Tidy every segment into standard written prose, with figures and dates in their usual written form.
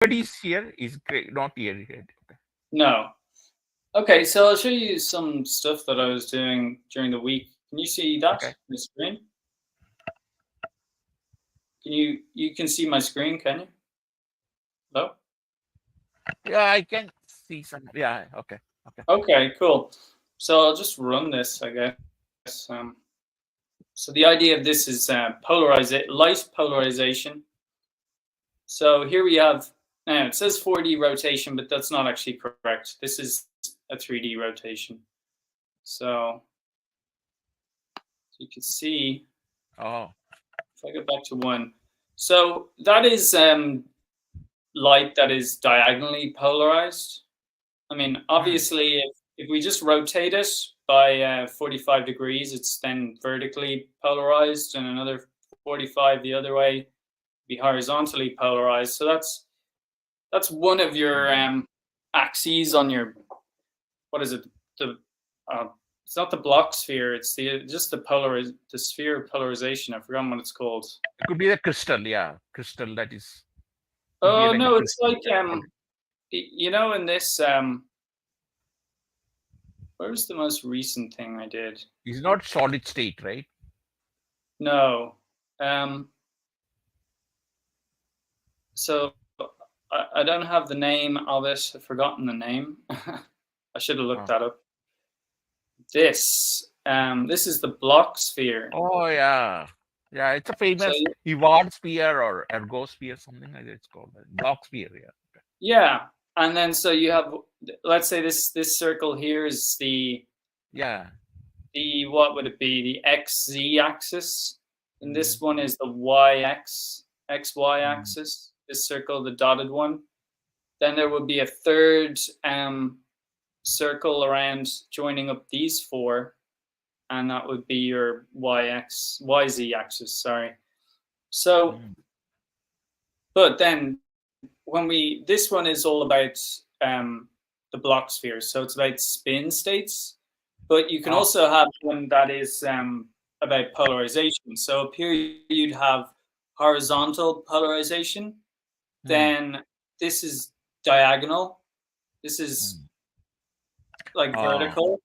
Everybody's here is great, not here yet. No. Okay, so I'll show you some stuff that I was doing during the week. Can you see that Okay. on the screen? You can see my screen, can you? Hello? Yeah, I can see some. Yeah. Okay. Okay. Okay, cool. So I'll just run this, I guess. So the idea of this is light polarization. So here we have, now it says 4D rotation, but that's not actually correct. This is a 3D rotation. So you can see, Oh. if I go back to 1, so that is light that is diagonally polarized. I mean, obviously, if we just rotate it by 45 degrees, it's then vertically polarized, and another 45 the other way be horizontally polarized. So that's one of your axes on your, what is it? It's not the block sphere. It's just the sphere of polarization. I've forgotten what it's called. It could be the crystal. Yeah, crystal. That is. Oh Like no, it's crystal. like in this where was the most recent thing I did? It's not solid state, right? No. So I don't have the name of it. I've forgotten the name. I should have looked that up. This is the block sphere. Oh yeah, yeah. It's a famous So, Ewald sphere or ergosphere, something like that. It's called block sphere. Yeah. yeah, and then so you have, let's say this circle here is the what would it be, the XZ axis, and this one is the XY axis. This circle, the dotted one. Then there would be a third circle around joining up these 4, and that would be your YZ axis. Sorry. So, but then this one is all about the block sphere. So it's about spin states, but you can also have one that is about polarization. So up here you'd have horizontal polarization. Then this is diagonal. This is like vertical,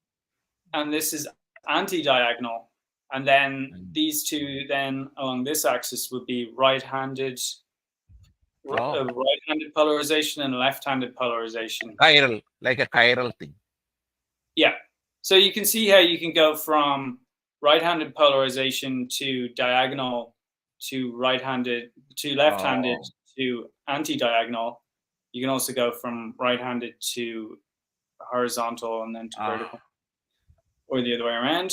and this is anti-diagonal. And then these two then along this axis would be right-handed polarization and left-handed polarization. Chiral, like a chiral thing. Yeah. So you can see how you can go from right-handed polarization to diagonal to right-handed to left-handed to anti-diagonal. You can also go from right-handed to horizontal and then to vertical, or the other way around.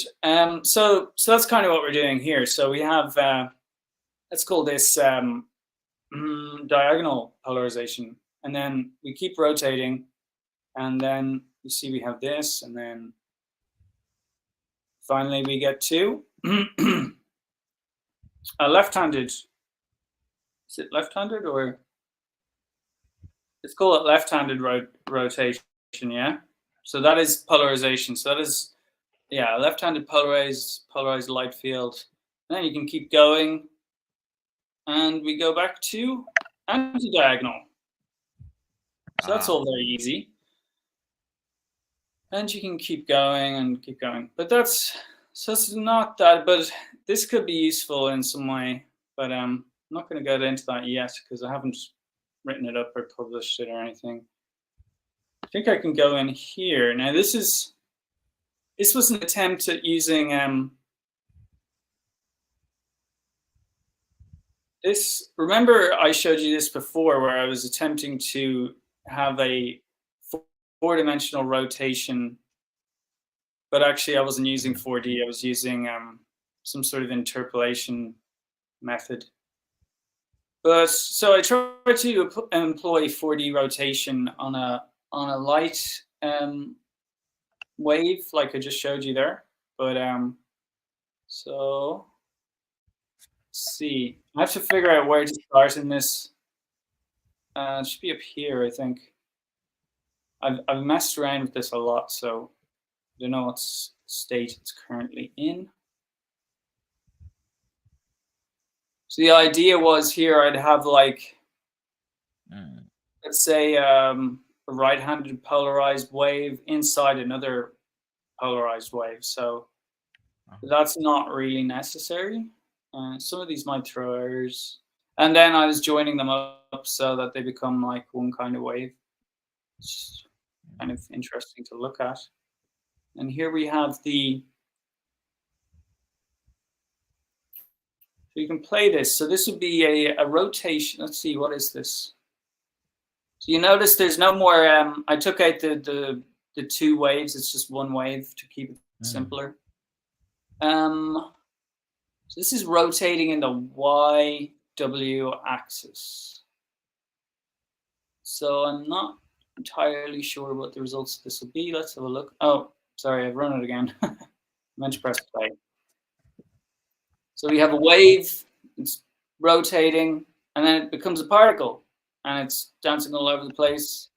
So that's kind of what we're doing here. So we have let's call this diagonal polarization, and then we keep rotating, and then you see we have this, and then finally we get to a left-handed. Is it left-handed, or let's call it left-handed rotation? Yeah. So that is polarization. So that is, yeah, left-handed polarized light field. And then you can keep going, and we go back to anti-diagonal. So that's all very easy. And you can keep going and keep going. But it's not that, but this could be useful in some way. But I'm not going to go into that yet because I haven't written it up or published it or anything. I think I can go in here. Now this was an attempt at using this. Remember I showed you this before where I was attempting to have a 4-dimensional rotation, but actually I wasn't using 4D. I was using some sort of interpolation method. But so I tried to employ 4D rotation on a light wave like I just showed you there. But so let's see. I have to figure out where to start in this. It should be up here, I think. I've messed around with this a lot, so I don't know what state it's currently in. So the idea was here I'd have like let's say a right-handed polarized wave inside another polarized wave. So that's not really necessary. Some of these might throw errors. And then I was joining them up so that they become like one kind of wave. It's kind of interesting to look at. And here we have so you can play this. So this would be a rotation. Let's see, what is this? So you notice there's no more, I took out the two waves. It's just one wave to keep it simpler. So this is rotating in the YW axis. So I'm not entirely sure what the results of this will be. Let's have a look. Oh, sorry, I've run it again. I meant to press play. So we have a wave, it's rotating, and then it becomes a particle, and it's dancing all over the place.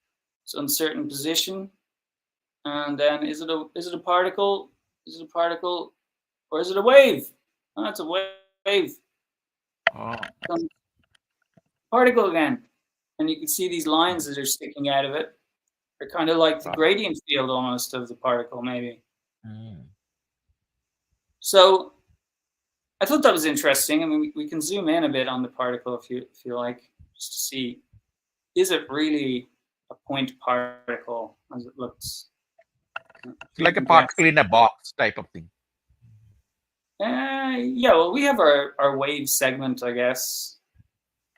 It's uncertain position, and then is it a particle? Is it a particle, or is it a wave? Oh, it's a wave. Oh. Particle again, and you can see these lines that are sticking out of it. They're kind of like the gradient field almost of the particle, maybe. So I thought that was interesting. I mean, we can zoom in a bit on the particle if you like, just to see, is it really a point particle as it looks? It's like a particle in a box type of thing. Yeah, well, we have our wave segment, I guess.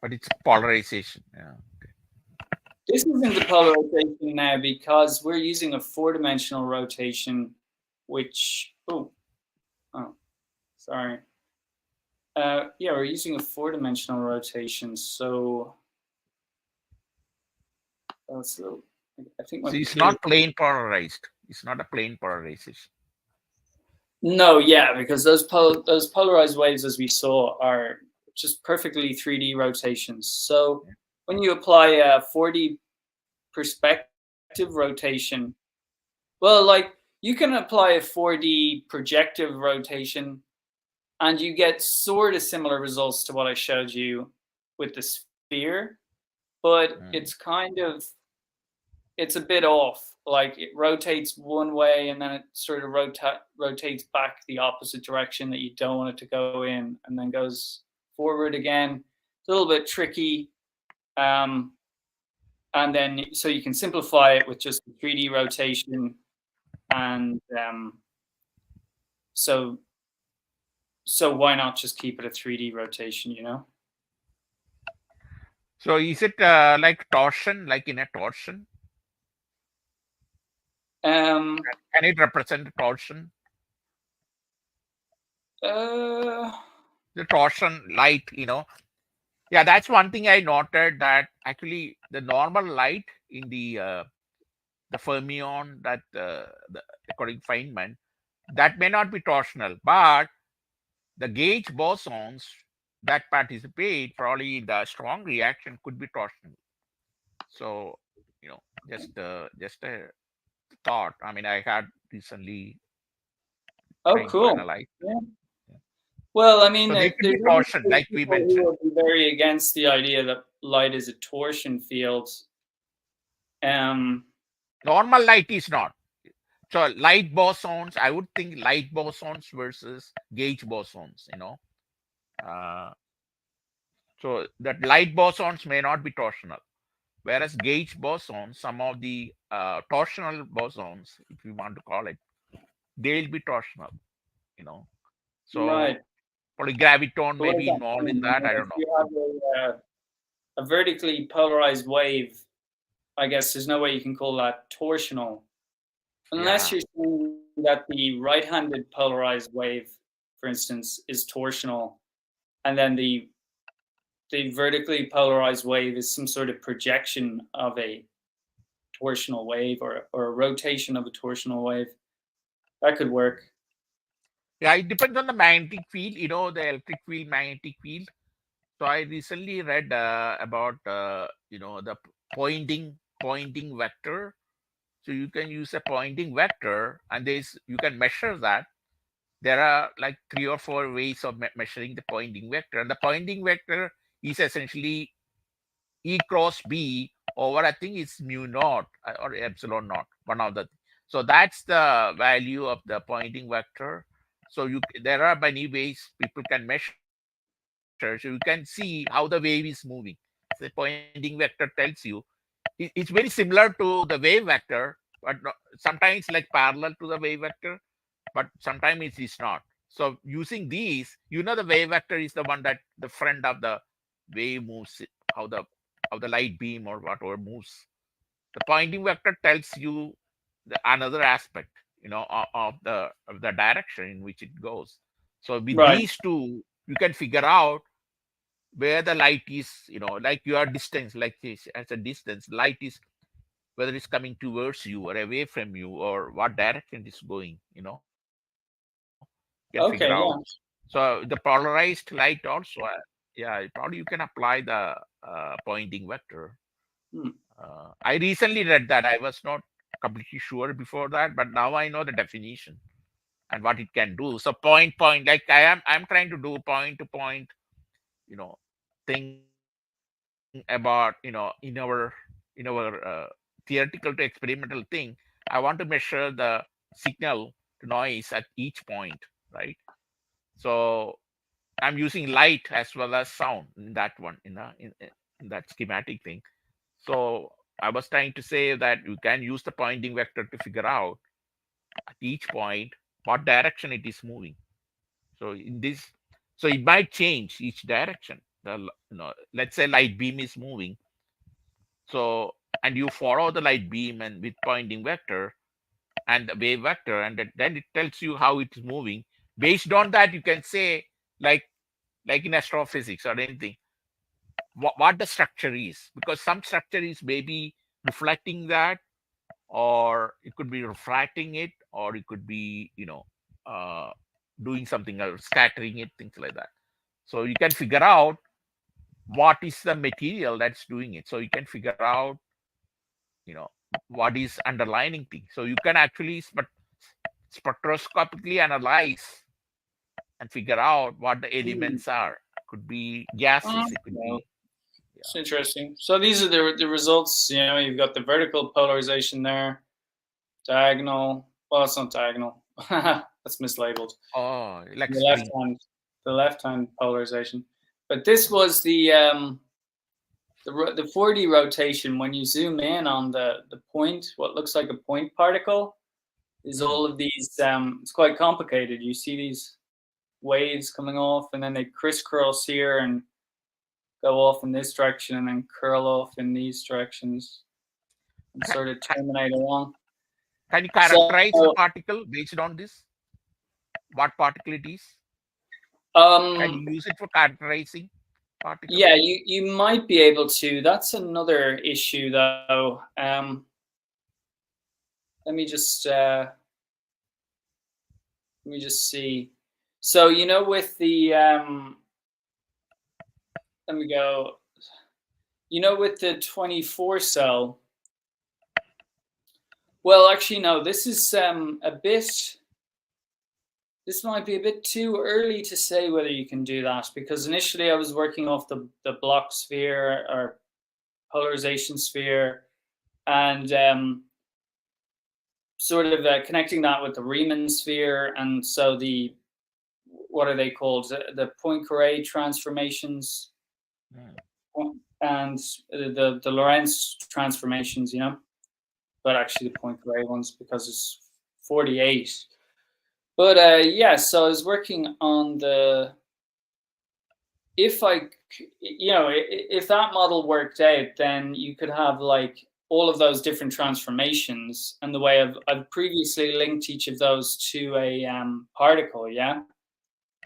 But it's polarization. Yeah. Okay. This isn't the polarization now because we're using a 4-dimensional rotation, which, oh, sorry. Yeah, we're using a 4-dimensional rotation, so that's a little, I think. So it's not plane polarized. It's not a plane polarization. No, yeah, because those polarized waves, as we saw, are just perfectly 3D rotations. So when you apply a 4D perspective rotation, well, like you can apply a 4D projective rotation and you get sort of similar results to what I showed you with the sphere, but it's kind of, it's a bit off. Like it rotates one way and then it sort of rotates back the opposite direction that you don't want it to go in, and then goes forward again. It's a little bit tricky. And then so you can simplify it with just 3D rotation. And so why not just keep it a 3D rotation, you know? So is it like torsion, like in a torsion? Can it represent torsion? The torsion light, you know. Yeah, that's one thing I noted, that actually the normal light in the fermion, that according to Feynman, that may not be torsional, but the gauge bosons that participate probably in the strong reaction could be torsional. So, you know, just a thought. I mean, I had recently cool. analyze. Yeah. Well, I mean, so they could be torsion, like we mentioned. Who would be very against the idea that light is a torsion field. Normal light is not. So light bosons, I would think light bosons versus gauge bosons, you know. So that light bosons may not be torsional, whereas gauge bosons, some of the torsional bosons, if you want to call it, they'll be torsional, you know. So right. probably graviton may be involved in that. I don't know. If you have a vertically polarized wave, I guess there's no way you can call that torsional, unless you're saying that the right-handed polarized wave, for instance, is torsional, and then the vertically polarized wave is some sort of projection of a torsional wave, or a rotation of a torsional wave. That could work. Yeah, it depends on the magnetic field, you know, the electric field, magnetic field. So I recently read about you know, the pointing vector. So you can use a pointing vector, and you can measure that. There are like 3 or 4 ways of measuring the pointing vector, and the pointing vector is essentially E cross B over, I think it's mu naught or epsilon naught, one of the. So that's the value of the Poynting vector. So there are many ways people can measure. So you can see how the wave is moving. The Poynting vector tells you it's very similar to the wave vector, but sometimes like parallel to the wave vector, but sometimes it is not. So using these, the wave vector is the one that the friend of the wave moves, how the light beam or whatever moves. The Poynting vector tells you another aspect, of the direction in which it goes. So with Right. these two, you can figure out where the light is, like your distance, like this as a distance, light is whether it's coming towards you or away from you or what direction it's going, you can figure out. Okay. So Yeah. the polarized light also, yeah, probably you can apply the Poynting vector. Hmm. I recently read that. I was not completely sure before that, but now I know the definition and what it can do. So point, like I'm trying to do point to point, you know, thing about, in our theoretical to experimental thing. I want to measure the signal to noise at each point, right? So I'm using light as well as sound in that one, in that schematic thing. So I was trying to say that you can use the Poynting vector to figure out at each point what direction it is moving. So in this, so it might change each direction. Let's say light beam is moving. So and you follow the light beam and with Poynting vector and the wave vector, and then it tells you how it is moving. Based on that, you can say like in astrophysics or anything, what the structure is, because some structure is maybe reflecting that, or it could be refracting it, or it could be uh, doing something else, scattering it, things like that. So you can figure out what is the material that's doing it, so you can figure out you know what is underlining things. So you can actually spectroscopically analyze and figure out what the Hmm. elements are. It could be gases, it could Well, be. it's interesting. So these are the results. You know, you've got the vertical polarization there, diagonal. Well, it's not diagonal. That's mislabeled. Oh, like The left string. hand, the left hand polarization. But this was the 4D rotation. When you zoom in on the point, what looks like a point particle is Hmm. all of these. It's quite complicated. You see these waves coming off, and then they crisscross here and go off in this direction, and then curl off in these directions and Ca- sort of ca- terminate along. Can you So, characterize the particle based on this? What particle it is? Can um, you use it for characterizing particle? yeah, you might be able to. That's another issue, though. Let me just see. So with the let me go. With the 24 cell. Well, actually, no. This is a bit. This might be a bit too early to say whether you can do that, because initially I was working off the block sphere or polarization sphere, and sort of connecting that with the Riemann sphere, and so what are they called? The Poincare transformations, Hmm. and the Lorentz transformations. But actually the Poincare ones, because it's 48. But yeah, so I was working on if if that model worked out, then you could have like all of those different transformations, and the way I've previously linked each of those to a particle, yeah,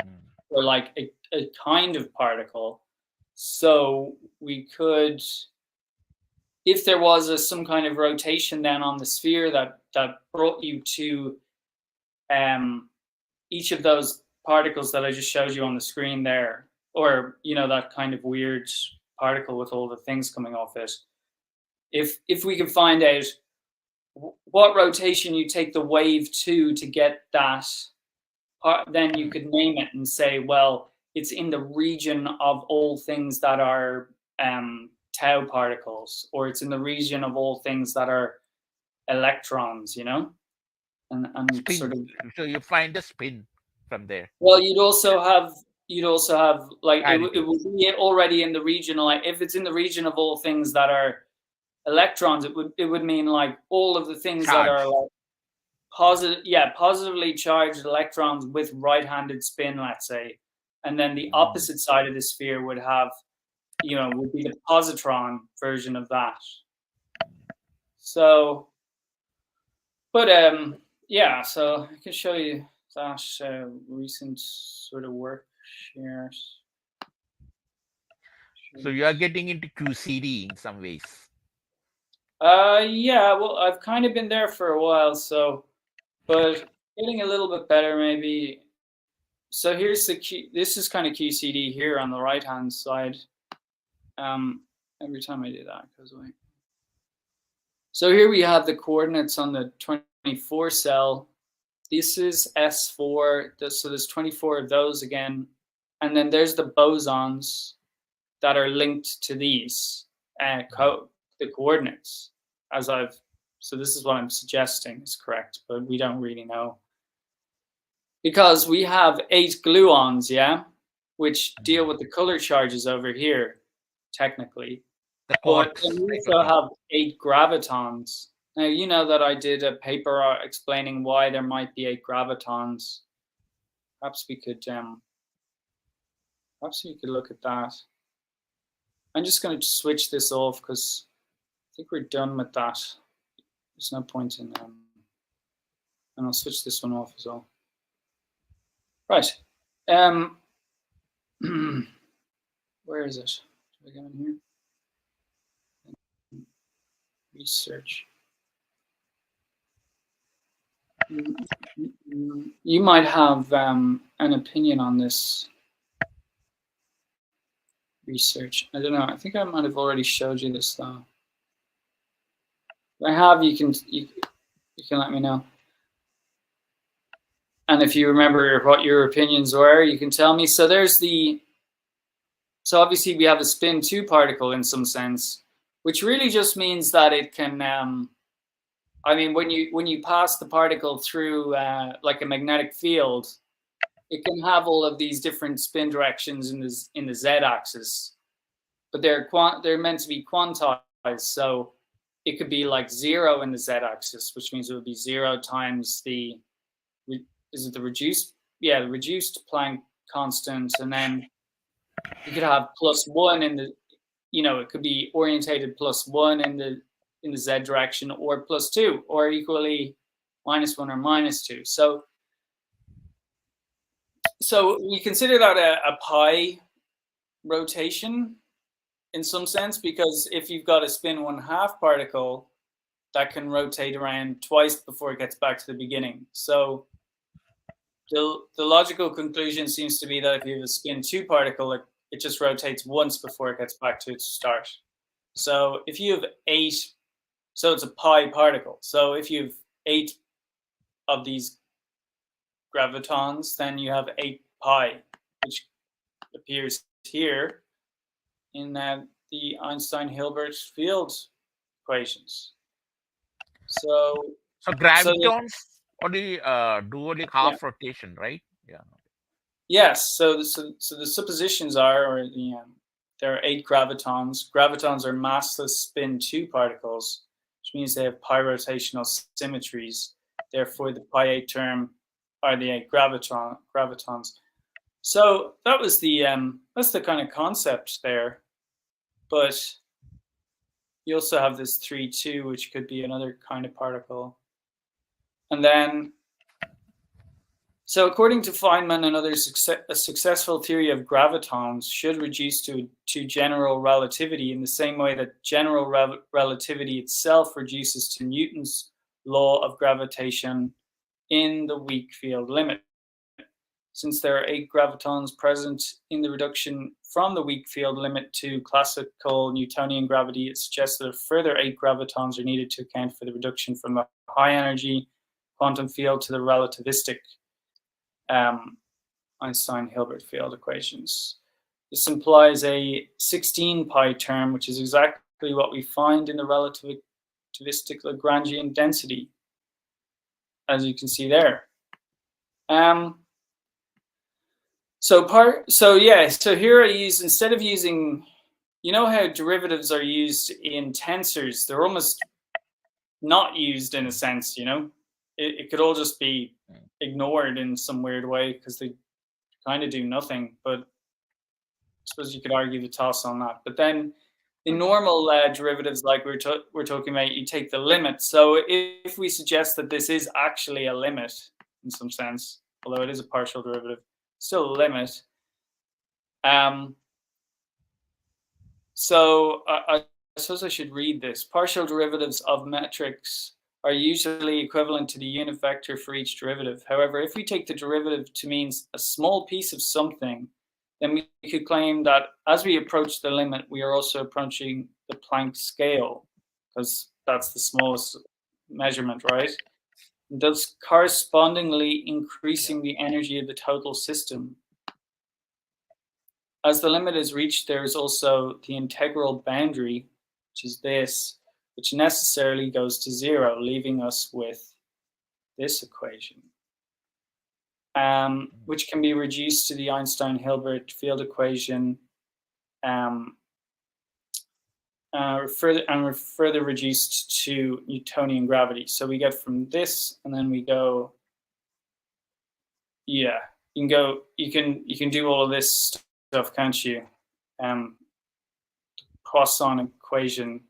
Hmm. or like a kind of particle. So we could, if there was some kind of rotation then on the sphere that brought you to um, each of those particles that I just showed you on the screen there, or that kind of weird particle with all the things coming off it. If we could find out what rotation you take the wave to get that part, then you Hmm. could name it and say, well, it's in the region of all things that are tau particles, or it's in the region of all things that are electrons, you know, and Spin. sort of. So you find the spin from there. Well, you'd also have like it would be already in the region. Like if it's in the region of all things that are electrons, it would mean like all of the things that are Charge. like positively charged electrons with right-handed spin, let's say, and then the opposite side of the sphere would have, would be the positron version of that. So, but yeah, so I can show you that recent sort of work shares. So you are getting into QCD in some ways. Yeah, well, I've kind of been there for a while, so, but getting a little bit better maybe. So here's this is kind of QCD here on the right hand side. Every time I do that, it goes away. So here we have the coordinates on the 24 cell. This is S4, so there's 24 of those again. And then there's the bosons that are linked to these the coordinates. So this is what I'm suggesting is correct, but we don't really know. Because we have 8 gluons, yeah, which deal with the color charges over here, technically. But we also have 8 gravitons. Now, you know that I did a paper explaining why there might be 8 gravitons. Perhaps we could look at that. I'm just going to switch this off because I think we're done with that. There's no point in and I'll switch this one off as well. Right. Where is it? Should I go in here? Research. You might have an opinion on this research. I don't know. I think I might have already showed you this though. If I have, you can let me know. And if you remember what your opinions were, you can tell me. So so obviously we have a spin 2 particle in some sense, which really just means that it can, I mean, when you pass the particle through like a magnetic field, it can have all of these different spin directions in the z-axis, but they're meant to be quantized. So it could be like 0 in the z-axis, which means it would be 0 times the reduced Planck constant, and then you could have +1 in the, it could be orientated +1 in the z direction, or +2, or equally -1 or -2. So we consider that a pi rotation in some sense, because if you've got a spin 1/2 particle, that can rotate around twice before it gets back to the beginning. So the logical conclusion seems to be that if you have a spin 2 particle, it just rotates once before it gets back to its start. So if you have 8, so it's a pi particle. So if you have 8 of these gravitons, then you have 8 pi, which appears here in the Einstein-Hilbert field equations. So gravitons only do only half rotation, right? Yeah. Yes. So the suppositions are, or there are 8 gravitons. Gravitons are massless spin 2 particles, which means they have pi rotational symmetries. Therefore, the pi 8 term are the 8 gravitons. So that was that's the kind of concept there. But you also have this 3-2, which could be another kind of particle. And then, so according to Feynman and others, a successful theory of gravitons should reduce to general relativity in the same way that general relativity itself reduces to Newton's law of gravitation in the weak field limit. Since there are 8 gravitons present in the reduction from the weak field limit to classical Newtonian gravity, it suggests that a further 8 gravitons are needed to account for the reduction from the high energy quantum field to the relativistic Einstein-Hilbert field equations. This implies a 16 pi term, which is exactly what we find in the relativistic Lagrangian density, as you can see there. So here I use, instead of using, you know how derivatives are used in tensors, they're almost not used in a sense, you know? It could all just be ignored in some weird way because they kind of do nothing, but I suppose you could argue the toss on that. But then in normal derivatives, like we're talking about, you take the limit. So if we suggest that this is actually a limit in some sense, although it is a partial derivative, still a limit. So I suppose I should read this. Partial derivatives of metrics are usually equivalent to the unit vector for each derivative. However, if we take the derivative to mean a small piece of something, then we could claim that as we approach the limit, we are also approaching the Planck scale, because that's the smallest measurement, right? And thus correspondingly increasing the energy of the total system. As the limit is reached, there is also the integral boundary, which is this, which necessarily goes to zero, leaving us with this equation, which can be reduced to the Einstein-Hilbert field equation, further reduced to Newtonian gravity. So we get from this, and then we go, you can do all of this stuff, can't you? Poisson equation.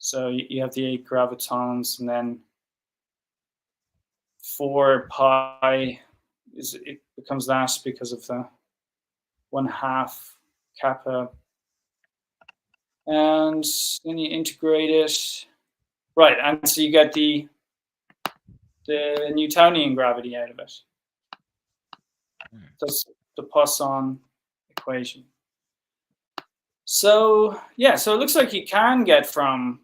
So you have the 8 gravitons, and then 4 pi it becomes that because of the 1/2 kappa, and then you integrate it, right? And so you get the Newtonian gravity out of it. That's the Poisson equation. So yeah, so it looks like you can get from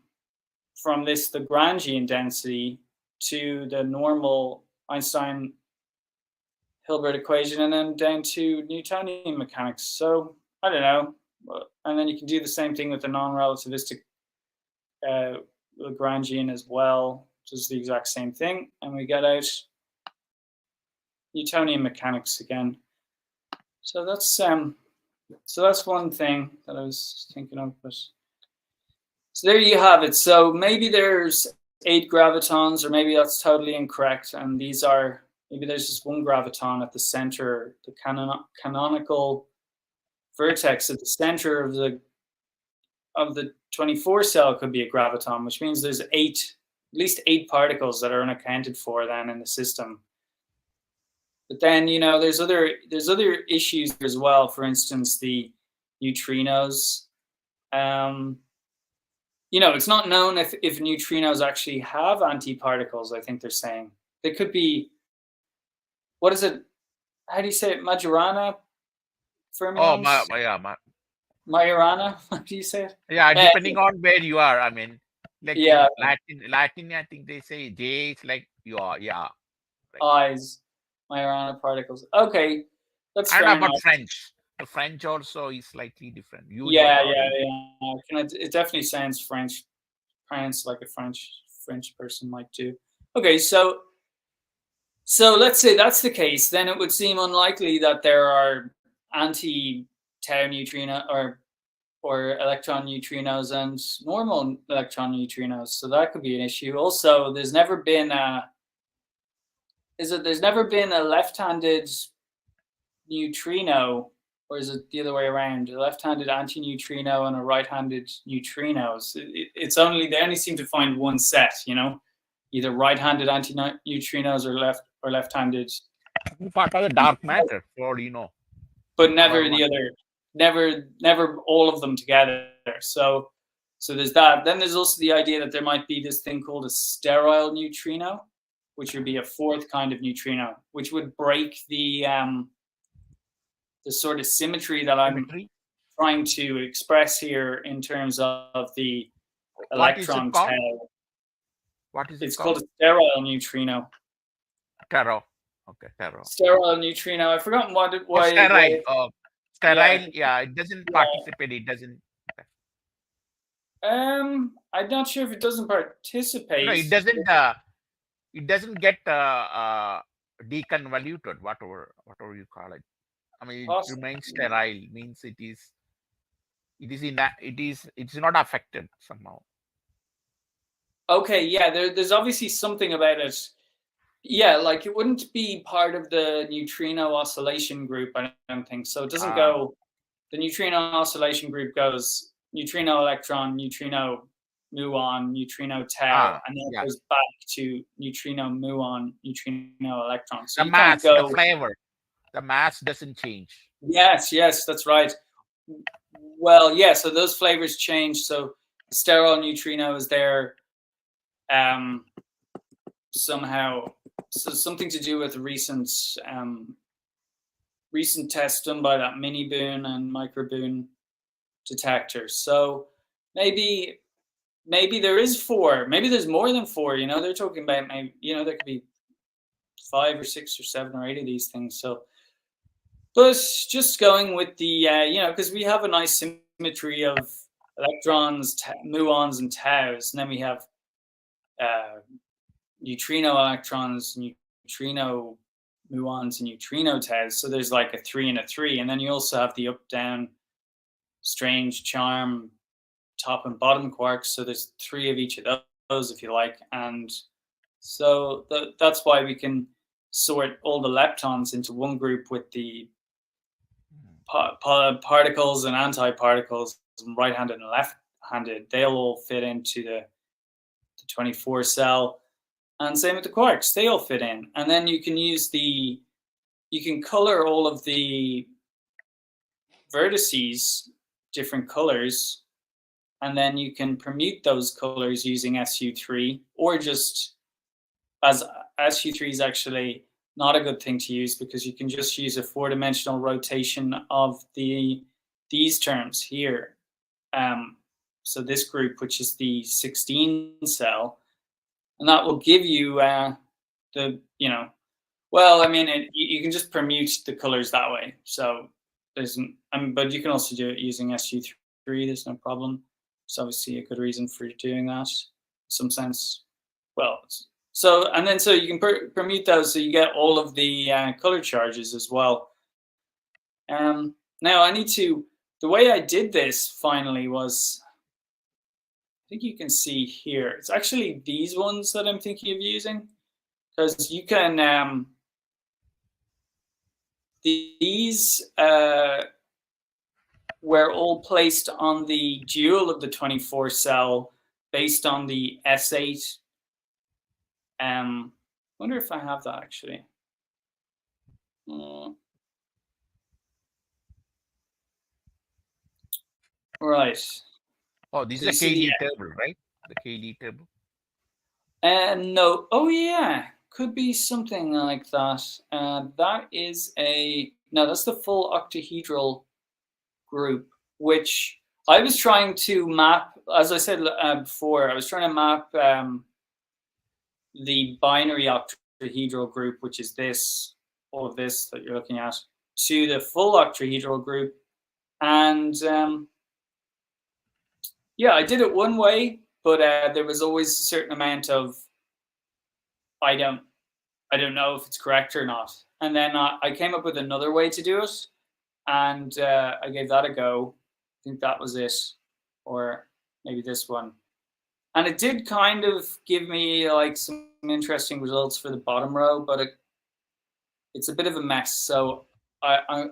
this Lagrangian density to the normal Einstein-Hilbert equation, and then down to Newtonian mechanics. So I don't know, and then you can do the same thing with the non-relativistic Lagrangian as well, which is the exact same thing, and we get out Newtonian mechanics again. So that's one thing that I was thinking of. But so there you have it. So maybe there's 8 gravitons, or maybe that's totally incorrect, and maybe there's just one graviton at the center, the canonical vertex at the center of the 24 cell could be a graviton, which means there's at least 8 particles that are unaccounted for then in the system. But then, there's other issues as well. For instance, the neutrinos. It's not known if neutrinos actually have antiparticles. I think they're saying they could be. What is it? How do you say it? Majorana fermions? Oh, Majorana? How do you say it? Yeah, depending on where you are. I mean, like yeah, Latin, I think they say J is like you are. Yeah. Eyes. Majorana particles. Okay, that's fair enough. About French. The French also is slightly different. Yeah. It definitely sounds French. Pronounced like a French person might do. Okay, so let's say that's the case. Then it would seem unlikely that there are anti-tau neutrino or electron neutrinos and normal electron neutrinos. So that could be an issue. Also, there's never been a left-handed neutrino, or is it the other way around? A left-handed antineutrino and a right-handed neutrinos. They only seem to find one set, either right-handed antineutrinos or left-handed. Part of the dark matter, for all you know. But never the other. Never all of them together. So there's that. Then there's also the idea that there might be this thing called a sterile neutrino, which would be a 4th kind of neutrino, which would break the sort of symmetry that I'm trying to express here in terms of the electron tail. What is it It's called a sterile neutrino. Taro. Okay, taro. Sterile neutrino. I've forgotten why. Sterile. Sterile, yeah, it doesn't participate. It doesn't. I'm not sure if it doesn't participate. No, it doesn't. It doesn't get deconvoluted. Whatever you call it. I mean, it remains sterile. Means it is. It is in. It is. It's not affected somehow. Okay, yeah, there's obviously something about it. Yeah, like it wouldn't be part of the neutrino oscillation group, I don't think. So it doesn't go, the neutrino oscillation group goes neutrino electron, neutrino muon, neutrino tau, and then it goes back to neutrino muon, neutrino electron. So the you mass, can't go, the flavor, the mass doesn't change. Yes, that's right. Well, yeah, so those flavors change. So the sterile neutrino is there somehow. So something to do with recent tests done by that mini boon and micro boon detector. So maybe there is 4. Maybe there's more than 4. You know, they're talking about maybe, you know, there could be 5 or 6 or 7 or 8 of these things. So, but just going with the you know, because we have a nice symmetry of electrons, muons, and taus, and then we have neutrino electrons, neutrino muons, and neutrino taus. So there's like a 3 and a 3, and then you also have the up, down, strange, charm, top and bottom quarks. So there's 3 of each of those, if you like, and so that's why we can sort all the leptons into one group with the particles and antiparticles, right-handed and left-handed. They'll all fit into the 24 cell. And same with the quarks, they all fit in. And then you can use you can color all of the vertices different colors, and then you can permute those colors using SU3, or just, as SU3 is actually not a good thing to use, because you can just use a 4-dimensional rotation of these terms here. So this group, which is the 16 cell, and that will give you the, you know, well, I mean, you can just permute the colors that way. So there's, but you can also do it using SU3. There's no problem. It's obviously a good reason for doing that. In some sense, well, so you can permute those, so you get all of the color charges as well. Now I need to. The way I did this finally was, I think you can see here, it's actually these ones that I'm thinking of using, because you can, these were all placed on the dual of the 24 cell based on the S8. Wonder if I have that actually. Right. Oh, this is a KD table, right? The KD table. No. Oh yeah, could be something like that. That is that's the full octahedral group, which I was trying to map. As I said before, I was trying to map the binary octahedral group, which is all of this that you're looking at, to the full octahedral group, and yeah, I did it one way, but there was always a certain amount of I don't know if it's correct or not. And then I came up with another way to do it, and I gave that a go. I think that was it, or maybe this one. And it did kind of give me like some interesting results for the bottom row, but it's a bit of a mess. So I'll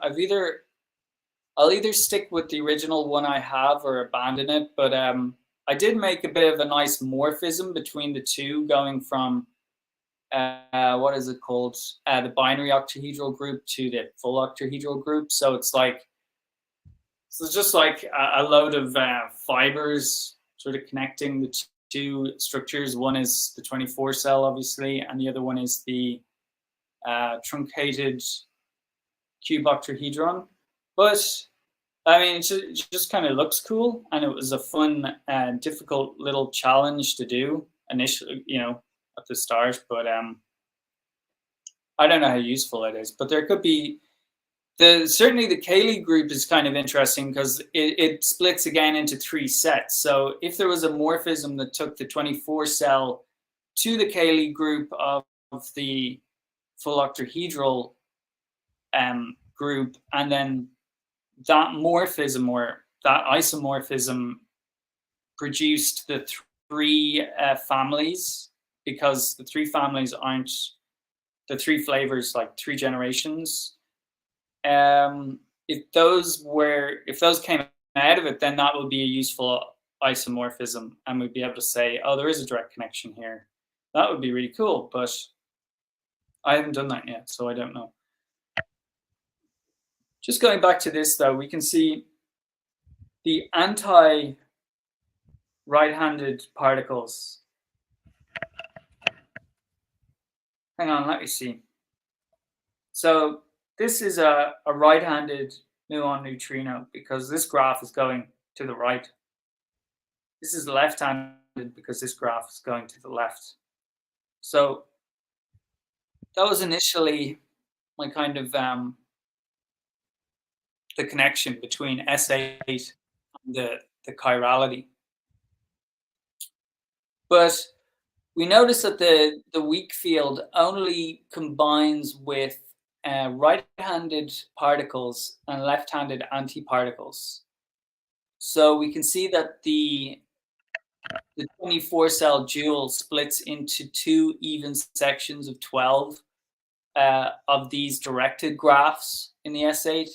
either stick with the original one I have or abandon it. But I did make a bit of a nice morphism between the two, going from what is it called? The binary octahedral group to the full octahedral group. So it's just like a load of fibers sort of connecting the two structures. One is the 24 cell, obviously, and the other one is the truncated cube octahedron. But I mean, it just kind of looks cool, and it was a fun and difficult little challenge to do initially, at the start. But I don't know how useful it is. But there certainly the Cayley group is kind of interesting because it splits again into 3 sets. So if there was a morphism that took the 24 cell to the Cayley group of the full octahedral group, and then that morphism or that isomorphism produced the 3 families, because the 3 families aren't the 3 flavors, like 3 generations. If those came out of it, then that would be a useful isomorphism, and we'd be able to say, oh, there is a direct connection here. That would be really cool, but I haven't done that yet, so I don't know. Just going back to this, though, we can see the anti-right-handed particles. Hang on, let me see. So this is a right-handed muon neutrino because this graph is going to the right. This is left-handed because this graph is going to the left. So that was initially my kind of the connection between S8 and the chirality. But we notice that the weak field only combines with right-handed particles and left-handed antiparticles. So we can see that the 24 cell dual splits into 2 even sections of 12 of these directed graphs in the S8,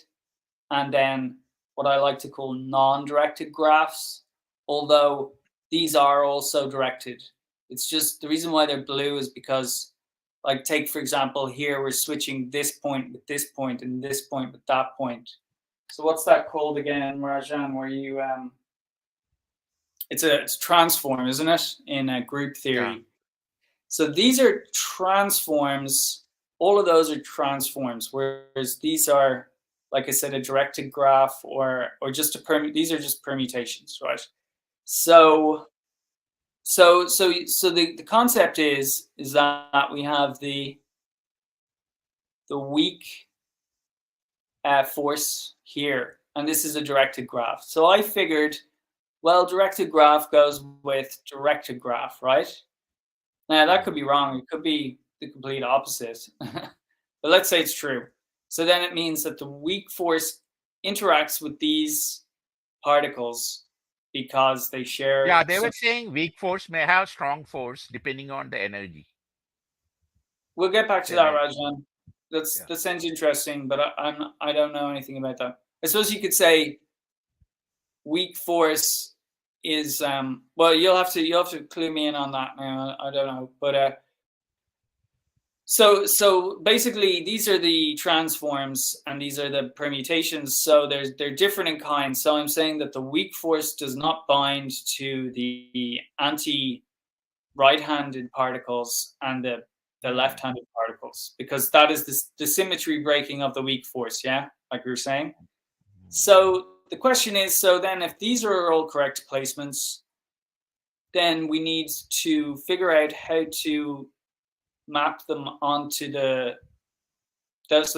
and then what I like to call non-directed graphs, although these are also directed. It's just the reason why they're blue is because, like, take for example here, we're switching this point with this point and this point with that point. So what's that called again, Rajan, where you it's a transform, isn't it, in group theory? Yeah. So these are transforms. All of those are transforms, whereas these are, like I said, a directed graph or just these are just permutations, right? So the concept is that we have the weak force here, and this is a directed graph. So I figured, well, directed graph goes with directed graph, right? Now that could be wrong. It could be the complete opposite, but let's say it's true. So then it means that the weak force interacts with these particles because they share. Yeah, they were saying weak force may have strong force depending on the energy. We'll get back to that, Rajan. That sounds interesting, but I don't know anything about that. I suppose you could say weak force is well, you'll have to clue me in on that now. I don't know, but so basically these are the transforms and these are the permutations. So they're different in kind. So I'm saying that the weak force does not bind to the anti right-handed particles and the left-handed particles, because that is the symmetry breaking of the weak force, yeah, like we were saying. So the question is, so then if these are all correct placements, then we need to figure out how to map them onto so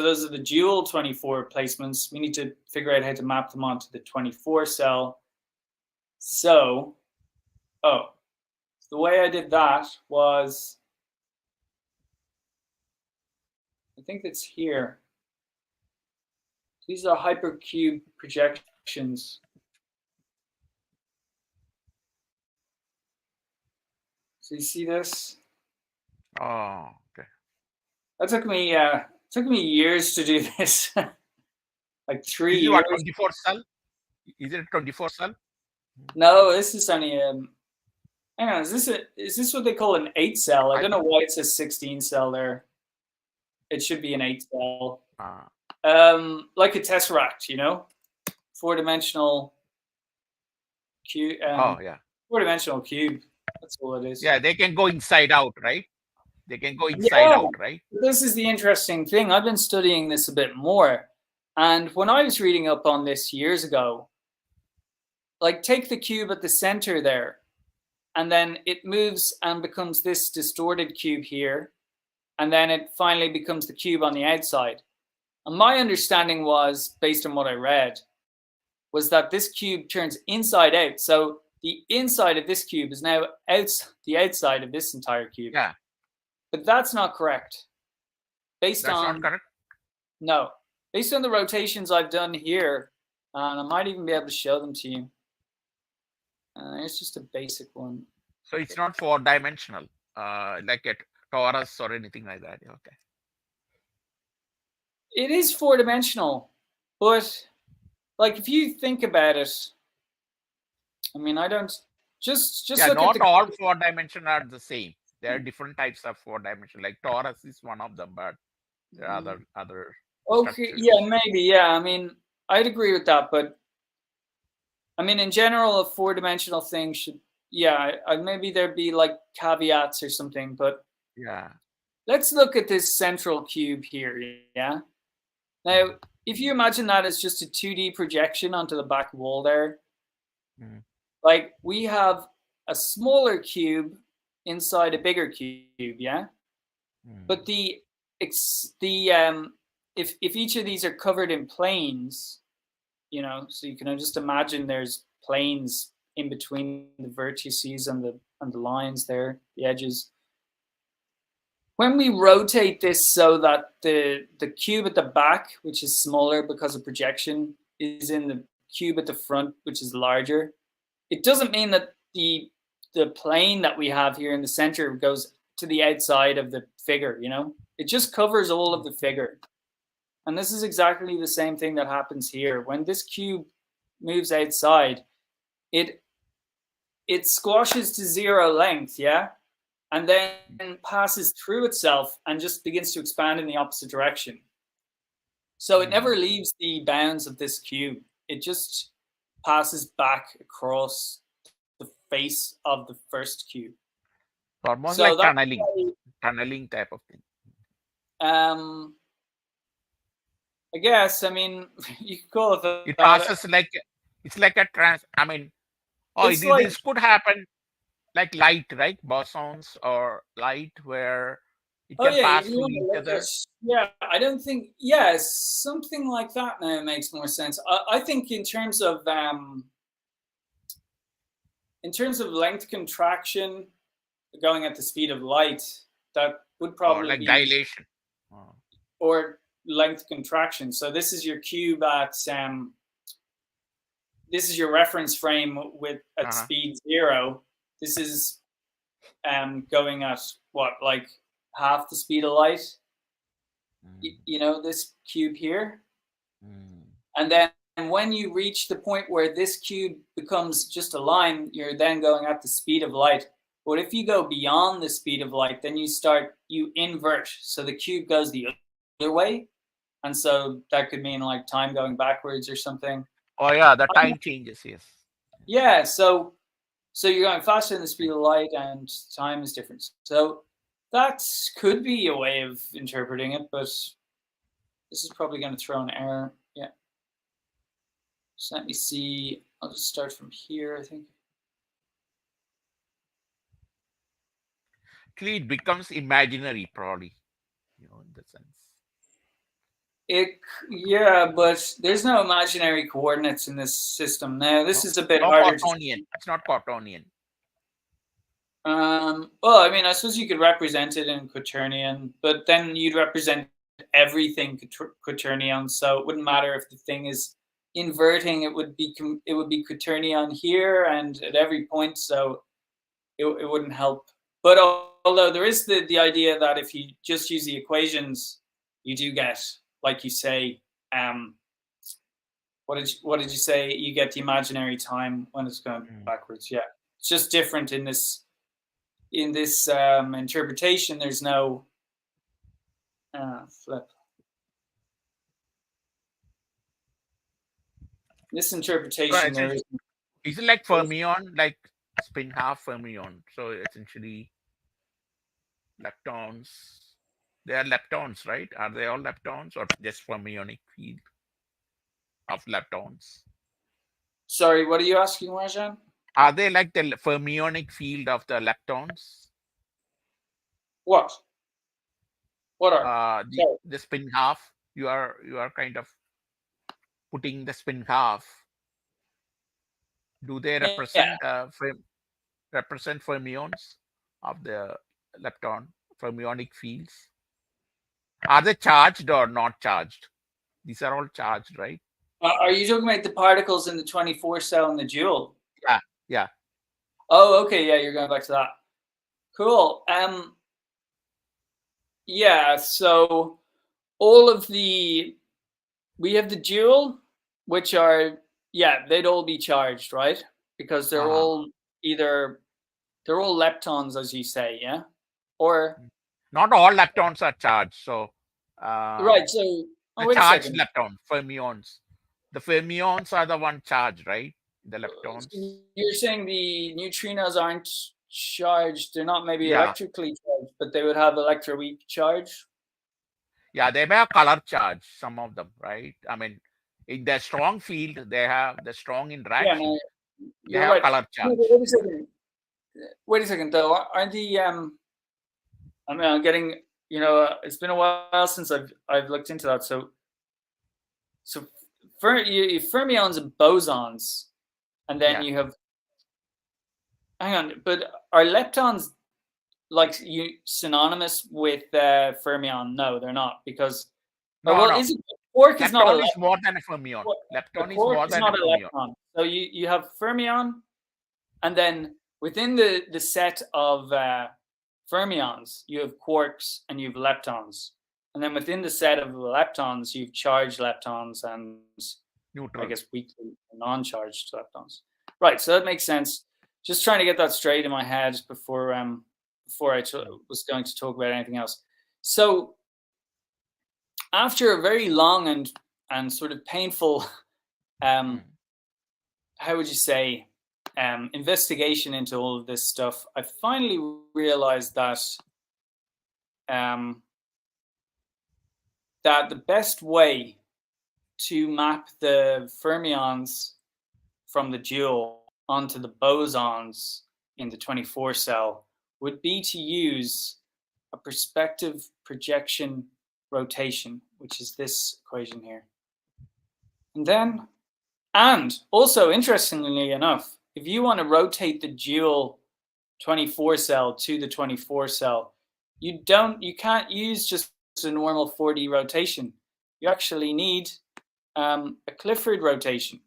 those are the dual 24 placements. We need to figure out how to map them onto the 24 cell. So, the way I did that was, I think it's here. These are hypercube projections. So you see this? Oh, okay. That took me years to do this. Like 3 years. What, 24 cell? Is it 24 cell? No, this is only hang on, is this what they call an 8 cell? I don't know why it says 16 cell there. It should be an 8 cell. Like a tesseract, you know, 4-dimensional cube. Oh yeah, 4-dimensional cube. That's all it is. Yeah, they can go inside out, right? They can go inside out, right? This is the interesting thing. I've been studying this a bit more, and when I was reading up on this years ago, like take the cube at the center there, and then it moves and becomes this distorted cube here, and then it finally becomes the cube on the outside. And my understanding was, based on what I read, was that this cube turns inside out. So the inside of this cube is now the outside of this entire cube. Yeah. But that's not correct. Based That's not on correct. No, based on the rotations I've done here, and I might even be able to show them to you. It's just a basic one. So it's not 4-dimensional, like a torus or anything like that. Okay. It is 4-dimensional, but like if you think about it, I mean, I don't just Yeah, look at not the. all 4-dimensional are the same. There are different types of 4-dimensional. Like torus is one of them, but there are other Okay, structures. yeah, maybe, yeah. I mean, I'd agree with that, but I mean, in general, a 4-dimensional thing should, yeah, maybe there'd be like caveats or something, but Yeah. let's look at this central cube here, yeah? Now, if you imagine that as just a 2D projection onto the back wall there, like we have a smaller cube inside a bigger cube, yeah? But if each of these are covered in planes, you know, so you can just imagine there's planes in between the vertices and the lines there, the edges. When we rotate this so that the cube at the back, which is smaller because of projection, is in the cube at the front, which is larger, it doesn't mean that the plane that we have here in the center goes to the outside of the figure, you know? It just covers all of the figure. And this is exactly the same thing that happens here. When this cube moves outside, it squashes to 0 length, yeah? And then passes through itself and just begins to expand in the opposite direction. So it never leaves the bounds of this cube. It just passes back across the face of the first cube. So almost So like that's tunneling type of thing. I guess, I mean, you could call it that. It passes like, it's like a I mean, this could happen like light, right? Bosons or light, where it can pass if you through want to each look other. at, yeah, I don't think, something like that now makes more sense. I think in terms of length contraction going at the speed of light, that would probably or like be dilation. Or length contraction. So this is your cube at this is your reference frame with at speed 0. This is going at what, like half the speed of light. You know, this cube here. And then when you reach the point where this cube becomes just a line, you're then going at the speed of light. But if you go beyond the speed of light, then you invert. So the cube goes the other way. And so that could mean like time going backwards or something. Oh yeah, the time changes, yes. Yeah, so you're going faster than the speed of light and time is different. So that could be a way of interpreting it, but this is probably going to throw an error. Yeah. So let me see. I'll just start from here, I think. Actually, it becomes imaginary, probably, in the sense. Yeah, but there's no imaginary coordinates in this system. Now, this is a bit harder. It's not quaternion. Well, I mean, I suppose you could represent it in quaternion, but then you'd represent everything quaternion. So it wouldn't matter if the thing is inverting; it would be quaternion here and at every point. So it wouldn't help. But although there is the idea that if you just use the equations, you do get, like you say, what did you say? You get the imaginary time when it's going backwards. Yeah, it's just different in this interpretation. There's no flip. This interpretation, there is it like fermion, like spin half fermion? So essentially, leptons. They are leptons, right? Are they all leptons or just fermionic field of leptons? Sorry, what are you asking, Rajan? Are they like the fermionic field of the leptons? What? What are the spin half? you are kind of putting the spin half. Do they Yeah. represent fermions of the lepton, fermionic fields? Are they charged or not charged? These are all charged, right? Are you talking about the particles in the 24 cell in the joule? Yeah, yeah. Oh, okay. Yeah, you're going back to that. Cool. Yeah. So all of we have the joule, which are, yeah, they'd all be charged, right? Because they're Uh-huh. all they're all leptons, as you say, yeah. Or Not all leptons are charged. So right. So the wait a charged second. lepton, fermions. The fermions are the one charged, right? The leptons. So you're saying the neutrinos aren't charged? They're not maybe Yeah, electrically charged, but they would have electroweak charge. yeah. They may have color charge. Some of them, right? I mean, in the strong field, they have the strong Yeah, interaction. no, They you're have right. color No, but charge. wait a second. Wait a second, though. Aren't the I mean, I'm getting, it's been a while since I've looked into that. So fermions and bosons, and then Yeah. you have. Hang on, but are leptons like synonymous with fermion? No, they're not, because No, well, no. is it quark is not a Lepton is more than a fermion. a Lepton is quark more is than a not a fermion. lepton. So you have fermion, and then within the set of fermions, you have quarks and you have leptons. And then within the set of leptons, you've charged leptons and I Neutral. guess weakly non-charged leptons. Right, so that makes sense. Just trying to get that straight in my head before I was going to talk about anything else. So after a very long and sort of painful, Mm. how would you say, investigation into all of this stuff, I finally realized that the best way to map the fermions from the joule onto the bosons in the 24 cell would be to use a perspective projection rotation, which is this equation here. And also, interestingly enough, if you want to rotate the joule 24 cell to the 24 cell, you can't use just a normal 4D rotation. You actually need a Clifford rotation.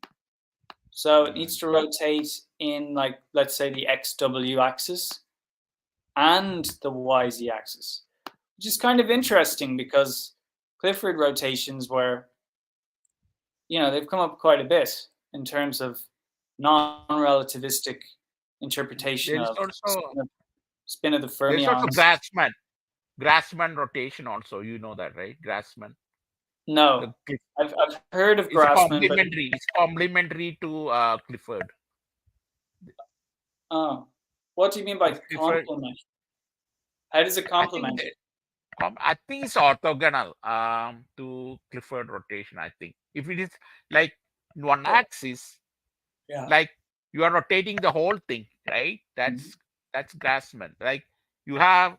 So it needs to rotate in, like, let's say the XW axis and the YZ axis, which is kind of interesting because Clifford rotations were, they've come up quite a bit in terms of non-relativistic interpretation There is of also spin of the there's also fermions. Grassman rotation also. You know that, right? Grassman. No, The Cliff- I've heard of it's Grassman, but complementary. It's complementary to Clifford. oh, what do you mean by Clifford. complement? How does it I think complement? I think it's orthogonal to Clifford rotation. I think if it is like in one Oh, axis, yeah. like you are rotating the whole thing, right? That's Grassman. Like you have,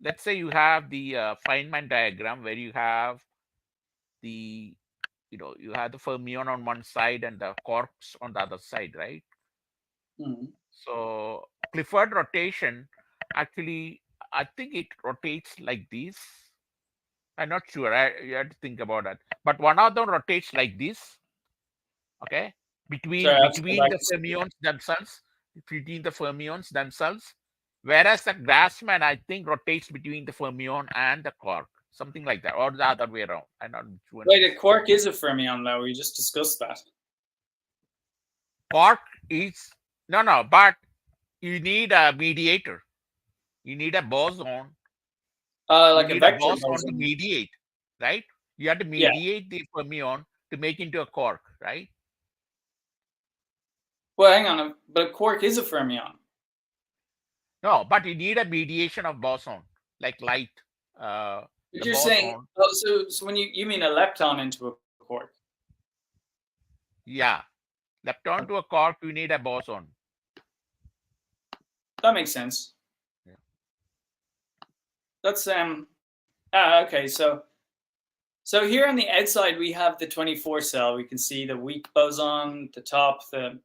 let's say you have the Feynman diagram where you have the you have the fermion on one side and the quarks on the other side, right? Mm-hmm. So Clifford rotation, actually, I think it rotates like this. I'm not sure. You have to think about that. But one of them rotates like this, okay? Sorry, Between I have to go between back the to school. fermions themselves, whereas the Grassman, I think, rotates between the fermion and the quark, something like that, or the other way around. I'm not sure. Wait, a quark is a fermion, though. We just discussed that. Quark is no, but you need a mediator. You need a boson. You Like a need a vector boson to boson. mediate, right? You have to Yeah. mediate the fermion to make into a quark, right? Well, hang on, but a quark is a fermion. No, but you need a mediation of boson, like light. But The you're saying, boson, so when you mean a lepton into a quark? yeah. Lepton to a quark, you need a boson. That makes sense. Yeah. That's. Okay, so. So, So here on the outside, we have the 24 cell. We can see the weak boson at the top, the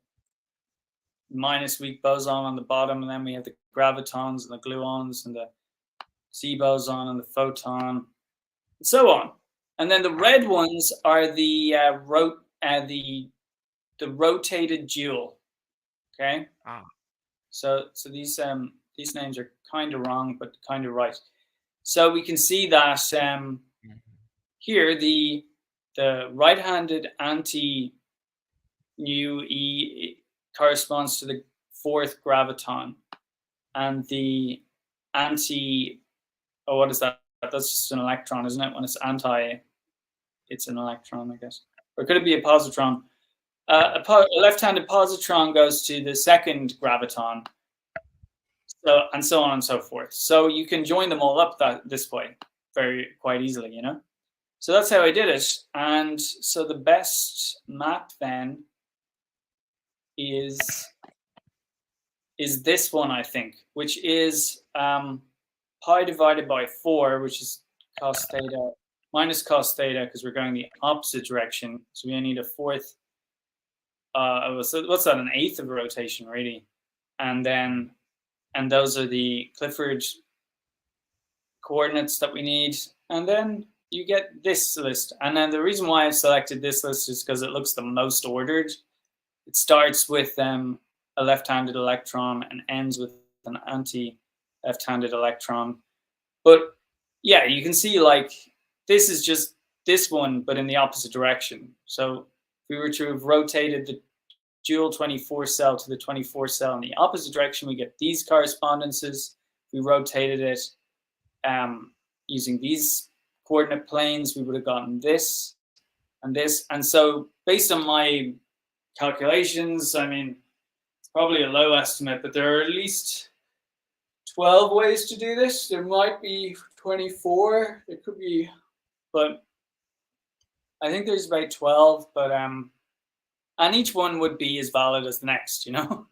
minus weak boson on the bottom, and then we have the gravitons and the gluons and the Z boson and the photon, and so on. And then the red ones are the rotated joule. Okay. So these names are kind of wrong, but kind of right. So we can see that here the right-handed anti-nu E corresponds to the fourth graviton, and the anti what is that? That's just an electron, isn't it? When it's anti, it's an electron, I guess. Or could it be a positron? A left-handed positron goes to the second graviton, and so on and so forth. So you can join them all up this way quite easily, you know. So that's how I did it. And so the best map then is this one, I think, which is pi divided by 4, which is cos theta minus cos theta, because we're going the opposite direction. So we need a fourth. So what's that? An eighth of a rotation, really. And those are the Clifford coordinates that we need. And then you get this list. And then the reason why I selected this list is because it looks the most ordered. It starts with a left-handed electron and ends with an anti-left-handed electron. But yeah, you can see like this is just this one, but in the opposite direction. So if we were to have rotated the dual 24 cell to the 24 cell in the opposite direction, we get these correspondences. If we rotated it using these coordinate planes, we would have gotten this and this. And so based on my calculations, I mean, it's probably a low estimate, but there are at least 12 ways to do this. There might be 24. There could be, but I think there's about 12. But and each one would be as valid as the next, you know,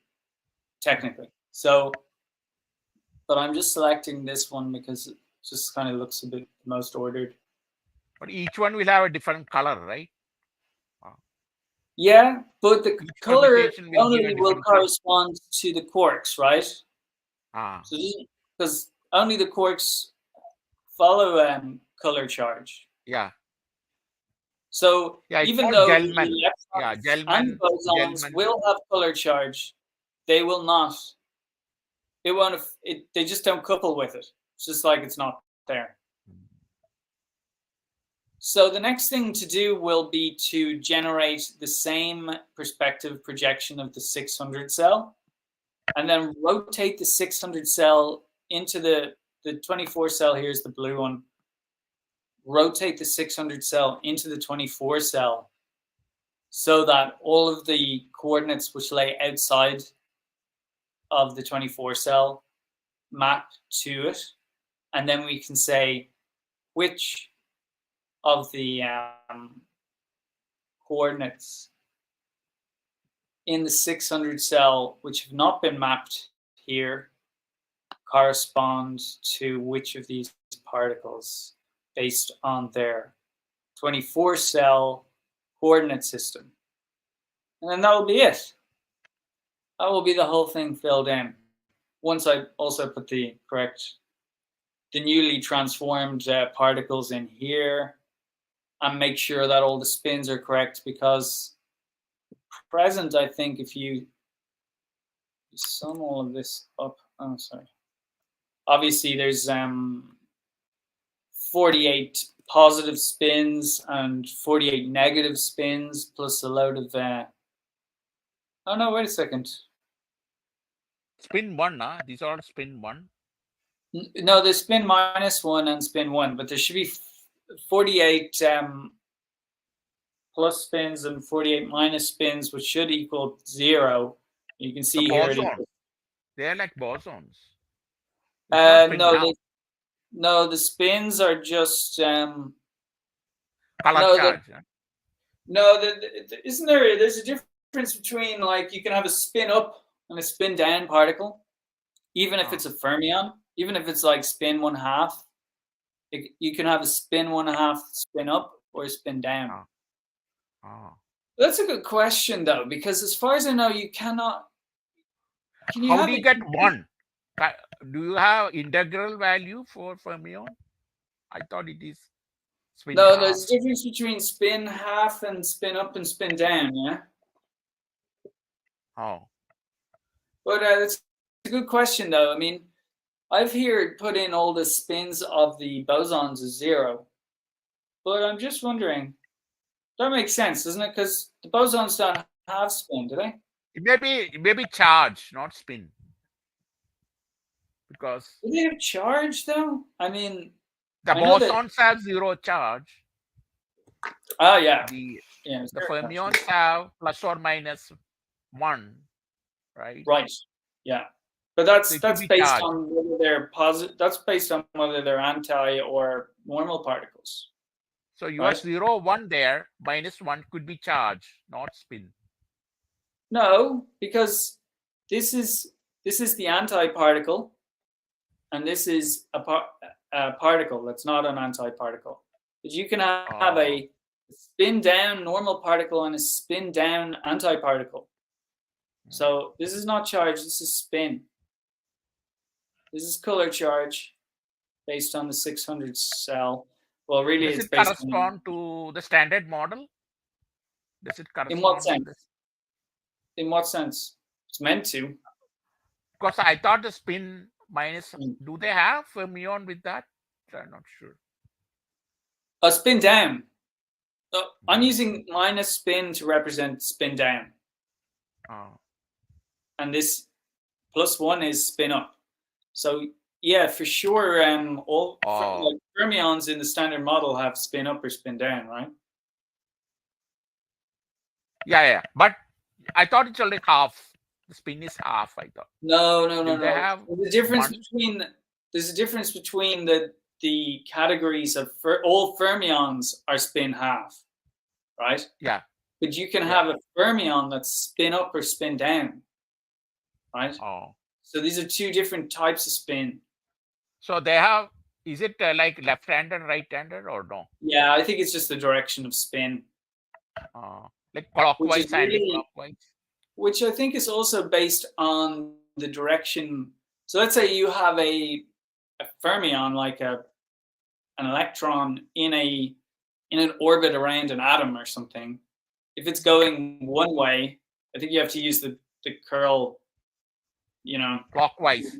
technically. So, but I'm just selecting this one because it just kind of looks a bit most ordered. But each one will have a different color, right? Yeah, but the color only will correspond to the quarks, right? So because only the quarks follow color charge. Yeah. So even though the electrons and bosons will have color charge, they will not. They won't. They just don't couple with it. It's just like it's not there. So the next thing to do will be to generate the same perspective projection of the 600 cell, and then rotate the 600 cell into the 24 cell. Here's the blue one. Rotate the 600 cell into the 24 cell so that all of the coordinates which lay outside of the 24 cell map to it. And then we can say which of the coordinates in the 600 cell which have not been mapped here correspond to which of these particles based on their 24 cell coordinate system. And then that will be it. That will be the whole thing filled in. Once I also put the newly transformed particles in here, and make sure that all the spins are correct, because present, I think if you sum all of this up, obviously there's 48 positive spins and 48 negative spins plus a load of oh no, wait a second. Spin 1, these are spin 1? No, there's spin -1 and spin 1, but there should be 48 plus spins and 48 minus spins, which should equal 0. You can see here. They're like bosons. No, the spins are just color charge. Isn't there? There's a difference between, like, you can have a spin up and a spin down particle, even if it's a fermion, even if it's like spin 1/2. You can have a spin 1/2 spin up or spin down? Oh. That's a good question, though, because as far as I know, you cannot. Can you How have do you it? get one? Do you have integral value for fermion? I thought it is spin No, half. there's a difference between spin half and spin up and spin down. Yeah, Oh. but it's a good question, though. I mean, I've here put in all the spins of the bosons as 0, but I'm just wondering. That makes sense, doesn't it? Because the bosons don't have spin, do they? It may be charge, not spin. Because Do they have charge, though? I mean, the I know that. bosons have 0 charge. Oh yeah, The yeah. fermions have plus or minus 1, right? Right. Yeah. But So it could that's be based charged. on whether they're positive. That's based on whether they're anti or normal particles. So you right? have 0, 1 there, minus 1 could be charge, not spin. No, because this is the anti-particle, and this is a particle that's not an anti-particle. But you can have a spin down normal particle and a spin down anti-particle. So this is not charge, this is spin. This is color charge based on the 600 cell. Well, really, Does it's it based correspond to the standard model? Does it correspond in what to sense? this? In what sense? It's meant to. Because I thought the spin minus, do they have fermion with that? I'm not sure. A spin down. I'm using minus spin to represent spin down. And this plus 1 is spin up. So yeah, for sure, all like fermions in the standard model have spin up or spin down, right? Yeah. But I thought it's only half. The spin is half, I thought. No. They have There's a difference between the categories of all fermions are spin half, right? Yeah. But you can have a fermion that's spin up or spin down, right? So these are two different types of spin. So they have, is it like left-handed, right-handed, or no? Yeah, I think it's just the direction of spin. Like clockwise, anti-clockwise. Which I think is also based on the direction. So let's say you have a fermion, like an electron in an orbit around an atom or something. If it's going one way, I think you have to use the curl, clockwise.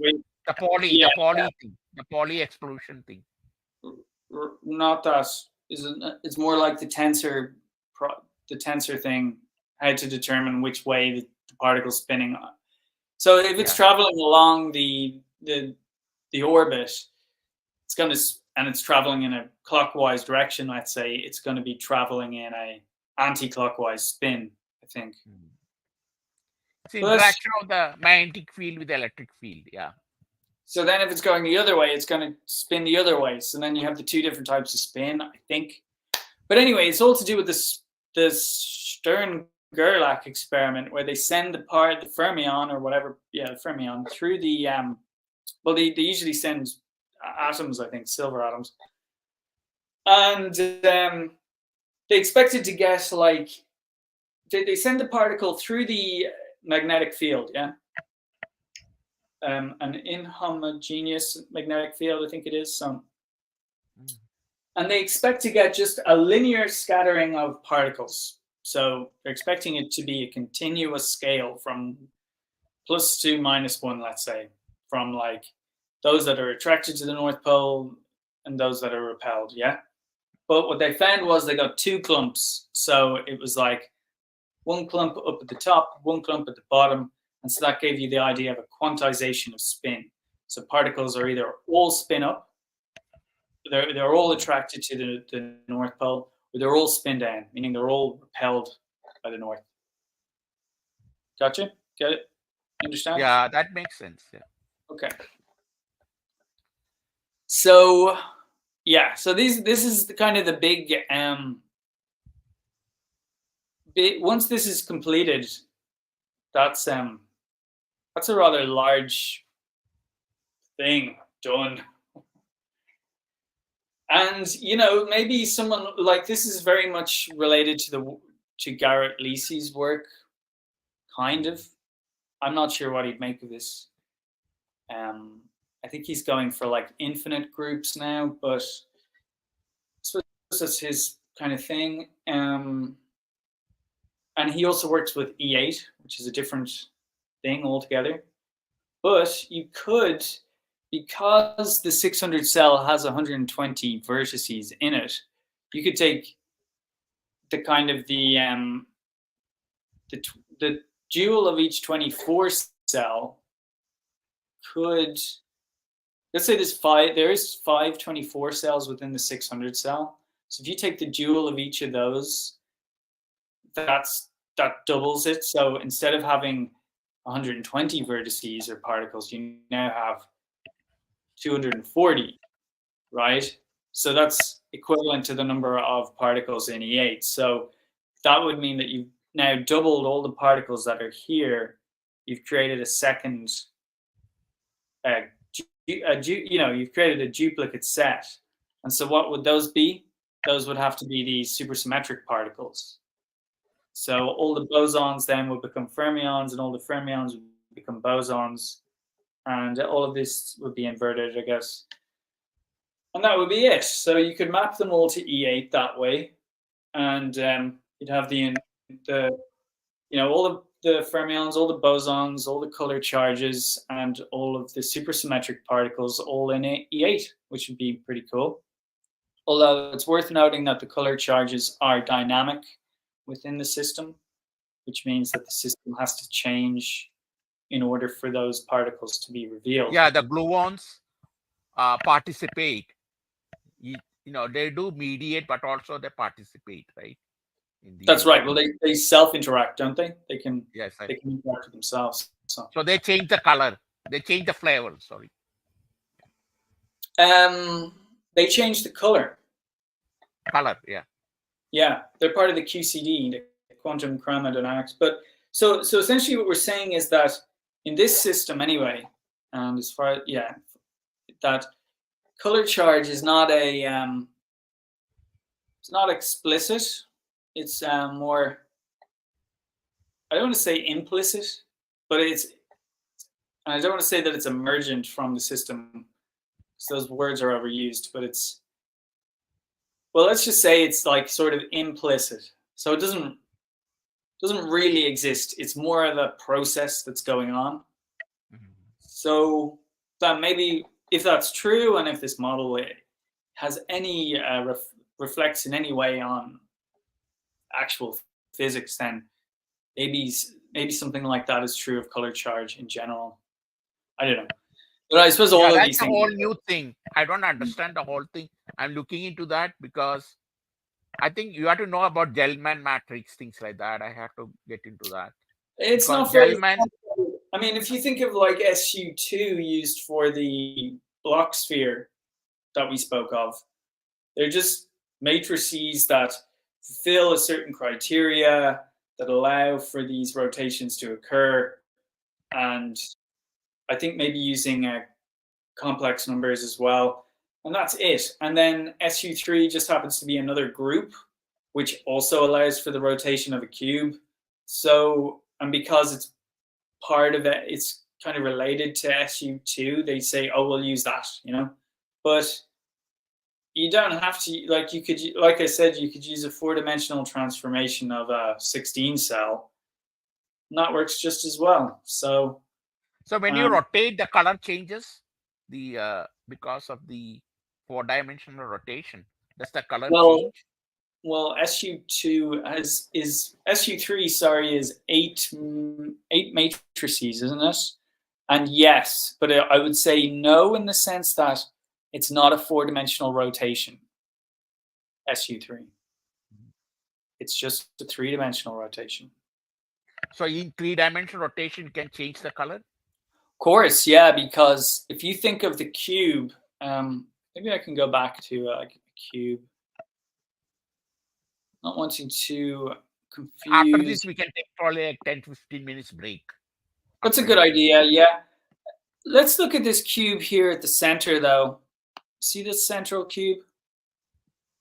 The poly thing, the poly explosion thing. Not that. It's more like the tensor thing, how to determine which way the particle's spinning on. So if it's traveling along the orbit, it's traveling in a clockwise direction, let's say, it's going to be traveling in a anti-clockwise spin, I think. It's the interaction of the magnetic field with the electric field, yeah. So then if it's going the other way, it's going to spin the other way. So then you have the two different types of spin, I think. But anyway, it's all to do with the Stern-Gerlach experiment, where they send the fermion or whatever, the fermion through the they usually send atoms, I think, silver atoms, and they expected to get they send the particle through the magnetic field, an inhomogeneous magnetic field, I think it is. And they expect to get just a linear scattering of particles. So they're expecting it to be a continuous scale from plus 2 minus 1, let's say, from like those that are attracted to the North Pole and those that are repelled, But what they found was they got 2 clumps. So it was like 1 clump up at the top, 1 clump at the bottom. And so that gave you the idea of a quantization of spin. So particles are either all spin up, they're all attracted to the North Pole, or they're all spin down, meaning they're all repelled by the North. Gotcha? Get it? Understand? Yeah, that makes sense. Yeah. Okay. So, so this is the kind of the big once this is completed, that's a rather large thing done. And maybe someone like this is very much related to Garrett Lacey's work, kind of. I'm not sure what he'd make of this. I think he's going for like infinite groups now, but I suppose that's his kind of thing. And he also works with E8, which is a different thing altogether. But you could, because the 600 cell has 120 vertices in it, you could take the kind of the dual of each 24 cell could, let's say there is five 24 cells within the 600 cell. So if you take the dual of each of those, that doubles it. So instead of having 120 vertices or particles, you now have 240, right? So that's equivalent to the number of particles in E8. So that would mean that you've now doubled all the particles that are here. You've created a second, you've created a duplicate set. And so what would those be? Those would have to be the supersymmetric particles. So all the bosons then would become fermions, and all the fermions would become bosons. And all of this would be inverted, I guess. And that would be it. So you could map them all to E8 that way. And you'd have all of the fermions, all the bosons, all the color charges, and all of the supersymmetric particles all in E8, which would be pretty cool. Although it's worth noting that the color charges are dynamic within the system, which means that the system has to change in order for those particles to be revealed. Yeah, the gluons participate. They do mediate, but also they participate, right? That's right. Well, they self-interact, don't they? They can Yes, they can interact with themselves. So they change the color. They change the flavor. Sorry. They change the color. Color, yeah. Yeah, they're part of the QCD, the quantum chromodynamics. But so essentially, what we're saying is that in this system, anyway, and as far that color charge is not it's not explicit. It's more, I don't want to say implicit, but I don't want to say that it's emergent from the system, because those words are overused, but let's just say it's like sort of implicit. So it doesn't really exist. It's more of a process that's going on. Mm-hmm. So that maybe, if that's true, and if this model has any reflects in any way on actual physics, then maybe something like that is true of color charge in general. I don't know. But I suppose all of these things. That's a whole new thing. I don't understand the whole thing. I'm looking into that because I think you have to know about Gell-Mann matrix, things like that. I have to get into that. It's not very. I mean, if you think of like SU2 used for the block sphere that we spoke of, they're just matrices that fulfill a certain criteria that allow for these rotations to occur. And I think maybe using complex numbers as well. And that's it. And then SU3 just happens to be another group, which also allows for the rotation of a cube. So, and because it's part of it, it's kind of related to SU2, they say, oh, we'll use that, But you don't have to, like I said, you could use a 4-dimensional transformation of a 16 cell. And that works just as well. So when you rotate, the color changes because of the 4-dimensional rotation. Does the color change? Well, SU2 is SU3. Sorry, is eight matrices, isn't it? And yes, but I would say no in the sense that it's not a 4-dimensional rotation. SU3. It's just a 3-dimensional rotation. So in 3-dimensional rotation, you can change the color? Of course, yeah, because if you think of the cube, maybe I can go back to a cube. Not wanting to confuse. After this, we can take probably a 10-15 minutes break. That's a good idea, yeah. Let's look at this cube here at the center, though. See this central cube?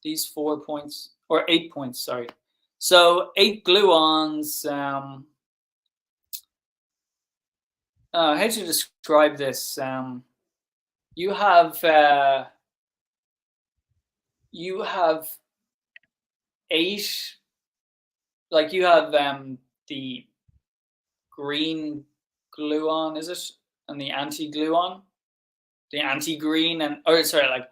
these 4 points, or 8 points, sorry. So 8 gluons. How to describe this? You have 8. Like you have the green gluon, is it, and the anti-gluon, the anti-green, and sorry, like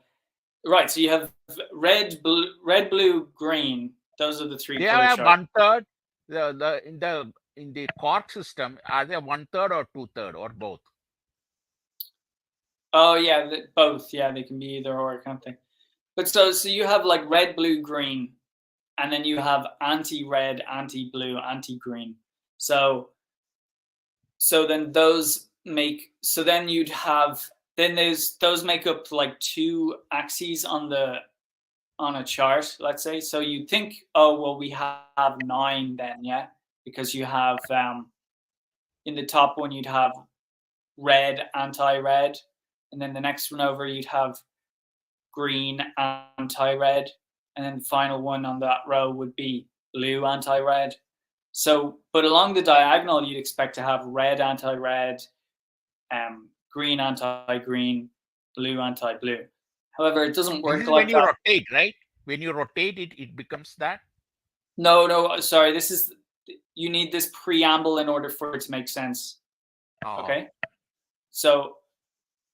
right. So you have red, blue, green. Those are the 3 They color are charts. 1/3. In the quark system, are they 1/3 or 2/3 or both? Oh yeah, both. Yeah, they can be either or, can't they? But so you have like red, blue, green, and then you have anti-red, anti-blue, anti-green. So then those make. So then you'd have. Then those make up like 2 axes on a chart, let's say. So you think, oh well, we have 9 then, yeah, because you have in the top one you'd have red, anti-red, and then the next one over you'd have green, anti-red, and then the final one on that row would be blue, anti-red. So, but along the diagonal, you'd expect to have red, anti-red, green, anti-green, blue, anti-blue. However, it doesn't This work is when like you that. rotate, right? When you rotate it, it becomes that. No, sorry. You need this preamble in order for it to make sense. Oh. Okay. So,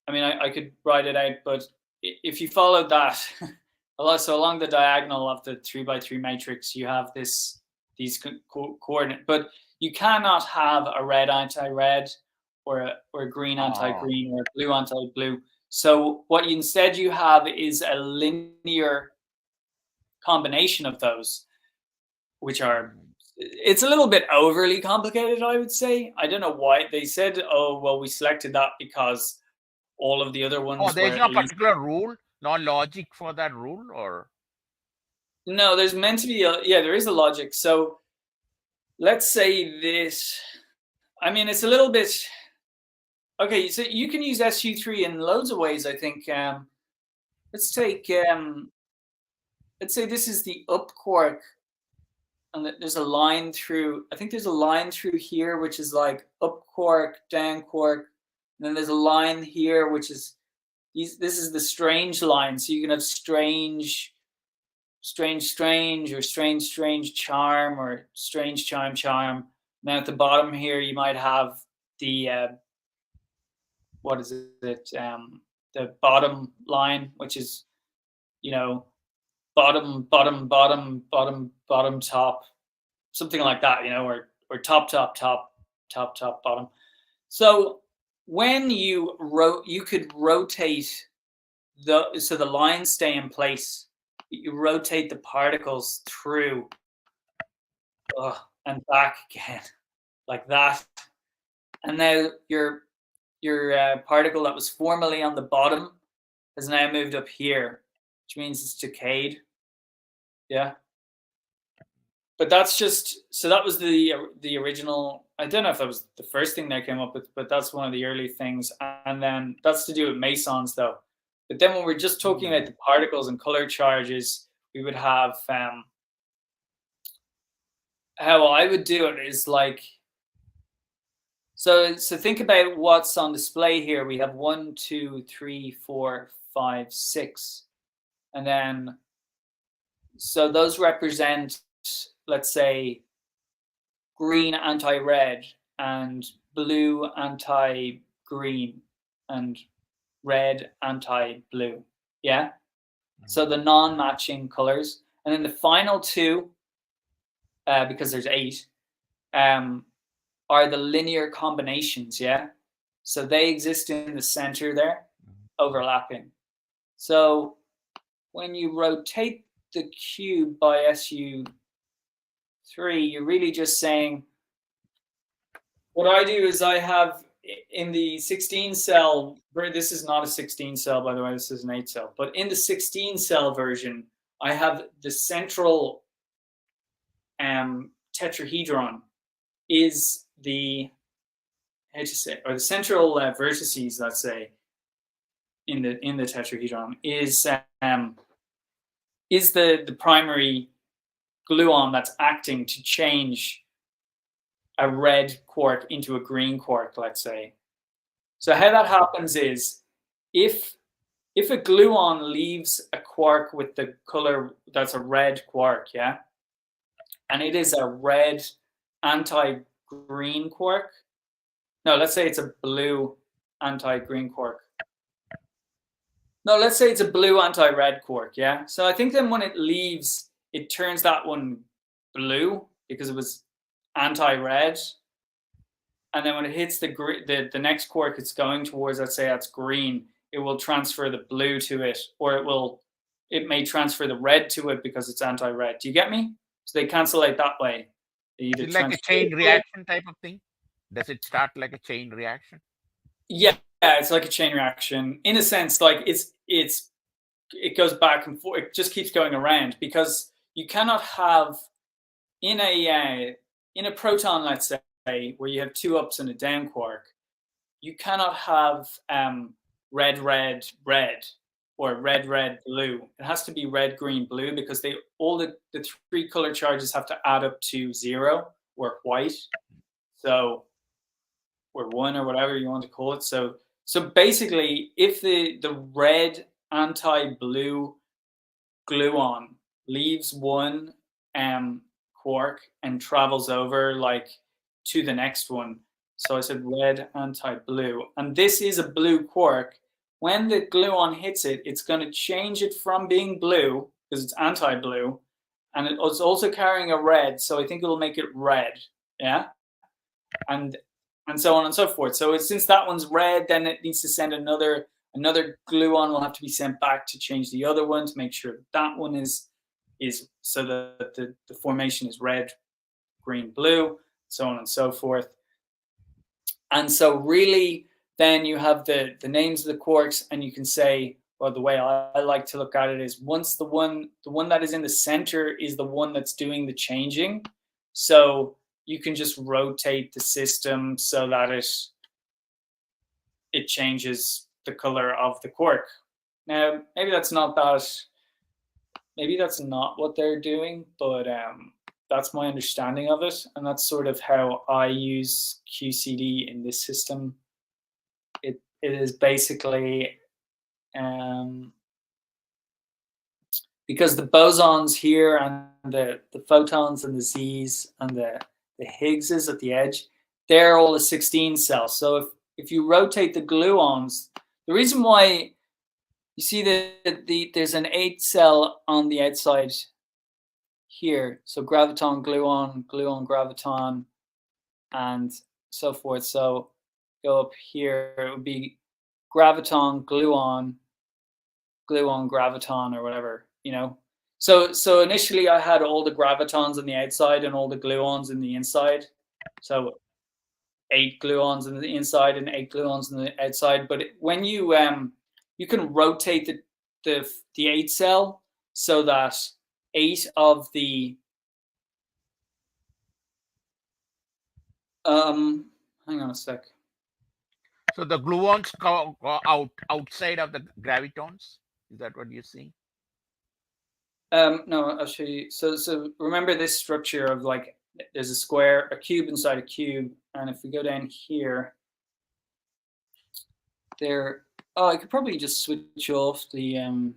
I mean, I could write it out, but if you followed that, so along the diagonal of the 3x3 matrix, you have these coordinate, but you cannot have a red anti-red or a green anti-green or a blue anti-blue. So what instead you have is a linear combination of those, which are, it's a little bit overly complicated, I would say. I don't know why they said, oh well, we selected that because all of the other ones were There's at no least. particular rule, no logic for that rule, or No, there's meant to be there is a logic. So let's say this. I mean, it's a little bit okay. So you can use SU3 in loads of ways, I think. Let's take let's say this is the up quark, and there's a line through. I think there's a line through here which is like up quark, down quark, and then there's a line here which is this is the strange line. So you can have strange, or strange charm, or strange charm. Now at the bottom here you might have the what is it? The bottom line, which is, you know, bottom, top, something like that, you know, or top, bottom. So when you could rotate so the lines stay in place. You rotate the particles through and back again, like that. And now your particle that was formerly on the bottom has now moved up here, which means it's decayed. Yeah. But that's just, so that was the original. I don't know if that was the first thing they came up with, but that's one of the early things. And then that's to do with mesons, though. But then when we're just talking about the particles and color charges, we would have how I would do it is like, so think about what's on display here. We have 1, 2, 3, 4, 5, 6, and then so those represent, let's say, green anti-red and blue anti-green and red anti-blue. Yeah. So the non-matching colors, and then the final 2, because there's 8, are the linear combinations. Yeah. So they exist in the center there, overlapping. So when you rotate the cube by SU3, you're really just saying, what I do is I have in the 16 cell, this is not a 16 cell, by the way, this is an 8 cell, but in the 16 cell version, I have the central tetrahedron is the, how to say, or the central vertices, let's say, in the tetrahedron is is the primary gluon that's acting to change a red quark into a green quark, let's say. So how that happens is if a gluon leaves a quark with the color that's a red quark, yeah, and it is a red anti-green quark. No, let's say it's a blue anti-green quark. No, let's say it's a blue anti-red quark, yeah? So I think then when it leaves, it turns that one blue because it was anti-red. And then when it hits the next quark it's going towards, let's say that's green, it will transfer the blue to it, or it may transfer the red to it because it's anti-red. Do you get me? So they cancel out that way. Is it like a chain reaction type of thing? Does it start like a chain reaction? Yeah, it's like a chain reaction in a sense. Like it goes back and forth. It just keeps going around because you cannot have in a proton, let's say, where you have two ups and a down quark, you cannot have red, red, red, or red, red, blue. It has to be red, green, blue because all the three color charges have to add up to 0 or white. So, or 1 or whatever you want to call it. So basically, if the red anti-blue gluon leaves one quark and travels over like to the next one. So I said red anti-blue, and this is a blue quark. When the gluon hits it, it's going to change it from being blue because it's anti-blue, and it's also carrying a red. So I think it'll make it red, yeah, and so on and so forth. So since that one's red, then it needs to send another gluon will have to be sent back to change the other one to make sure that one is so that the formation is red, green, blue, so on and so forth. And so really then you have the names of the quarks, and you can say, well, the way I like to look at it is once the one that is in the center is the one that's doing the changing. So you can just rotate the system so that it changes the color of the quark. Now, maybe that's not what they're doing, but that's my understanding of it, and that's sort of how I use QCD in this system. It is basically because the bosons here and the photons and the Z's and the Higgses at the edge, they're all a 16 cell. So if you rotate the gluons, the reason why you see that there's an 8 cell on the outside here, so graviton, gluon, gluon, graviton, and so forth. So go up here, it would be graviton, gluon, gluon, graviton, or whatever, you know. So initially I had all the gravitons on the outside and all the gluons in the inside. So 8 gluons on the inside and 8 gluons on the outside. But when you can rotate the 8 cell so that 8 of the hang on a sec. So the gluons go outside of the gravitons. Is that what you're seeing? No, I'll show you. So remember this structure of like there's a square, a cube inside a cube, and if we go down here, there. Oh, I could probably just switch off the.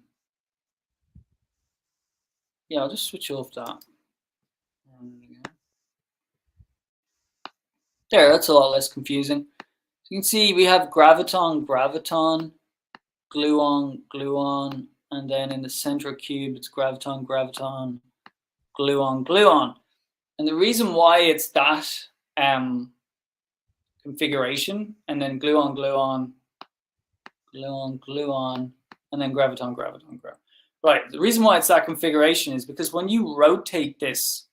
Yeah, I'll just switch off that. There, that's a lot less confusing. So you can see we have graviton, graviton, gluon, gluon, and then in the central cube, it's graviton, graviton, gluon, gluon. And the reason why it's that configuration, and then gluon, gluon, gluon, gluon, and then graviton, graviton, graviton. Right, the reason why it's that configuration is because when you rotate this,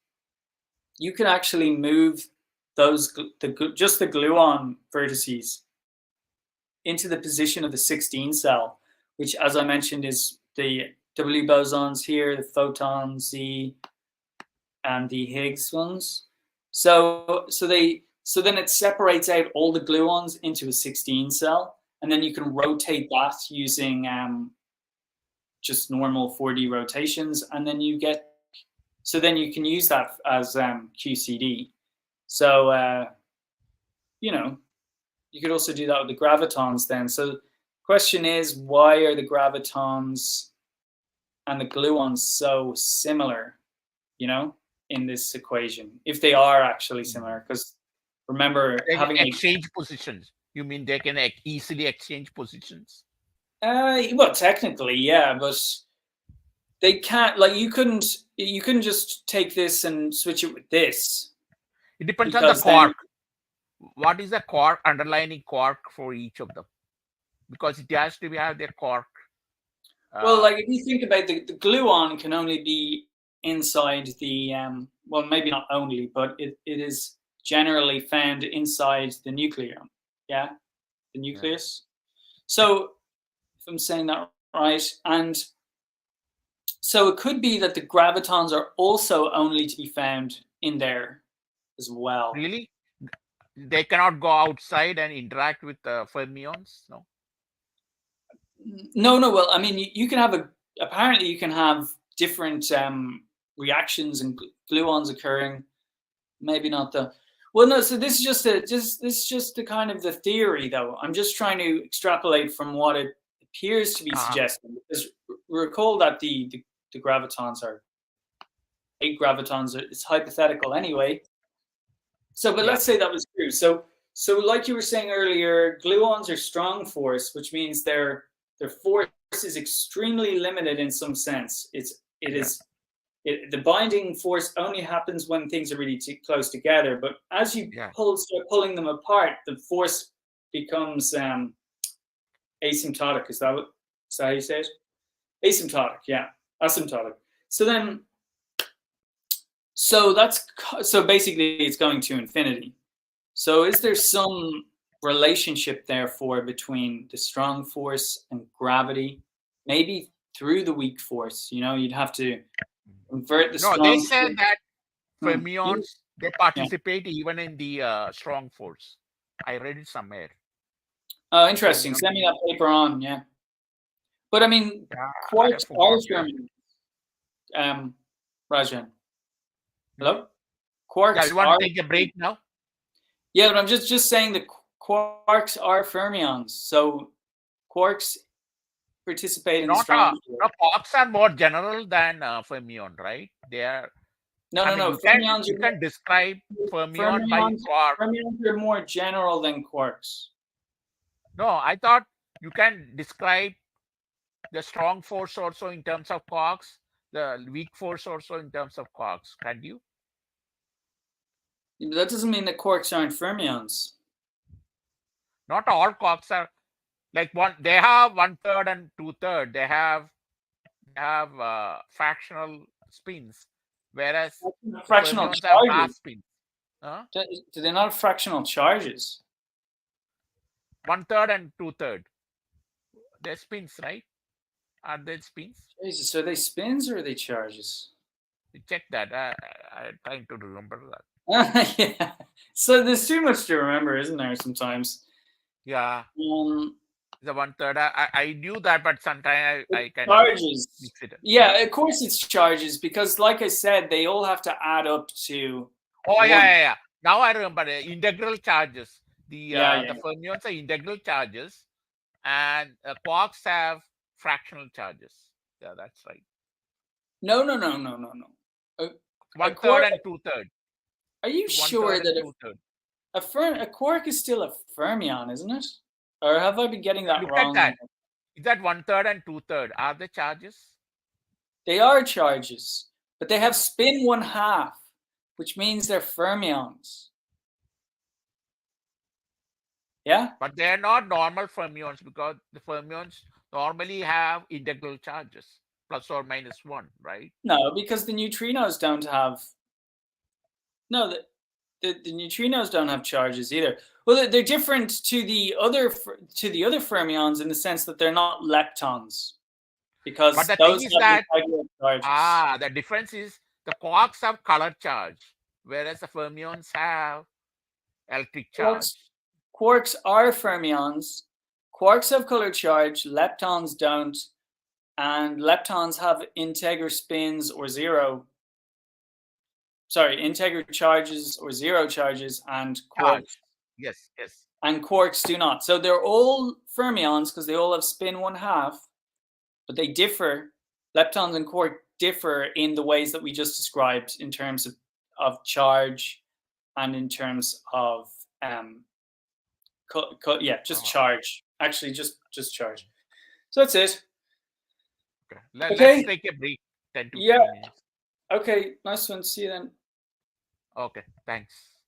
you can actually move just the gluon vertices into the position of the 16 cell, which, as I mentioned, is the W bosons here, the photons, Z, and the Higgs ones. So then it separates out all the gluons into a 16 cell, and then you can rotate that using just normal 4D rotations, and then you get, so then you can use that as QCD. So you know, you could also do that with the gravitons then. So question is, why are the gravitons and the gluons so similar, you know, in this equation, if they are actually similar? Because remember, They can having exchange positions. You mean they can easily exchange positions? well, technically, yeah, but they can't. Like, you couldn't just take this and switch it with this, It depends on the because then, quark. What is the quark, underlying quark for each of them? Because it has to have their quark. well, like if you think about the gluon can only be inside the well, maybe not only, but it is generally found inside the nucleon. Yeah, the nucleus. So if I'm saying that right, and so it could be that the gravitons are also only to be found in there as well. Really? They cannot go outside and interact with the fermions? No. No. Well, I mean, you can have apparently you can have different reactions and gluons occurring. Maybe not the. Well, no. So this is just the kind of the theory, though. I'm just trying to extrapolate from what it appears to be suggesting. Because recall that the gravitons are 8 gravitons. It's hypothetical anyway. So, but let's say that was true. So like you were saying earlier, gluons are strong force, which means their force is extremely limited in some sense. The binding force only happens when things are really close together. But as you start pulling them apart, the force becomes asymptotic. Is that how you say it? Asymptotic, yeah, asymptotic. So basically it's going to infinity. So is there some relationship therefore between the strong force and gravity? Maybe through the weak force, you'd have to convert the strong No, they force. said that fermions, they participate even in the strong force. I read it somewhere. Oh, interesting. Send me that paper on, yeah. But I mean, quarks are fermions. Rajan. Hello? Quarks you want to take a break now? Yeah, but I'm just saying that quarks are fermions. So quarks participate in the strong force. No, quarks are more general than fermion, right? They are. No. Fermions you can describe fermion by quark. Fermions are more general than quarks. No, I thought you can describe the strong force also in terms of quarks, the weak force also in terms of quarks. Can you? That doesn't mean that quarks aren't fermions. Not all quarks are like one. They have 1/3 and 2/3. They have fractional spins, whereas fractional fermions have half charges. spins. Do they not have fractional charges? 1/3 and 2/3. They're spins, right? Are they spins? Jesus, are they spins or are they charges? Check that. I'm trying to remember that. Yeah. So there's too much to remember, isn't there? Sometimes. Yeah. The 1/3. I knew that, but sometimes I can charges. mix it up. Yeah, of course it's charges, because, like I said, they all have to add up to. Oh yeah. Now I remember integral charges. The fermions are integral charges, and quarks have fractional charges. Yeah, that's right. No. 1/3 and 2/3. Are you sure that a quark is still a fermion, isn't it? Or have I been getting that wrong? Look at that. Is that 1/3 and 2/3? Are they charges? They are charges, but they have spin 1/2, which means they're fermions. Yeah? But they're not normal fermions, because the fermions normally have integral charges, plus or minus 1, right? No, because the neutrinos don't have. No, the neutrinos don't have charges either. Well, they're different to the other fermions in the sense that they're not leptons, because but the those thing is that charges. The difference is the quarks have color charge, whereas the fermions have electric charge. Quarks are fermions. Quarks have color charge. Leptons don't, and leptons have integer spins or integer charges or zero charges, and Charge. Yes, yes. quarks do not. So they're all fermions because they all have spin 1/2, but they differ. Leptons and quark differ in the ways that we just described in terms of charge and in terms of just Oh, charge. Actually, just charge. So that's it. okay. Let's Okay. take a break, 10 to Yeah. 15 minutes. Okay. Nice one. See you then. Okay, thanks.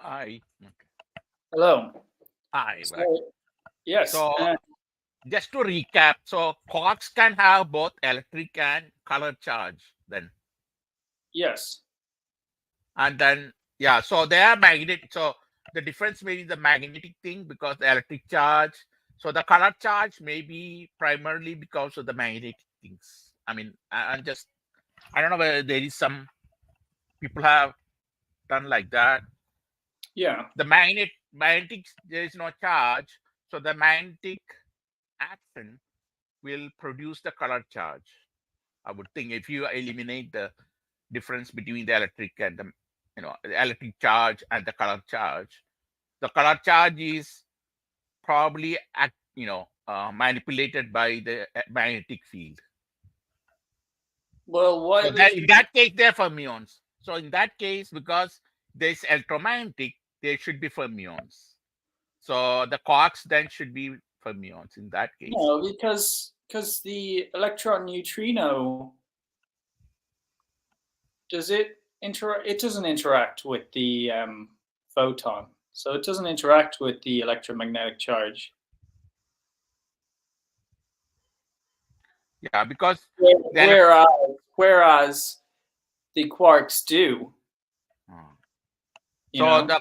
Hi. Okay. Hello. Hi. Right. So, yes. So just to recap, so quarks can have both electric and color charge then. Yes. And then, yeah, so they are magnetic. So the difference may be the magnetic thing because the electric charge. So the color charge may be primarily because of the magnetic things. I mean, I'm just, I don't know whether there is some people have done like that. Yeah. The magnetic, there is no charge. So the magnetic action will produce the color charge. I would think if you eliminate the difference between the electric and the electric charge and the color charge, the color charge is probably manipulated by the magnetic field. Well, why So would that in you? that case, they're fermions. So in that case, because there's electromagnetic, there should be fermions. So the quarks then should be fermions in that case. No, because the electron neutrino, does it interact? It doesn't interact with the photon, so it doesn't interact with the electromagnetic charge. Yeah, because the Whereas the quarks do, uh, you so know.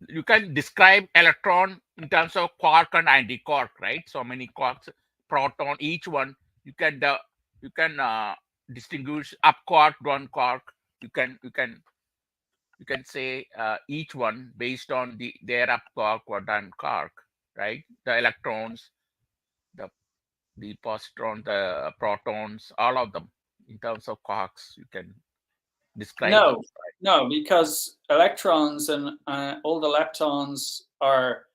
you can describe electron in terms of quark and anti-quark, right? So many quarks, proton, each one you can distinguish up quark, down quark. You can say each one based on their up quark or down quark, right? The electrons, the the positron, the protons, all of them in terms of quarks, you can describe them. No, no, because electrons and all the leptons are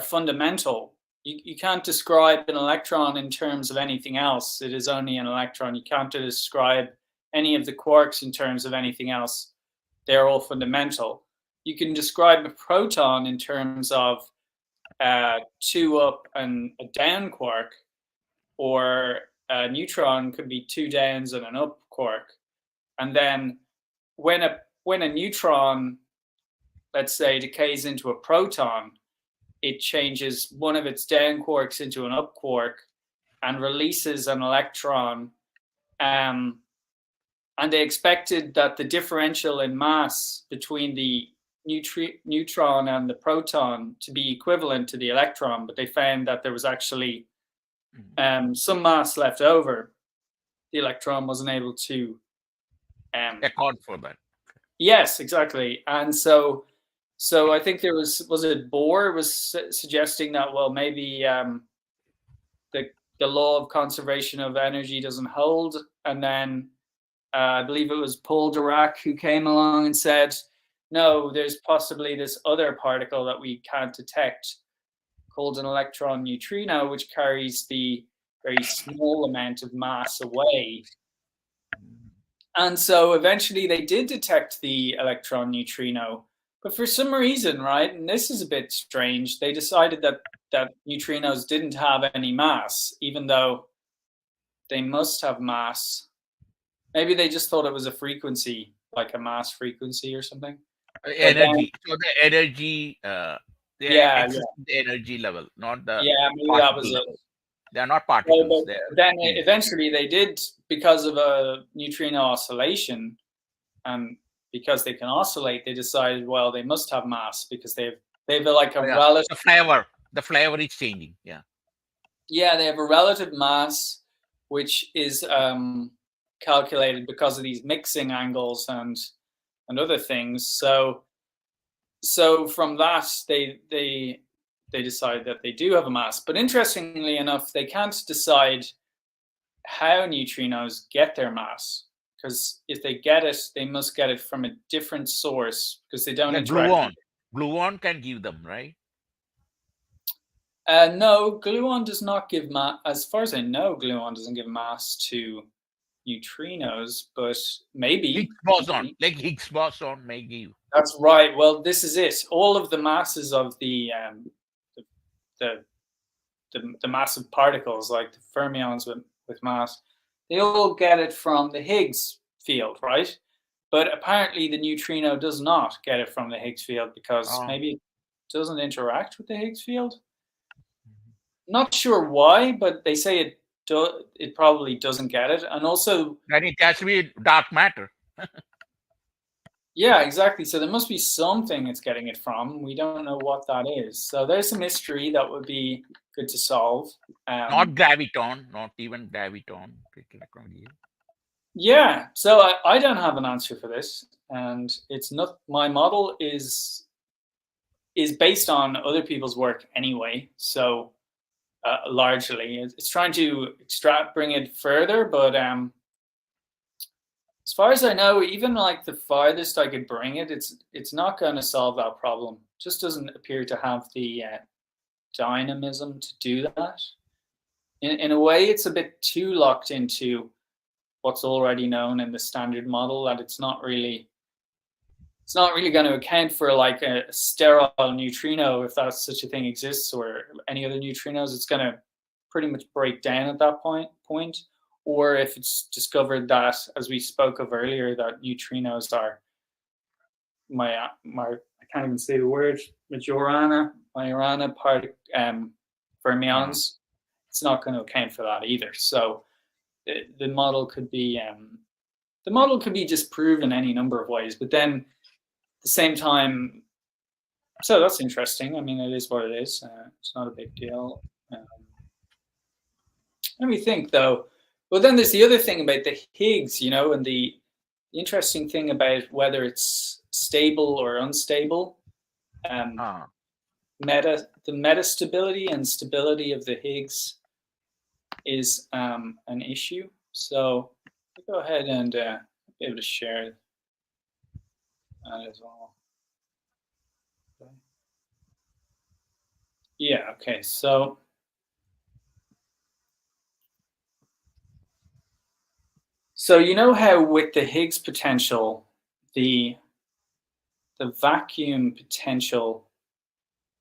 fundamental. You can't describe an electron in terms of anything else. It is only an electron. You can't describe any of the quarks in terms of anything else. They're all fundamental. You can describe a proton in terms of two up and a down quark, or a neutron could be two downs and an up quark. And then when a neutron, let's say, decays into a proton, it changes one of its down quarks into an up quark and releases an electron. And they expected that the differential in mass between the neutron and the proton to be equivalent to the electron, but they found that there was actually some mass left over. The electron wasn't able to Account for that. Yes, exactly. And so I think there was it Bohr was suggesting that, well, maybe the law of conservation of energy doesn't hold, and then I believe it was Paul Dirac who came along and said, no, there's possibly this other particle that we can't detect called an electron neutrino, which carries the very small amount of mass away. And so eventually they did detect the electron neutrino, but for some reason, right, and this is a bit strange, they decided that neutrinos didn't have any mass, even though they must have mass. Maybe they just thought it was a frequency, like a mass frequency or something. Energy. So the energy, they Yeah, exist in the energy level, not the yeah, maybe that particle was it. level. They are not Well, particles. but They're then things. eventually they did, because of a neutrino oscillation, and because they can oscillate, they decided, well, they must have mass because they've like a Yeah. relative. The flavor is changing. Yeah. Yeah, they have a relative mass, which is calculated because of these mixing angles and other things. So from that, they decide that they do have a mass. But interestingly enough, they can't decide how neutrinos get their mass, because if they get it, they must get it from a different source because they don't The interact. gluon can give them, right? No, gluon does not give mass. As far as I know, gluon doesn't give mass to neutrinos, but maybe. Higgs boson, like Higgs boson may give. That's right. Well, this is it. All of the masses of the massive particles, like the fermions with mass, they all get it from the Higgs field, right? but apparently the neutrino does not get it from the Higgs field because Oh. maybe it doesn't interact with the Higgs field. Not sure why, but they say it probably doesn't get it. And also, Then it has to be dark matter. yeah, exactly. So there must be something it's getting it from. We don't know what that is. So there's a mystery that would be good to solve. Not graviton, not even graviton. Yeah, so I don't have an answer for this, and it's not my model is based on other people's work anyway. So largely, it's trying to bring it further, but as far as I know, even like the farthest I could bring it, it's not going to solve that problem. It just doesn't appear to have the dynamism to do that. In a way, it's a bit too locked into what's already known in the standard model that it's not really going to account for like a sterile neutrino, if that such a thing exists, or any other neutrinos. It's going to pretty much break down at that point. Or if it's discovered that, as we spoke of earlier, that neutrinos are I can't even say the word, Majorana fermions, it's not going to account for that either. So the model could be disproven any number of ways, but then at the same time, so that's interesting. I mean, it is what it is. It's not a big deal. Let me think, though. Well, then there's the other thing about the Higgs, and the interesting thing about whether it's stable or unstable. The metastability and stability of the Higgs is an issue. So I'll go ahead and be able to share that as well. Okay. Yeah, okay, so you know how with the Higgs potential, the vacuum potential,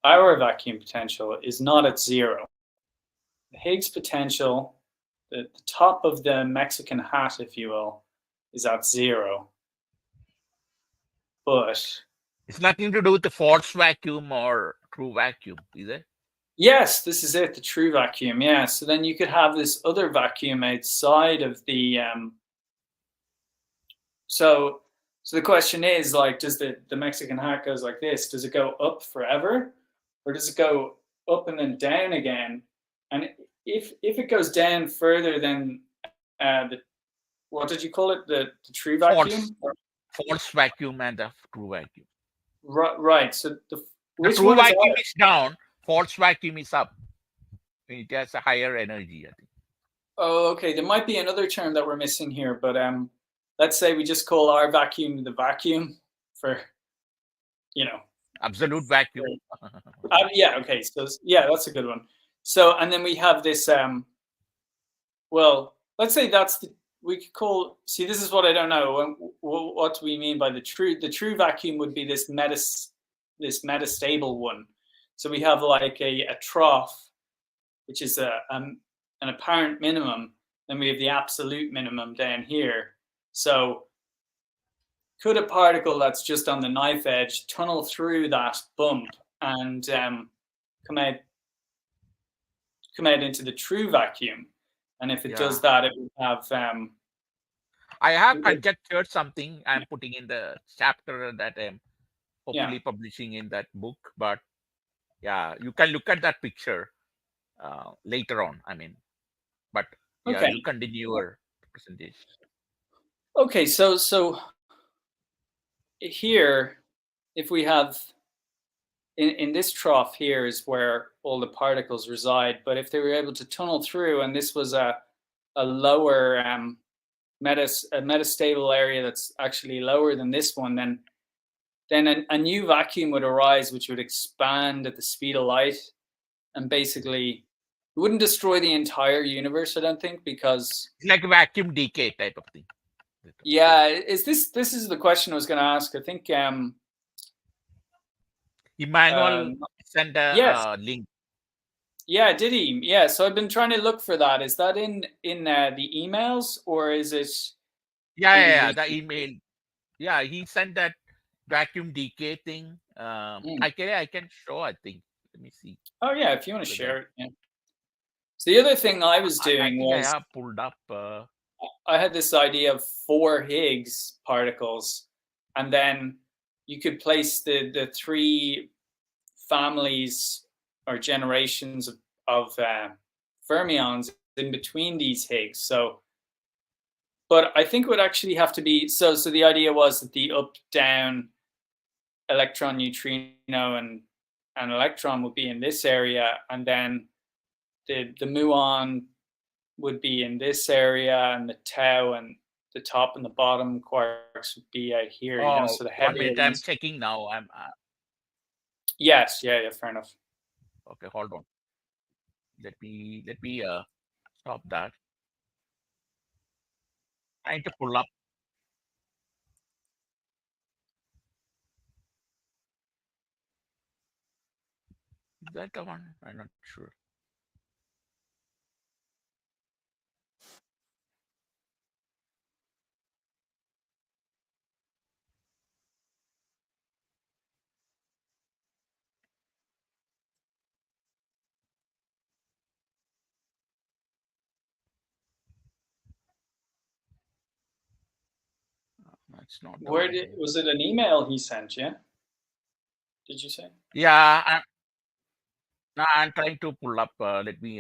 our vacuum potential is not at zero. The Higgs potential, the top of the Mexican hat, if you will, is at zero. But it's nothing to do with the false vacuum or true vacuum, is it? Yes, this is it, the true vacuum. Yeah. So then you could have this other vacuum outside of the. So the question is, like, does the Mexican hat goes like this? Does it go up forever, or does it go up and then down again? And if it goes down further than what did you call it? The true vacuum? False vacuum and the true vacuum. Right. So the true vacuum is down, false vacuum is up. It has a higher energy, I think. Oh, okay. There might be another term that we're missing here, but let's say we just call our vacuum the vacuum for, absolute vacuum. Yeah. Okay. So yeah, that's a good one. So, and then we have this. Well, let's say we could call. See, this is what I don't know. What do we mean by the true? The true vacuum would be this metastable one. So we have like a trough, which is an apparent minimum. Then we have the absolute minimum down here. So could a particle that's just on the knife edge tunnel through that bump and come out into the true vacuum? And if it does that, it would have. I have conjectured something I'm putting in the chapter that I'm hopefully publishing in that book. But yeah, you can look at that picture later on. I mean, but yeah, you continue your presentation. Okay, so here, if we have in this trough here is where all the particles reside. But if they were able to tunnel through, and this was a lower metastable area that's actually lower than this one, then a new vacuum would arise, which would expand at the speed of light, and basically it wouldn't destroy the entire universe, I don't think, because it's like a vacuum decay type of thing. Yeah, this is the question I was going to ask. I think Emmanuel sent a link. Yeah, did he? Yeah, so I've been trying to look for that. Is that in the emails, or is it? Yeah, the email. Yeah, he sent that vacuum decay thing. Mm. I can show. I think. Let me see Oh yeah, if you want to whether share it. Yeah. So the other thing I was I doing think I was have pulled up. I had this idea of four Higgs particles, and then you could place the three families or generations of fermions in between these Higgs. So, but I think it would actually have to be so. So the idea was that the up down electron neutrino and electron would be in this area, and then the muon would be in this area, and the tau and the top and the bottom quarks would be out here. You know, Oh, so the one heavier minute. I'm ones. checking now. I'm Yes, yeah, yeah, fair enough. okay. Hold on. Let me stop that. Trying to pull up. Is that the one? I'm not sure. That's not the Where one did here. was it an email he sent you? Did you say? Yeah, no, I'm trying to pull up. Let me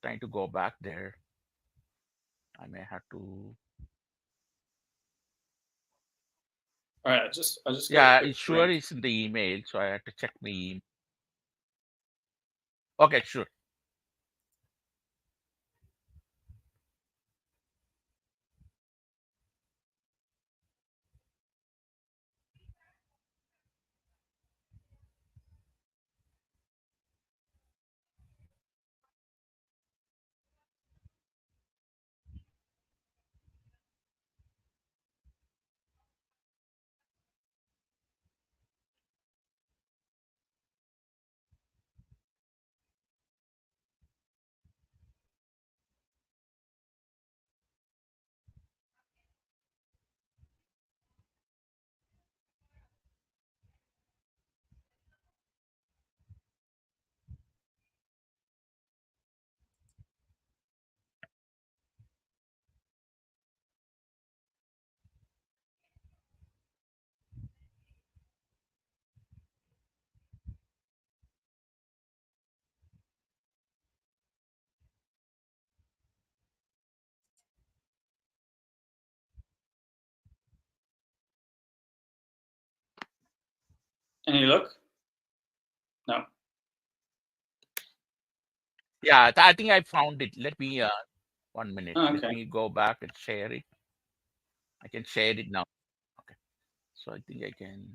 trying to go back there. I may have to. All right, I'll just go Yeah, quick it sure link. is in the email, so I have to check my email. Okay, sure. Any look? No. Yeah, I think I found it. Let me 1 minute. Oh, Let okay. me go back and share it. I can share it now. Okay. So I think I can.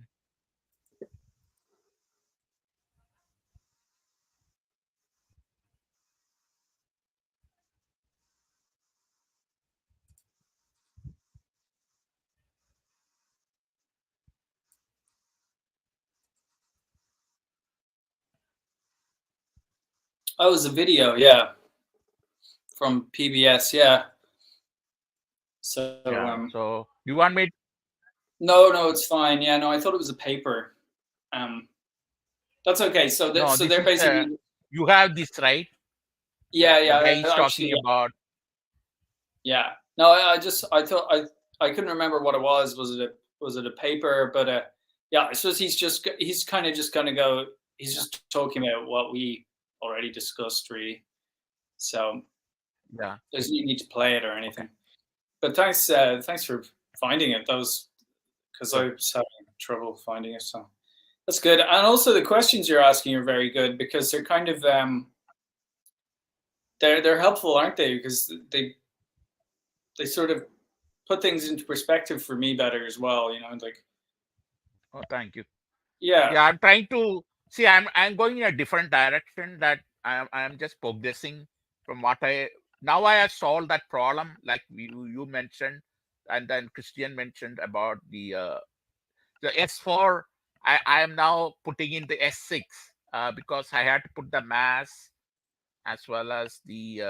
Oh, it was a video, yeah, from PBS, yeah. So Yeah. So you want me? no, no, it's fine. Yeah, no, I thought it was a paper. Um, that's okay. So No, so this they're is basically you have this right. yeah, The yeah. guy is Actually, talking about. yeah. No, I thought I couldn't remember what it was. Was it a paper? But yeah, I suppose he's kind of just gonna go. He's Yeah. just talking about what we already discussed, really. So Yeah. there's no need to play it or Okay. anything. But thanks for finding it. That was because I Sure. was having trouble finding it. So that's good. And also the questions you're asking are very good because they're kind of they're helpful, aren't they? Because they sort of put things into perspective for me better as well. You know, like Oh, thank you. yeah, Yeah, I'm trying to see. I'm going in a different direction. That I'm just progressing from what I now I have solved that problem, like you mentioned, and then Christian mentioned about the S4. I am now putting in the S6 because I had to put the mass as well as the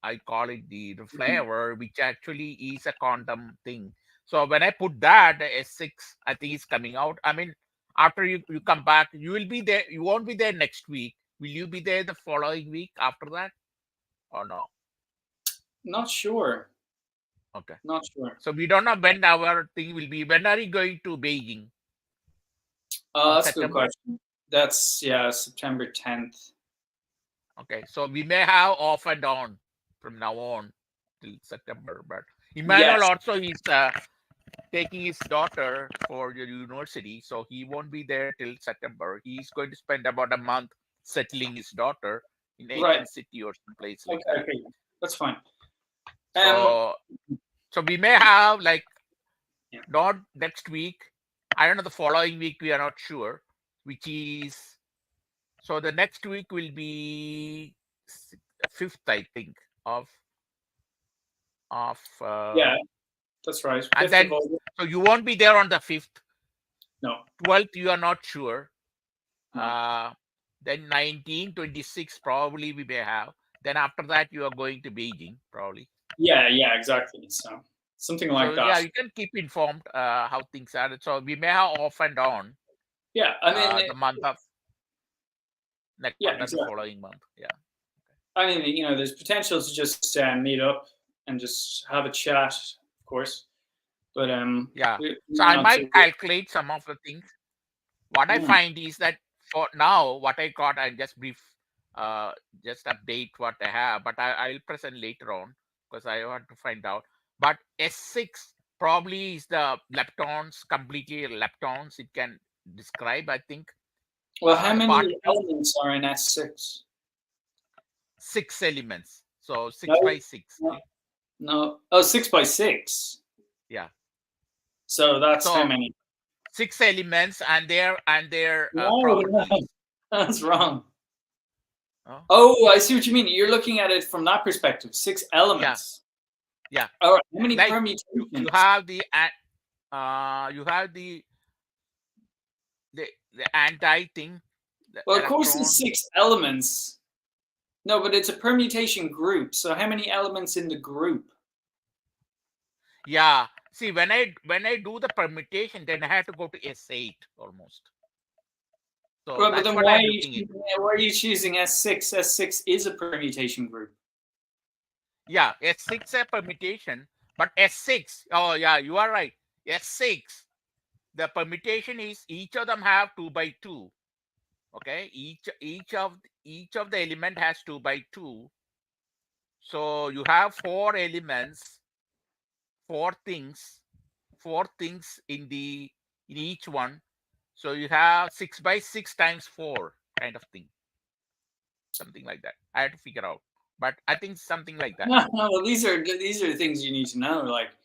I call it the mhm, flavor, which actually is a quantum thing. So when I put that, the S6, I think is coming out. I mean, after you come back, you will be there. You won't be there next week. Will you be there the following week after that, or no? Not sure. Okay. Not sure. So we don't know when our thing will be. When are you going to Beijing? In That's a good September? question. That's September 10th. Okay. So we may have off and on from now on till September. But Emmanuel Yes. also is taking his daughter for the university, so he won't be there till September. He's going to spend about a month settling his daughter in Right. Asian City or some place like Okay. that. Okay. That's fine. So, so we may have like Yeah. not next week. I don't know. The following week we are not sure, which is so the next week will be 5th, I think, of Yeah, that's right. and 5th of then August. so you won't be there on the 5th. No. 12th you are not sure. No. Then 1926 probably we may have. Then after that you are going to Beijing probably. Yeah. Yeah. Exactly. So something like So that. yeah, you can keep informed how things are. So we may have off and on Yeah. I mean. the month of next Yeah. month and the Exactly. following month. Yeah. I mean, there's potential to just meet up and just have a chat, of course. But Yeah. we're So I not might too. calculate some of the things. What I Mm. find is that for now, what I got, I just update what I have, but I'll present later on because I want to find out. But S6 probably is the leptons, completely leptons. It can describe, I think, Well, how the many particles, elements are in S6? 6 elements. So No, 6 by 6. no, no. Oh, 6 by 6. Yeah. So that's how So many? 6 elements and their No, no, properties. that's wrong. Oh, Oh, I see what you mean. You're looking at it from that perspective. 6 yeah. elements. Yeah. All right. How many Like permutations? you have the the anti thing, the Well, of course, electron. it's 6 elements. No, but it's a permutation group. So how many elements in the group? Yeah. See, when I do the permutation, then I have to go to S8 almost. So Well, but that's then what I'm looking into. why are you choosing S6? S6 is a permutation group. Yeah, S6 a permutation, but S6. Oh yeah, you are right. S6. The permutation is each of them have 2 by 2. Okay, each of the element has 2 by 2. So you have 4 elements, four things, in each one. So you have 6 by 6 times 4 kind of thing, something like that. I had to figure out, but I think something like that. No, well, these are things you need to know. Like,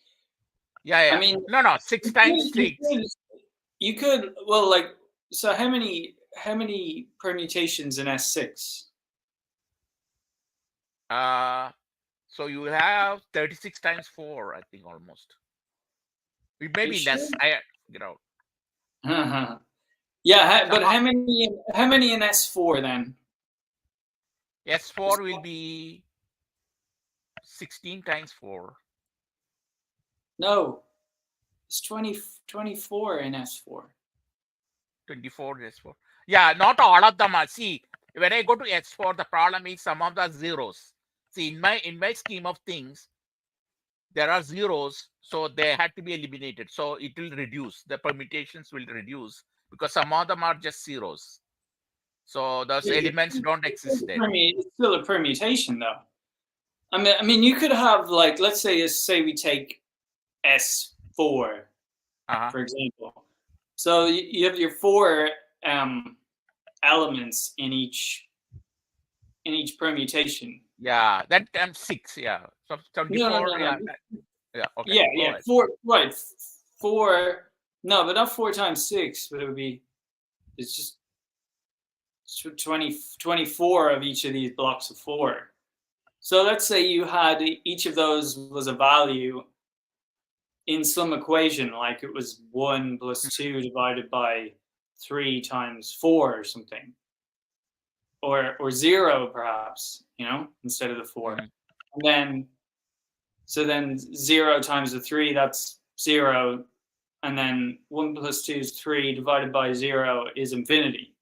Yeah, I yeah. mean, No, 6 times 6. you could well, like, so how many permutations in S6? So you have 36 times 4, I think almost. It may Are you be sure? less. I had to figure out. Yeah, but Somehow how many in S4 then? S4 will be 16 times 4. No, it's 24 in S4. 24 S4. Yeah, not all of them are. See, when I go to S4, the problem is some of the zeros. See, in my scheme of things, there are zeros, so they had to be eliminated. So it will reduce. The permutations will reduce because some of them are just zeros. So those elements don't exist then. It's still a permutation, though. I mean, you could have, like, let's say we take S4, for example. So you have your 4 elements in each permutation. Yeah, that times 6. Yeah, so 24. No. Yeah, yeah. Okay, Yeah. go ahead. 4, right? 4. No, but not 4 times 6. But it's just 24 of each of these blocks of 4. So let's say you had each of those was a value in some equation, like it was 1 plus 2 divided by 3 times 4 or something, or 0 perhaps, instead of the 4. And then 0 times the 3, that's 0, and then 1 plus 2 is 3 divided by 0 is infinity.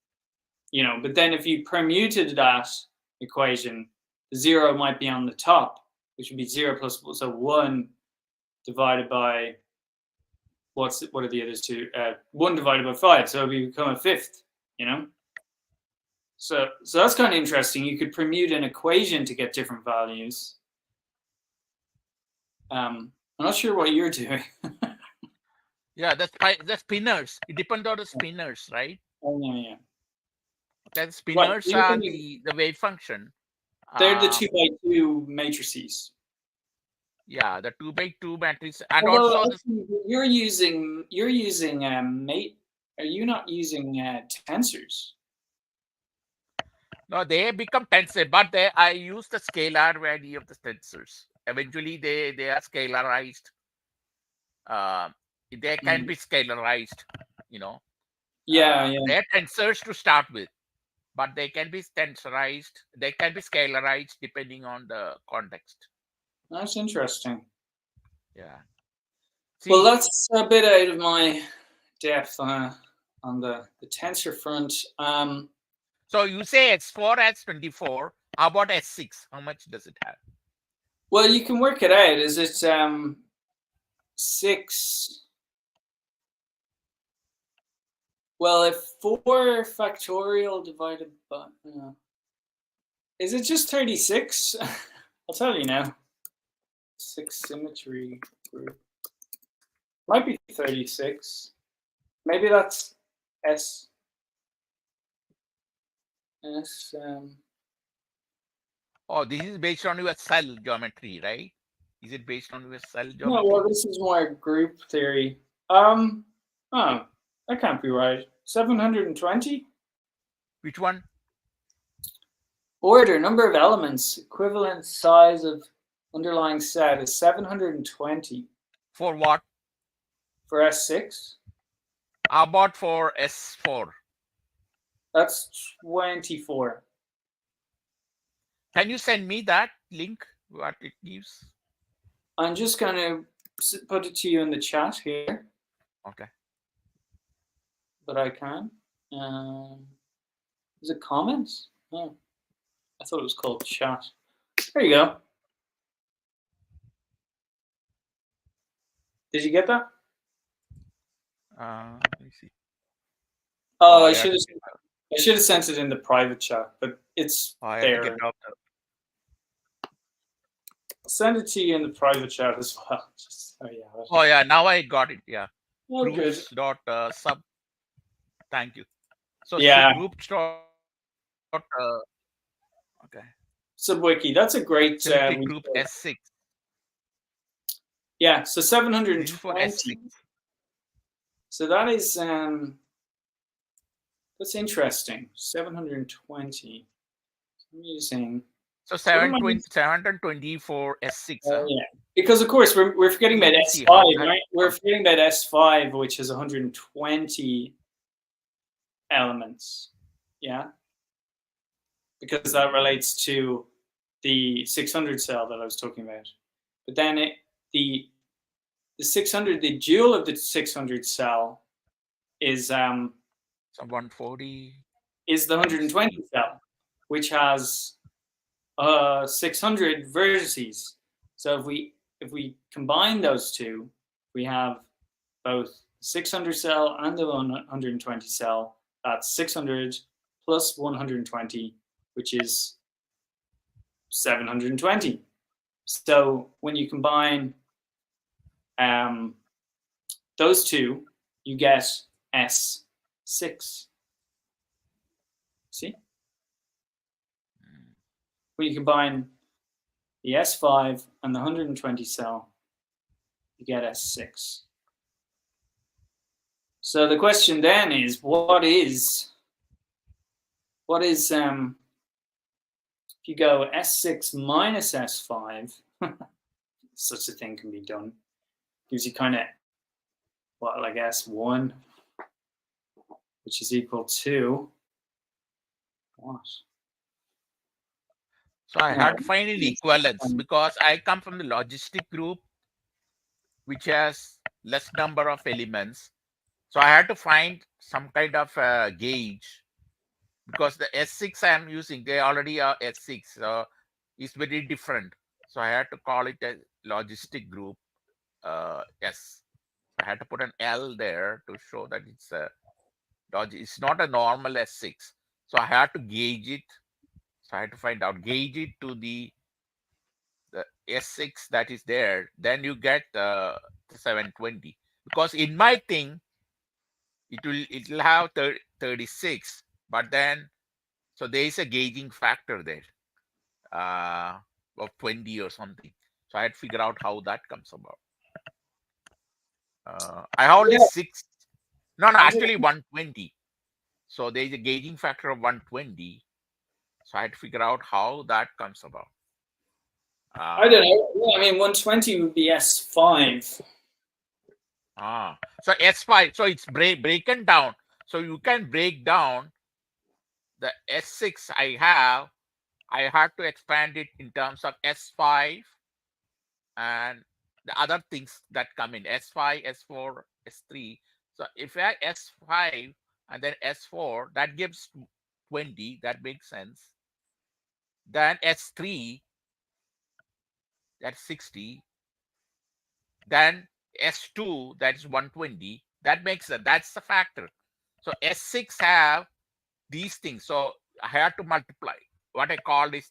But then if you permuted that equation, the 0 might be on the top, which would be 0 plus, so 1 divided by, what are the others two? 1 divided by 5, so it would become a fifth, So that's kind of interesting. You could permute an equation to get different values. I'm not sure what you're doing. Yeah, the spinners. It depends on the spinners, right? Oh, yeah. The spinners Right. are the wave function. They're the 2 by 2 matrices. Yeah, the 2 by 2 matrix, and Although also you're using mate. Are you not using tensors? no, they become tensor, but I use the scalar value of the tensors. Eventually, they are scalarized. They can be scalarized, Yeah. They're tensors to start with, but they can be tensorized. They can be scalarized depending on the context. That's interesting. Yeah. Well, that's a bit out of my depth on the tensor front. So you say S4 has 24. How about S6? How much does it have? Well, you can work it out. Is it 6? Well, if 4 factorial divided by... is it just 36? I'll tell you now. 6 symmetry group. Might be 36. Maybe that's S. Oh, this is based on your cell geometry, right? Is it based on your cell geometry? No, well, this is more group theory. Oh, that can't be right. 720? Which one? Order, number of elements, equivalent size of underlying set is 720. For what? For S6? How about for S4? That's 24. Can you send me that link, what it gives? I'm just going to put it to you in the chat here. Okay. But I can. Is it comments? Oh, I thought it was called chat. There you go. Did you get that? Let me see. Oh, I should have sent it in the private chat, but it's there. I'll send it to you in the private chat as well. Oh yeah, now I got it. Yeah. Oh, groups dot sub. Thank you. So yeah, groups dot okay. Subwiki. That's a great group S6. Yeah, so 720. For S6. So that is that's interesting. 720. I'm using. So 720 for S6. Yeah, because of course we're forgetting about S5, right? We're forgetting about S5, which has 120 elements. Yeah, because that relates to the 600 cell that I was talking about. But then the 600, the dual of the 600 cell is so 140 is the 120 cell, which has 600 vertices. So if we combine those two, we have both the 600 cell and the 120 cell. That's 600 plus 120, which is 720. So when you combine those two, you get S6. See? When you combine the S5 and the 120 cell, you get S6. So the question then is, what is if you go S6 minus S5, such a thing can be done, gives you kind of, well, like S1, which is equal to what? So I had to find an equivalence because I come from the logistic group, which has less number of elements. So I had to find some kind of gauge, because the S6 I'm using, they already are S6. So it's very different. So I had to call it a logistic group S. I had to put an L there to show that it's a it's not a normal S6. So I had to gauge it. So I had to find out, gauge it to the S6 that is there. Then you get the 720. Because in my thing, it'll have 36, but then so there is a gauging factor there of 20 or something. So I had to figure out how that comes about. I have only Yeah, six. No, I don't, actually 120. So there is a gauging factor of 120. So I had to figure out how that comes about. I don't Uh, know. Yeah, I mean, 120 would be S5. so S5. So it's broken down. So you can break down the S6 I have. I had to expand it in terms of S5 and the other things that come in S5, S4, S3. So if I S5 and then S4, that gives 20. That makes sense. Then S3, that's 60. Then S2, that's 120. That makes sense. That's the factor. So S6 have these things. So I had to multiply. What I called is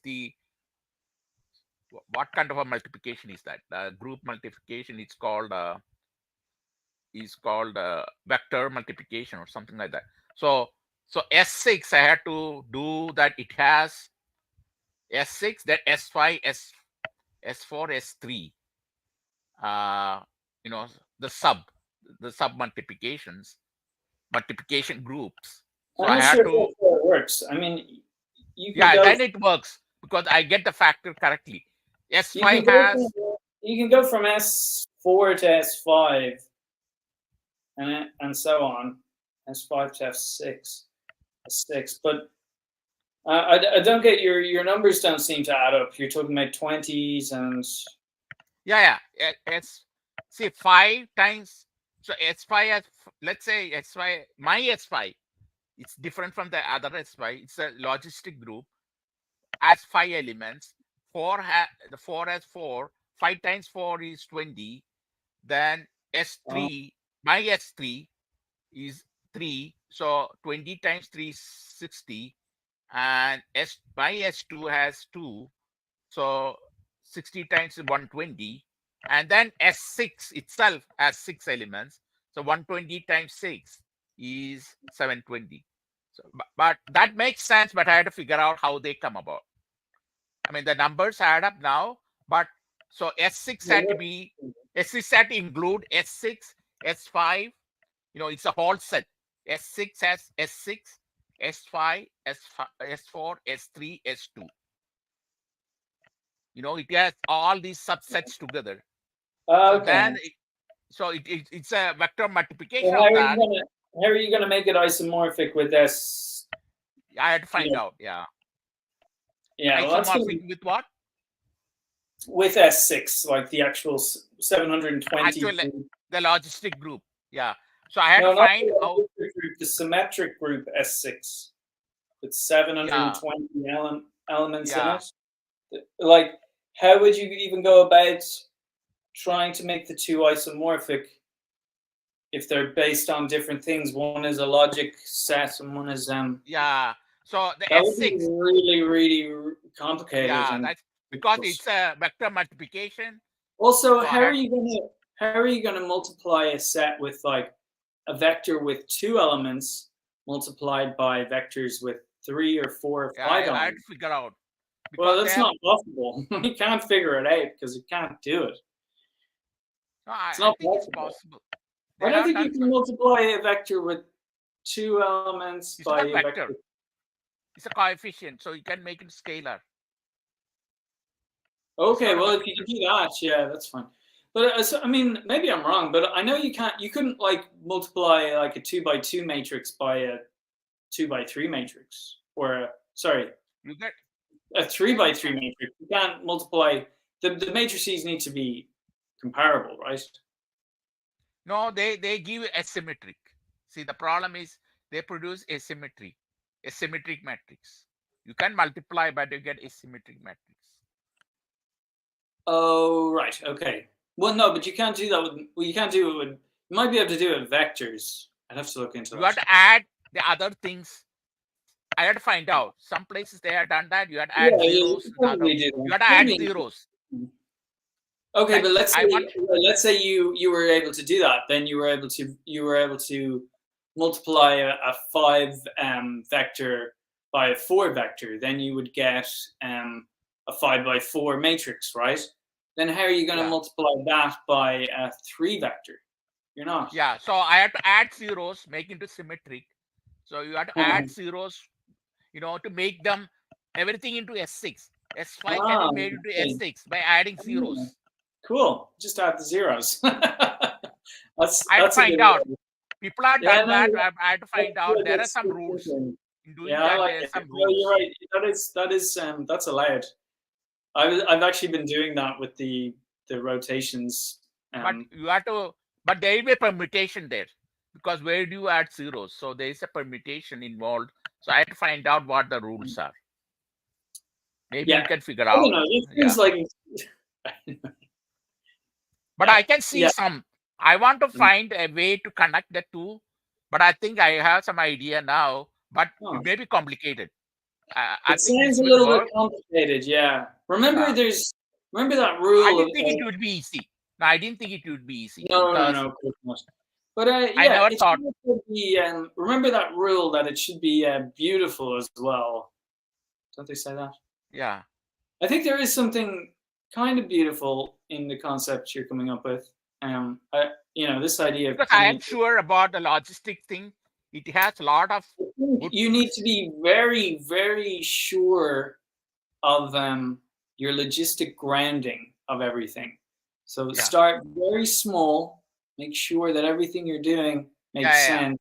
what kind of a multiplication is that? Group multiplication. It's called vector multiplication or something like that. So S6 I had to do that. It has S6, then S5, S4, S3. Uh, you know the sub multiplication groups. So I'm I not had sure if to, that's how it works. I mean, you can yeah, go then it works because I get the factor correctly. you can S5 go from has, you can go from S4 to S5 and so on, S5 to S6, S6. But I don't get your numbers don't seem to add up. You're talking about 20s and yeah, it's see 5 times. So S5 has, let's say S5, my S5, it's different from the other S5. It's a logistic group, has 5 elements. The 4 has 4. 5 times 4 is 20. Then uh, S3, my S3 is 3. So 20 times 3 is 60. And my S2 has 2. So 60 times 120. And then S6 itself has 6 elements. So 120 times 6 is 720. So, but that makes sense, but I had to figure out how they come about. I mean, the numbers add up now, but so S6 had to be, S6 had to include S6, S5, it's a whole set. S6 has S6, S5, S5, S4, S3, S2. It has all these subsets together. So okay. then, it's a vector multiplication So of that. how are you gonna make it isomorphic with S? I had to You find know, out. Yeah, yeah, well, that's gonna isomorphic be with what? with S6, like the actual 720. Actually, the logistic group. Yeah. So I had to No, not the find how. logistic group, the symmetric group S6 with Yeah, 720 elements in yeah. it. Like, how would you even go about trying to make the two isomorphic if they're based on different things? One is a logic set, and one is Yeah. So the that would be S6, really, really complicated. yeah, And that's because it's a vector multiplication. also, So I had, how are you gonna multiply a set with like a vector with 2 elements multiplied by vectors with 3 or 4 or 5 I had to elements? figure out Well, because they that's have. not possible. You can't figure it out because you can't do it. No, It's I not think it's possible. possible. They I don't have think you done can some. multiply a vector with 2 elements It's by not a vector. vector. It's a coefficient, so you can make it scalar. It's Okay, not a well, if you vector. can do that, yeah, that's fine. But so, I mean, maybe I'm wrong, but I know you can't. You couldn't like multiply like a 2 by 2 matrix by a 2 by 3 matrix, or sorry, You get. a three Yeah, by you three can. matrix. You can't multiply the matrices need to be comparable, right? No, they give asymmetric. See, the problem is they produce asymmetric matrix. You can multiply, but you get asymmetric matrix. Oh, right. Okay. Well, no, but you can't do that with. Well, you can't do it with. You might be able to do it with vectors. I'd have to look into You have that. to add the other things. I had to find out. Some places they have done that. You had to Yeah, add yeah, you zeros. could In other, probably do you that. had to add Maybe. zeros. Okay, Like but I want. let's say you were able to do that. Then you were able to multiply a five vector by a four vector. Then you would get a 5 by 4 matrix, right? Then how are you going to Yeah, multiply that by a three vector? You're not. yeah. So I have to add zeros, make into symmetric. So you have to add zeros, to make them everything into S6. S5 can Ah, be made into okay. S6 by adding Ah, zeros. cool. Just add the zeros. I had to That's a good find out. way. People have Yeah, done no, that. I had to find out. good. There are That's some good rules thinking. in doing Yeah, I that. like There are it. some No, you're rules. right. That is that's allowed. I've actually been doing that with the rotations. But you have to. But there will be a permutation there, because where do you add zeros? So there is a permutation involved. So I had to find out what the rules are. Maybe Yeah, you can figure I don't out. know. It seems Yeah. like But I can see yeah. some. I want to find a way to connect the two, but I think I have some idea now. But Huh. it may be complicated. I It think this sounds a will little bit work. complicated. Yeah. Yeah. Remember that I rule of didn't think it would be easy. No, I didn't think it would be easy no, because of course not. But I yeah, never it thought. should be. Remember that rule that it should be beautiful as well. Don't they say that? Yeah. I think there is something kind of beautiful in the concept you're coming up with. This idea of Because I am communicate. sure about the logistic thing. It has a lot of good You need things. to be very, very sure of your logistic grounding of everything. So Yeah. start very small. Make sure that everything you're doing Yeah. makes Yeah. sense,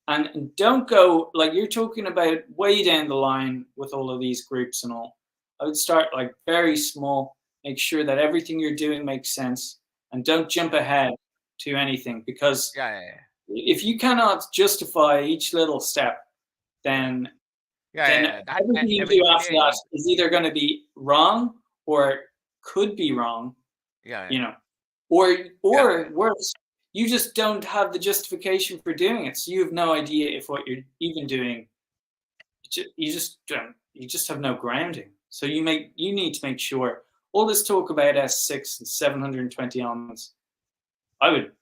and don't go like you're talking about way down the line with all of these groups and all. I would start like very small. Make sure that everything you're doing makes sense, and don't jump Yeah. ahead to anything because Yeah. Yeah. if you cannot justify each little step, Yeah. then Yeah. then Yeah. That everything you do eventually after I that need. is either going to be wrong or could be wrong, Yeah. you know, or Yeah. or worse, you just don't have the justification for doing it, so you have no idea if what you're even doing. You just have no grounding. So you need to make sure all this talk about S6 and 720 elements. I would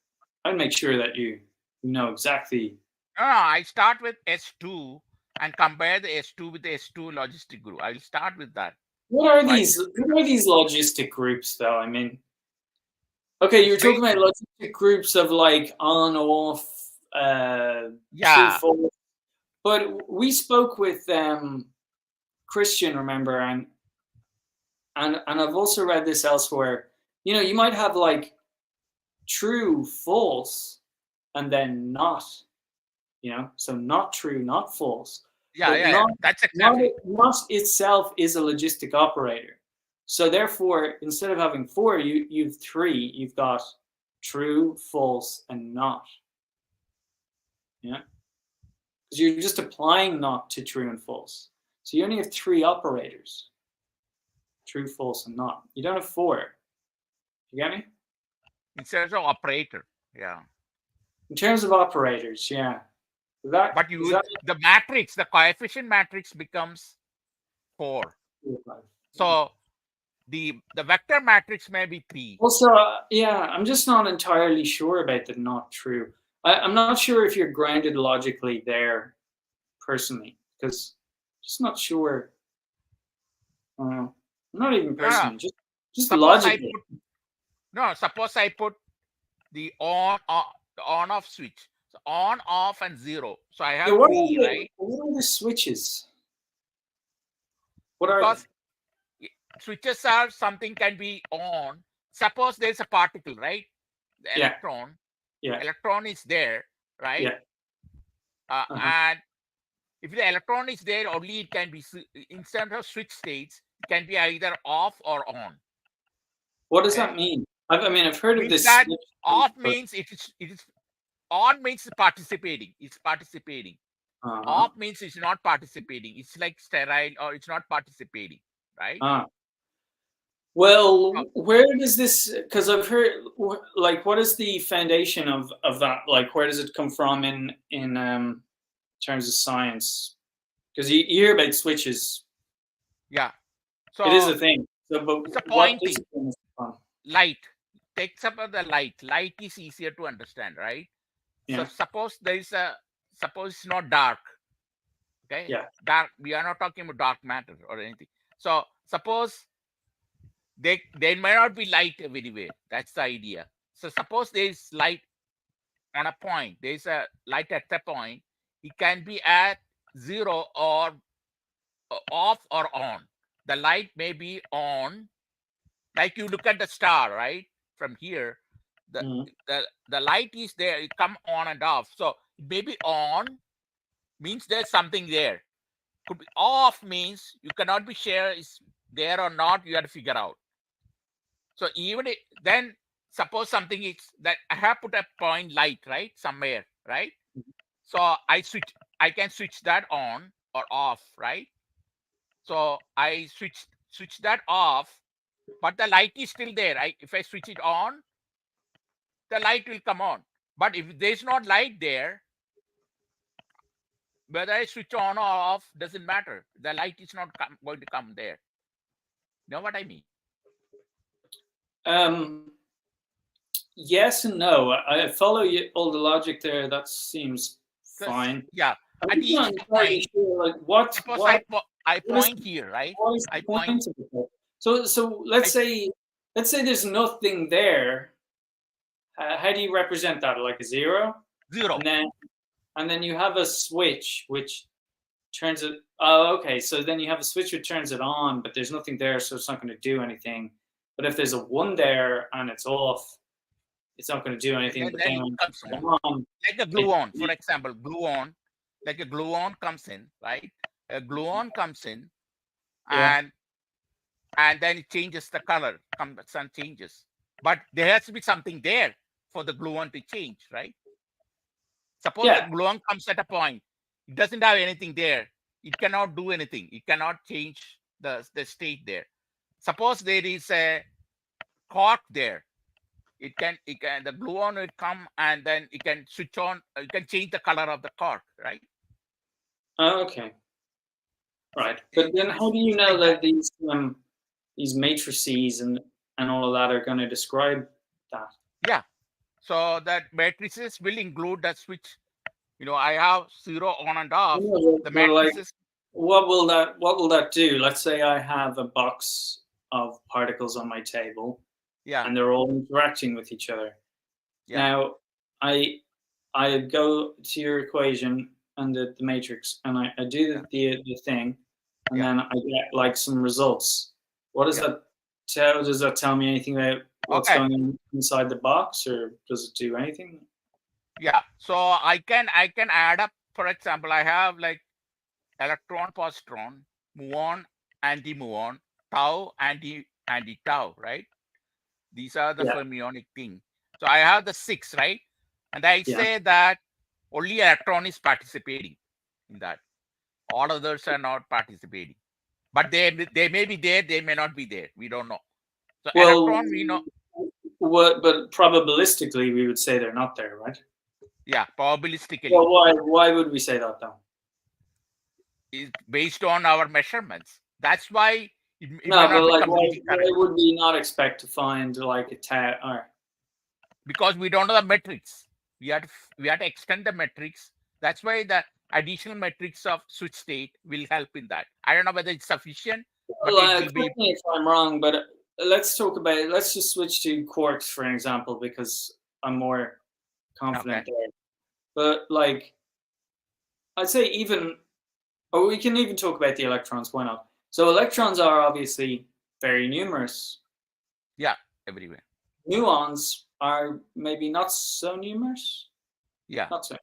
I would make sure that you know exactly. No, I start with S2 and compare the S2 with the S2 logistic group. I will start with that. So I just What are these logistic groups though? I mean, okay, you're talking about logistic groups of like on, off, true, yeah, false. But we spoke with Christian, remember, and I've also read this elsewhere. You might have like true, false, and then not. So not true, not false, yeah, but yeah, yeah. That's exactly. not itself is a logistic operator. So therefore, instead of having four, you've three. You've got true, false, and not. Yeah, because you're just applying not to true and false. So you only have three operators: true, false, and not. You don't have four. You get me? Instead of operator. Yeah. In terms of operators, yeah. That But is you that. the matrix, the coefficient matrix becomes 4. So the vector matrix may be P. Also, yeah, I'm just not entirely sure about the not true. I'm not sure if you're grounded logically there, personally, because just not sure. Not even No, personally, just suppose I logically. put suppose I put the the on off switch. So on, off, and 0. So I Yeah, have P, right? what are the switches? What are they? Because switches are something can be on. Suppose there's a particle, right? The Yeah, electron. yeah, Electron is there, right? yeah. Uh-huh. And if the electron is there, only it can be instead of switch states, it can be either off or on. What does Okay, that mean? I mean, I've heard of means this that switch. Off means it is on means participating. It's participating. Off means it's not participating. It's like sterile or it's not participating, right? Well, where does this? Because I've heard, like, what is the foundation of that? Like, where does it come from in terms of science? Because you hear about switches. Yeah. So It is a thing. So, but it's a what pointing. discipline is it from? Light takes up the light. Light is easier to understand, right? So Yeah. suppose it's not dark. Okay. Yeah. Dark. We are not talking about dark matter or anything. So suppose there may not be light everywhere. That's the idea. So suppose there is light on a point. There is a light at the point. It can be at 0 or off or on. The light may be on, like you look at the star, right? From here, the Mhm. the light is there. It come on and off. So maybe on means there's something there. Could be off means you cannot be sure is there or not. You have to figure out. So even then, suppose something is that I have put a point light right somewhere, right? So I can switch that on or off, right? So I switch that off, but the light is still there. If I switch it on, the light will come on. But if there's not light there, whether I switch on or off doesn't matter. The light is not going to come there. You know what I mean? Yes and no. I follow you, all the logic there. That seems fine. Yeah. I'm At each not entirely point, sure, like suppose what I what is point here, right? what is I the point. point of it? So let's say there's nothing there. How do you represent that? Like a zero, 0. and then you have a switch which turns it. Oh, okay. So then you have a switch which turns it on, but there's nothing there, so it's not going to do anything. But if there's a 1 there and it's off, it's not going to do anything. But Then then it when comes it's on. on, Like a glue on, for example, glue on. Like a glue on comes in, right? A glue on comes in, yeah, and then it changes the color. Sun changes, but there has to be something there for the glue on to change, right? Suppose the yeah. glue on comes at a point, it doesn't have anything there. It cannot do anything. It cannot change the state there. Suppose there is a cork there. It can the glue on will come and then it can switch on. It can change the color of the cork, right? Oh, okay, So right. But then how do you it's know like that. that these matrices and all of that are going to describe that? Yeah. So that matrices will include that switch. I have 0 on and off. No, The but like, matrices. what will that do? Let's say I have a box of particles on my table, Yeah. and they're all interacting with each other. Yeah. Now, I I go to your equation and the matrix, and I do the thing, and Yeah. then I get like some results. What does Yeah. that tell? Does that tell me anything about what's Okay. going on inside the box, or does it do anything? Yeah. So I can add up. For example, I have like electron, positron, muon, anti-muon, tau, anti-tau, right? These are the Yeah, fermionic thing. So I have the 6, right? And I yeah. say that only electron is participating in that. All others are not participating. But they may be there, they may not be there. We don't know. So Well, electron, we know. what? But probabilistically, we would say they're not there, right? Yeah, probabilistically Well, why would we say that though? is based on our measurements. That's why it may No, but not be like, completely why correct would we not expect to find like a tau? Or because we don't know the metrics. We have to extend the metrics. That's why the additional metrics of switch state will help in that. I don't know whether it's sufficient, but it will be. correct me if I'm wrong, but let's talk about it. Let's just switch to quarks for an example because I'm more Okay. confident there. But like, I'd say even, or we can even talk about the electrons. Why not? So electrons are obviously very numerous. Yeah, everywhere. Muons are maybe not so numerous. Yeah. Not so.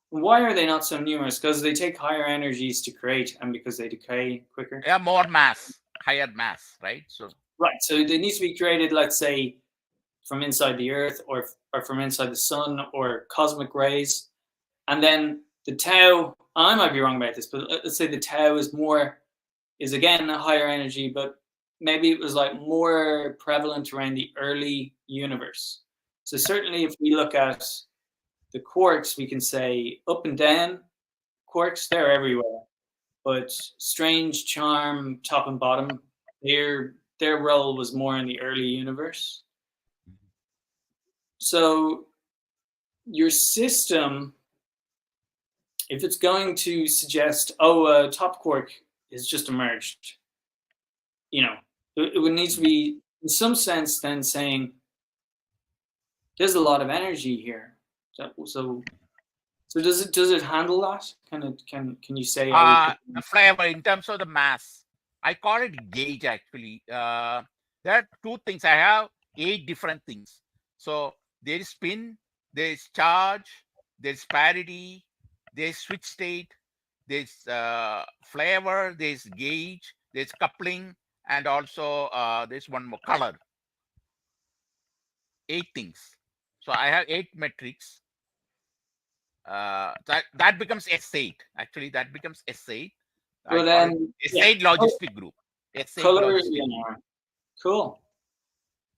Why are they not so numerous? Because they take higher energies to create, and because they decay quicker. Yeah, more mass, higher mass, right? So Right. So they need to be created, let's say, from inside the Earth, or from inside the sun, or cosmic rays. And then the tau, I might be wrong about this, but let's say the tau is again a higher energy, but maybe it was like more prevalent around the early universe. So certainly if we look at the quarks, we can say up and down quarks, they're everywhere. But strange, charm, top and bottom, their role was more in the early universe. So your system, if it's going to suggest, oh, a top quark has just emerged, it would need to be, in some sense, then saying there's a lot of energy here. So does it handle that? Can you say how the flavor in terms of the mass? I call it gauge actually. There are two things. I have 8 different things. So there is spin, there is charge, there is parity, there is switch state, there is flavor, there is gauge, there is coupling, and also there's one more color. 8 things. So I have 8 metrics. That becomes S8. Actually, that becomes S8. Well, then, S8 logistic group. S8 color, logistic group. Cool.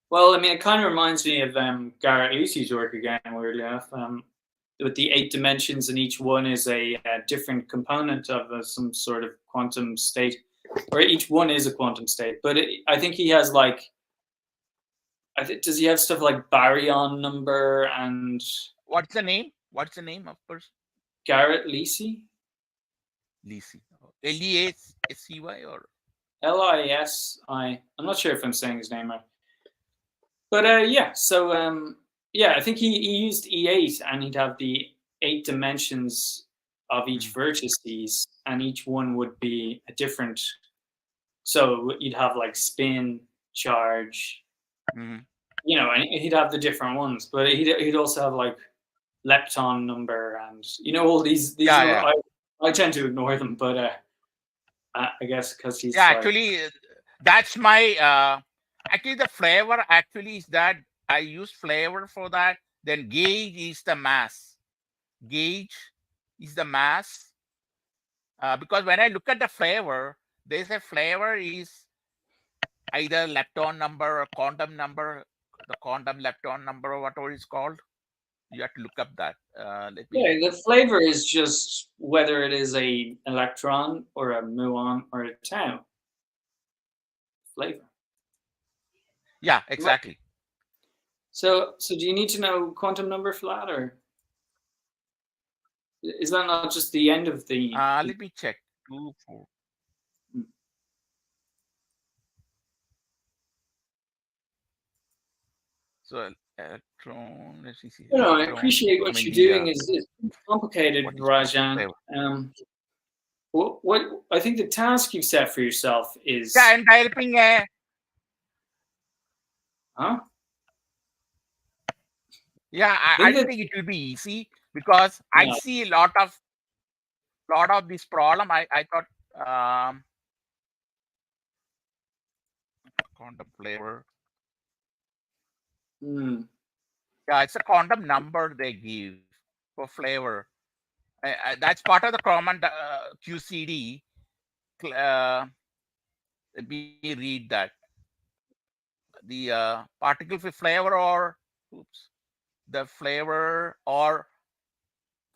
Well, I mean, it kind of reminds me of Garrett Lucy's work again, weirdly enough, with the 8 dimensions, and each one is a different component of some sort of quantum state, or each one is a quantum state. But I think he has does he have stuff like baryon number and? What's the name? What's the name of person? Garrett Lucy. Lisi. L-E-A-S-C-Y or? L-I-S-I. I'm not sure if I'm saying his name right. But yeah, so I think he used E8, and he'd have the 8 dimensions of each vertices, and each one would be a different. So you'd have like spin, charge, and he'd have the different ones, but he'd also have like lepton number and all these. Yeah. I tend to ignore them, but I guess because he's actually that's my actually the flavor actually is that I use flavor for that. Then gauge is the mass. Gauge is the mass because when I look at the flavor, there's a flavor is either lepton number or quantum number, the quantum lepton number or whatever it's called. You have to look up that. The flavor is just whether it is a electron or a muon or a tau. Flavor. Yeah, exactly. So do you need to know quantum number for that, or is that not just the end of the? Let me check. 2, 4. So electron. Let's see. No, I appreciate what you're doing. Is complicated, Rajan. What I think the task you've set for yourself is. Yeah, I'm typing a. Huh? Yeah, I don't think it will be easy because I see a lot of this problem. I thought quantum flavor. Yeah, it's a quantum number they give for flavor. That's part of the common QCD. Let me read that. The particle for flavor or the flavor or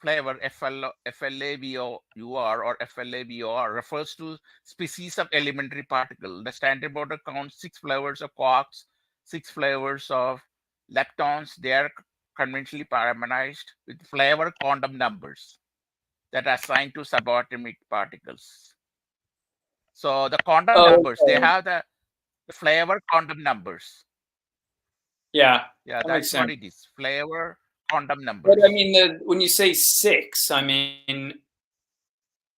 flavor FLAVOUR or FLAVOR refers to species of elementary particle. The standard model counts 6 flavors of quarks, 6 flavors of leptons. They are conventionally parameterized with flavor quantum numbers that are assigned to subatomic particles. So the quantum numbers, they have the flavor quantum numbers. Yeah, that's what it is. Flavor quantum numbers. But I mean, when you say 6, I mean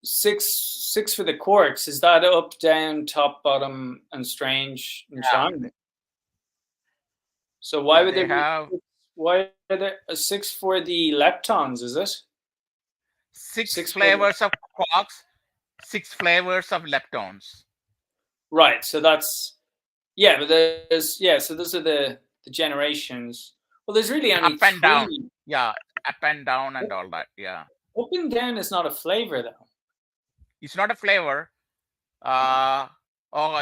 6 for the quarks. Is that up, down, top, bottom, and strange and charm? So why would they have? Why are there 6 for the leptons? Is it 6 flavors of quarks, 6 flavors of leptons? Right. So that's but there's so those are the the generations. Well, there's really only up and down. three. Yeah, up and down and all that. Yeah, Up and down is not a flavor, though. it's not a flavor. Oh,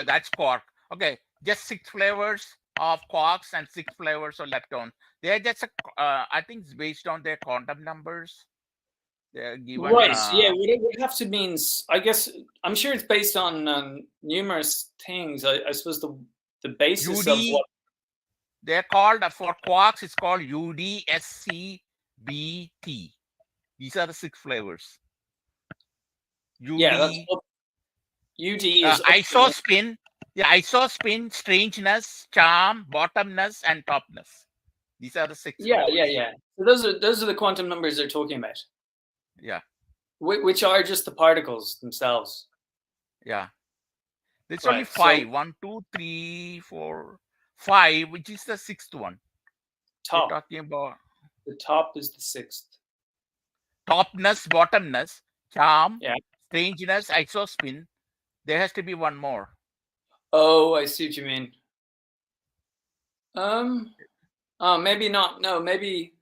that's quark. Okay, just 6 flavors of quarks and 6 flavors of leptons. They're just I think it's based on their quantum numbers. They're given. Right. Yeah. What it have to means, I guess, I'm sure it's based on numerous things. I suppose the basis of UD. what. They're called for quarks. It's called UDSCBT. These are the 6 flavors. UD. Yeah, that's UD is isospin. Yeah, isospin, strangeness, charm, bottomness, and topness. These are the 6 flavors. Yeah. So those are the quantum numbers they're talking about. Yeah. Which are just the particles themselves. Yeah. There's Right, only 5. so- 1, 2, 3, 4, 5, which is the 6th one. Top. We're talking about The top is the 6th. topness, bottomness, charm, Yeah. strangeness, isospin. There has to be one more. Oh, I see what you mean. Oh, maybe not. No, maybe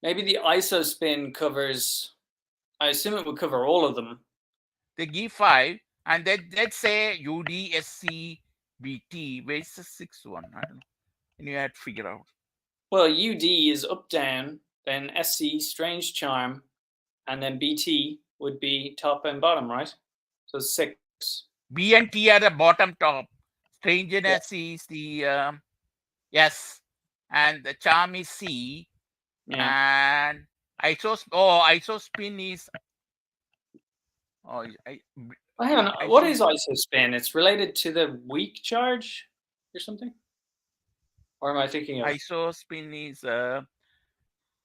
the isospin covers. I assume it would cover all of them. They give 5, and let's say UDSCBT. Where's the 6th one? I don't know. And you had to figure out. Well, UD is up, down, then SC, strange charm, and then BT would be top and bottom, right? So 6. B and T are the bottom top. Strangeness is the S, and the charm is C, and isospin is. Oh, hang on. What is isospin? It's related to the weak charge or something? Or am I thinking of? Isospin is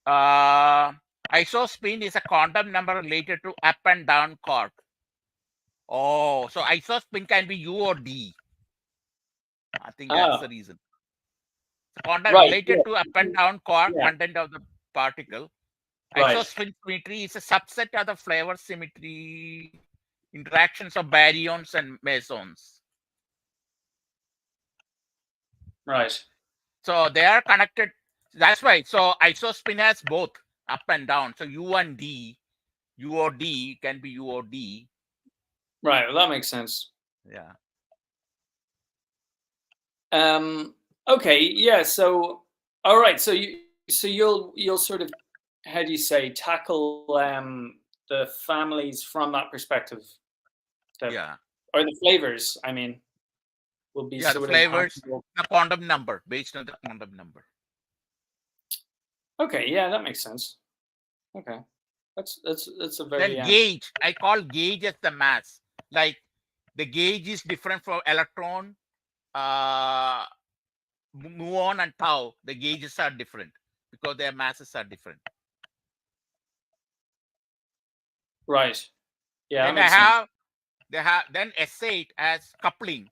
isospin is a quantum number related to up and down quark. Oh, so isospin can be U or D. I think that's the reason. So quantum related to up and down quark content of the particle. Isospin symmetry is a subset of the flavor symmetry interactions of baryons and mesons. Right. So they are connected. That's why. So isospin has both up and down. So U and D, U or D can be U or D. Right. Well, that makes sense. Yeah. Okay. Yeah. So, all right. So you'll sort of, how do you say, tackle the families from that perspective. Yeah. Or the flavors. I mean, will be the flavors, the quantum number, based on the quantum number. Okay. Yeah, that makes sense. Okay. That's a very. Then gauge. I call gauge as the mass. Like the gauge is different for electron, muon, and tau. The gauges are different because their masses are different. Right. Yeah. Then then S8 as coupling.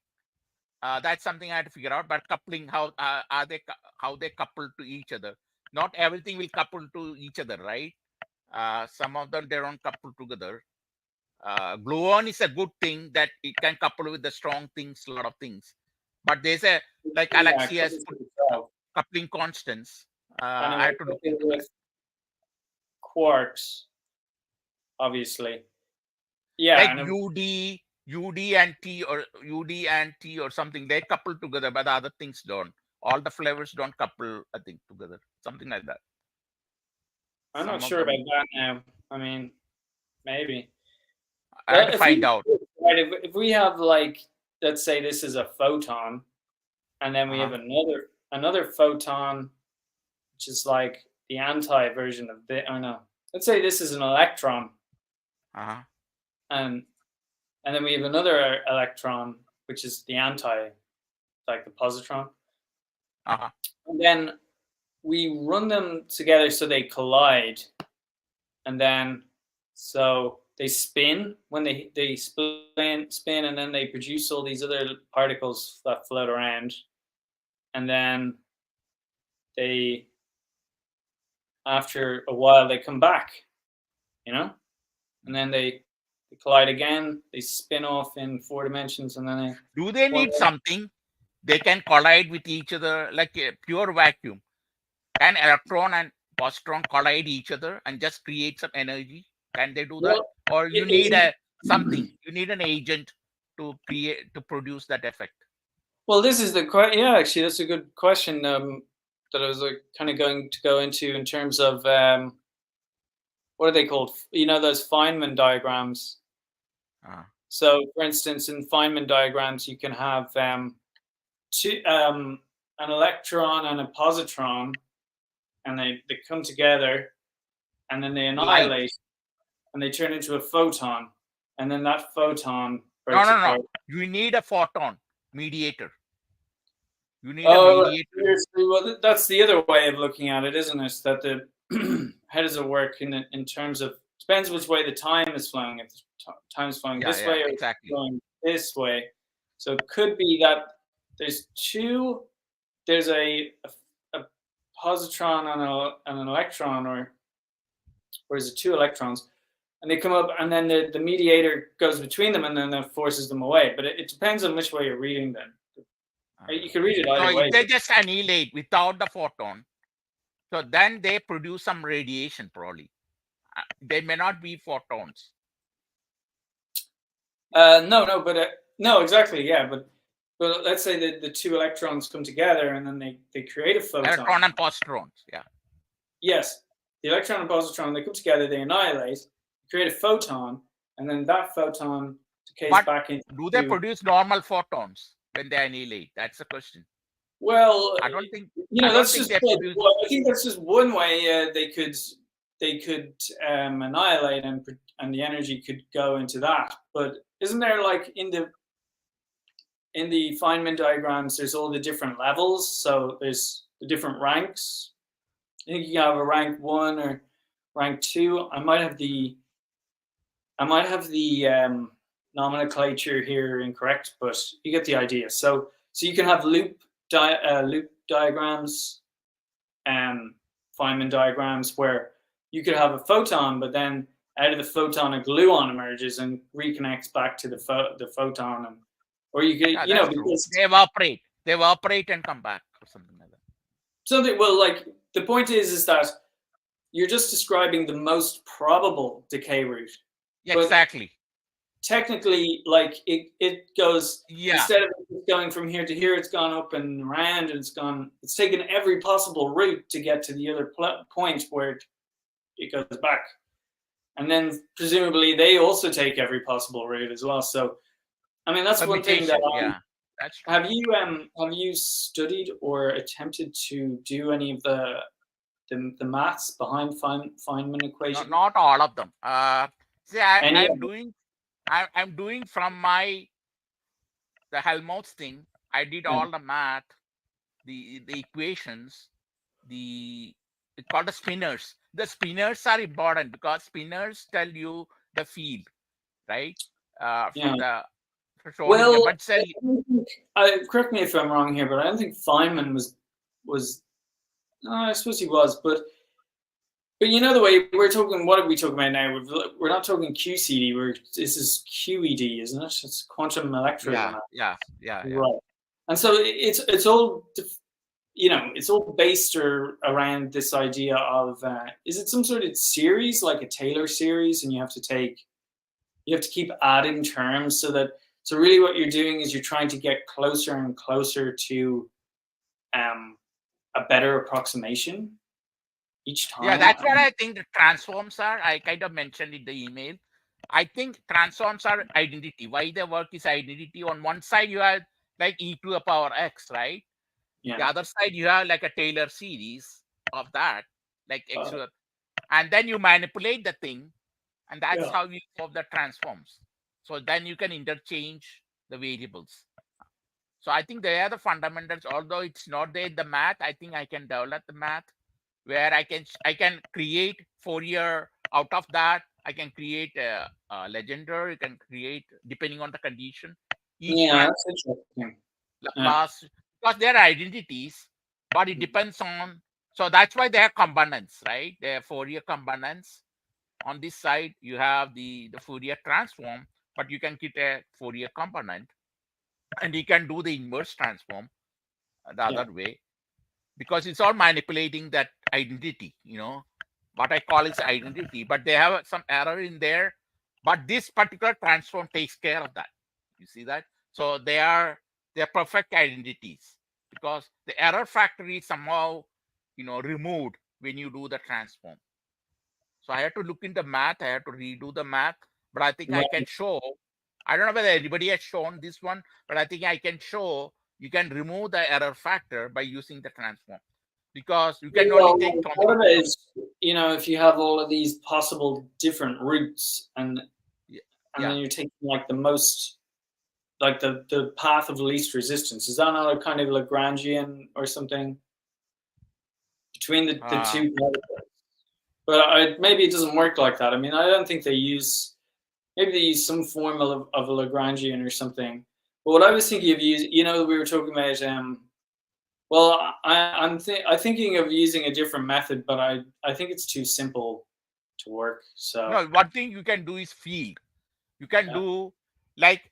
That's something I had to figure out. But coupling, how they couple to each other? Not everything will couple to each other, right? Some of them they don't couple together. Gluon is a good thing that it can couple with the strong things, a lot of things. But there's a Alexia's coupling constants. I have to look into that. Quarks, obviously. Yeah. Like UD and T or something, they couple together, but the other things don't. All the flavors don't couple, I think, together. Something like that. I'm not sure about that now. I mean, maybe. I have to find out. Right, if we have, like, let's say this is a photon, and then we have another photon, which is like the anti version of the. Oh no, let's say this is an electron. And then we have another electron, which is the anti, like the positron. And then we run them together so they collide, and then so they spin when they spin, and then they produce all these other particles that float around, and then they, after a while, they come back, and then they collide again. They spin off in 4 dimensions, and then do they need something? they can collide with each other like a pure vacuum. Can electron and positron collide each other and just create some energy? Can they do that? Well, Or you it need isn't. a something, you need an agent to create to produce that effect. Well, this is the yeah. Actually, that's a good question. That I was like kind of going to go into in terms of what are they called? You know, those Feynman diagrams. Uh, So, for instance, in Feynman diagrams, you can have two, an electron and a positron, and they come together, and then they light. annihilate, and they turn into a photon, and then that photon No, breaks no, no. apart. You need a photon mediator. You need a Oh, mediator. seriously? Well, that's the other way of looking at it, isn't it? That the how does it work in terms of depends which way the time is flowing. If the time is flowing Yeah, this yeah, way or exactly. flowing this way, so it could be that there's two. There's a positron and an electron, or is it two electrons? And they come up, and then the mediator goes between them, and then that forces them away. But it depends on which way you're reading them. You can read it So either if way. they just annihilate without the photon, so then they produce some radiation probably. They may not be photons. No, but no, exactly, yeah, but let's say that the two electrons come together and then they create a Electron photon. and positrons. Yeah. Yes, the electron and positron they come together, they annihilate, create a photon, and then that photon decays But back do they into. produce normal photons when they annihilate? That's the question. Well, I don't think you I know, don't that's think just they like produce. well, I think that's just one way they could annihilate and the energy could go into that. But isn't there like in the Feynman diagrams, there's all the different levels. So there's the different ranks. I think you have a rank 1 or rank 2. I might have the nomenclature here incorrect, but you get the idea. So you can have loop diagrams, um, Feynman diagrams, where you could have a photon, but then out of the photon a gluon emerges and reconnects back to the photon, and or you could Yeah, that's true. because They evaporate. They evaporate and come back or something like that. something well like the point is that you're just describing the most probable decay route, Yeah, but exactly. technically like it goes Yeah. instead of going from here to here, it's gone up and around, and it's taken every possible route to get to the other point where it goes back, and then presumably they also take every possible route as well. So I mean that's one thing that Permutation. Yeah, that's true. have you studied or attempted to do any of the maths behind Feynman No, equation? not all of them. See, Any I'm of it? doing, I'm doing from the Helmholtz thing. I did Yeah. all the math, the equations, the it's called the spinners. The spinners are important because spinners tell you the field, right? Yeah. From the shown in here. Well, But say, correct me if I'm wrong here, but I don't think Feynman was. No, I suppose he was, but you know the way we're talking. What are we talking about now? We're not talking QCD. This is QED, isn't it? It's quantum yeah, electrodynamics, yeah, yeah, yeah. right? And so it's all it's all based around this idea of is it some sort of series like a Taylor series, and you have to keep adding terms so really what you're doing is you're trying to get closer and closer to a better approximation each Yeah, time. that's what I think the transforms are. I kind of mentioned in the email. I think transforms are identity. Why they work is identity. On one side, you have like e to the power x, right? The Yeah. other side, you have like a Taylor series of that, like x Uh, to the, and then you manipulate the thing, and that's yeah. how you solve the transforms. So then you can interchange the variables. So I think they are the fundamentals. Although it's not there in the math, I think I can develop the math where I can create Fourier out of that. I can create a Legendre. You can create depending on the condition. Each Yeah, that's interesting. Yeah. Laplace because they are identities, but it depends on. So that's why they are components, right? They are Fourier components. On this side, you have the Fourier transform, but you can get a Fourier component. and you can do the inverse transform the Yeah. other way, because it's all manipulating that identity, what I call is identity, but they have some error in there. But this particular transform takes care of that. You see that? So they're perfect identities, because the error factor is somehow removed when you do the transform. So I had to look into math, I had to redo the math, but I think I can Right. show. I don't know whether anybody has shown this one, but I think I can show you can remove the error factor by using the transform, because you can only take Well, part of combination it of. is, if you have all of these possible different routes, and then Yeah. you're taking like the most, like the path of least resistance. Is that not a kind of Lagrangian or something between the uh, two particles? But maybe it doesn't work like that. I mean, I don't think they use. Maybe they use some form of a Lagrangian or something. But what I was thinking of using, we were talking about. Well, I'm thinking of using a different method, but I think it's too simple to work. So no, one thing you can do is field. You can yeah, do like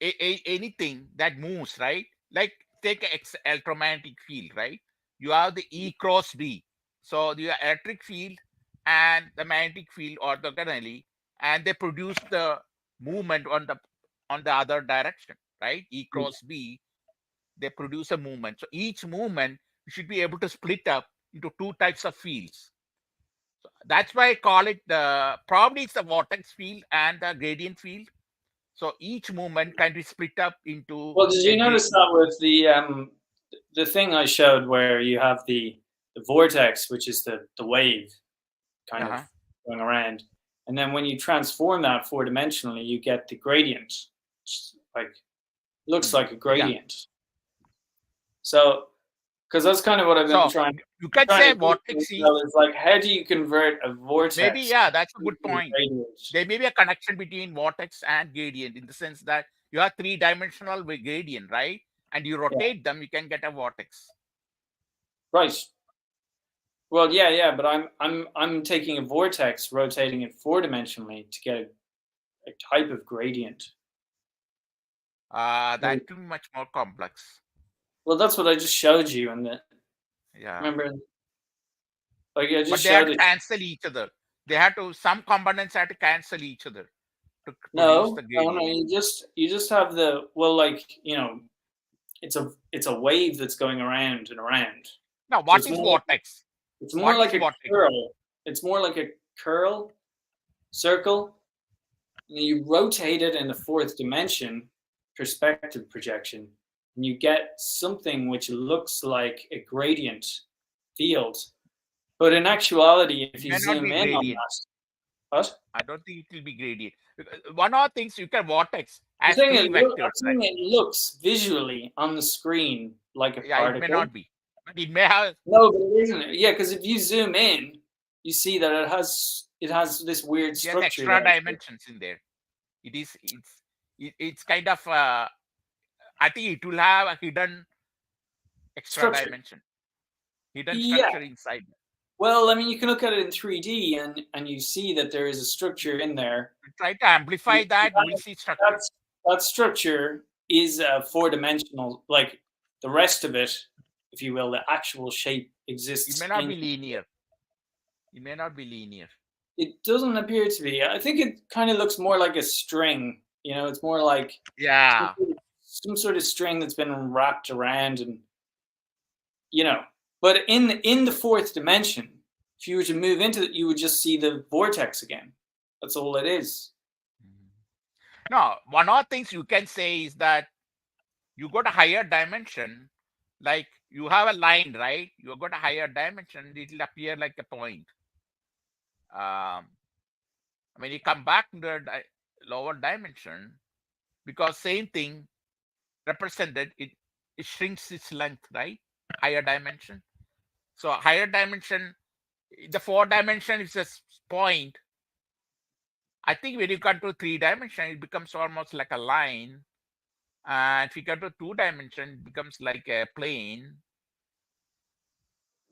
anything that moves, right? Like take a electromagnetic field, right? You have the E cross B. So the electric field and the magnetic field orthogonally, and they produce the movement on the other direction, right? E yeah. cross B, they produce a movement. So each movement you should be able to split up into two types of fields. That's why I call it the, probably it's the vortex field and the gradient field. So each movement can be split up into Well, did a you notice that with the thing I showed where you have the vortex, which is the wave kind of uh-huh. going around, and then when you transform that four dimensionally, you get the gradient, like looks like a Yeah. gradient. So, because that's kind of what I've been So trying you can trying say to think vortex is about is like how do you convert a maybe, vortex yeah, that's a into good a point. gradient? There may be a connection between vortex and gradient, in the sense that you have three-dimensional gradient, right? And you Yeah, rotate them, you can get a vortex. right. Well, yeah, but I'm taking a vortex, rotating it four dimensionally to get a type of gradient. That will be much more complex. Well, that's what I just showed you, and Yeah. remember, like I But just they have showed to it. cancel each other. They have to, some components have to cancel each other to produce the No. gradient. You just have the well, like it's a wave that's going around and around. Now, So what is vortex? it's more What is like a vortex? curl. It's more like a curl circle, and you rotate it in the fourth dimension, perspective projection, and you get something which looks like a gradient field. But in actuality, if It you may not zoom be in on gradient. that, what? I don't think it will be gradient. One of the things, you can vortex I'm as saying three I'm vectors, right? saying it looks visually on the screen like a Yeah, it may particle. not be, but it may have. No, but it isn't. Yeah, because if you zoom in, you see that it has this weird It has structure extra there. dimensions in there. It's kind of. I think it will have a hidden extra Structure. dimension, hidden Yeah. structure inside. Well, I mean, you can look at it in 3D and you see that there is a structure in there. Try to amplify that, you will That, see structure. that structure is four-dimensional. Like the rest of it, if you will, the actual shape It may exists not in. be linear. It may not be linear. It doesn't appear to be. I think it kind of looks more like a string. It's more like some Yeah. sort of some sort of string that's been wrapped around, and you know. But in the fourth dimension, if you were to move into it, you would just see the vortex again. That's all it is. No, one of the things you can say is that you got a higher dimension, like you have a line, right? You got a higher dimension, it will appear like a point. When you come back to the lower dimension, because same thing represented, it shrinks its length, right? Higher dimension. So higher dimension, the four dimension is a point. I think when you come to three dimension, it becomes almost like a line. And if you come to two dimension, it becomes like a plane.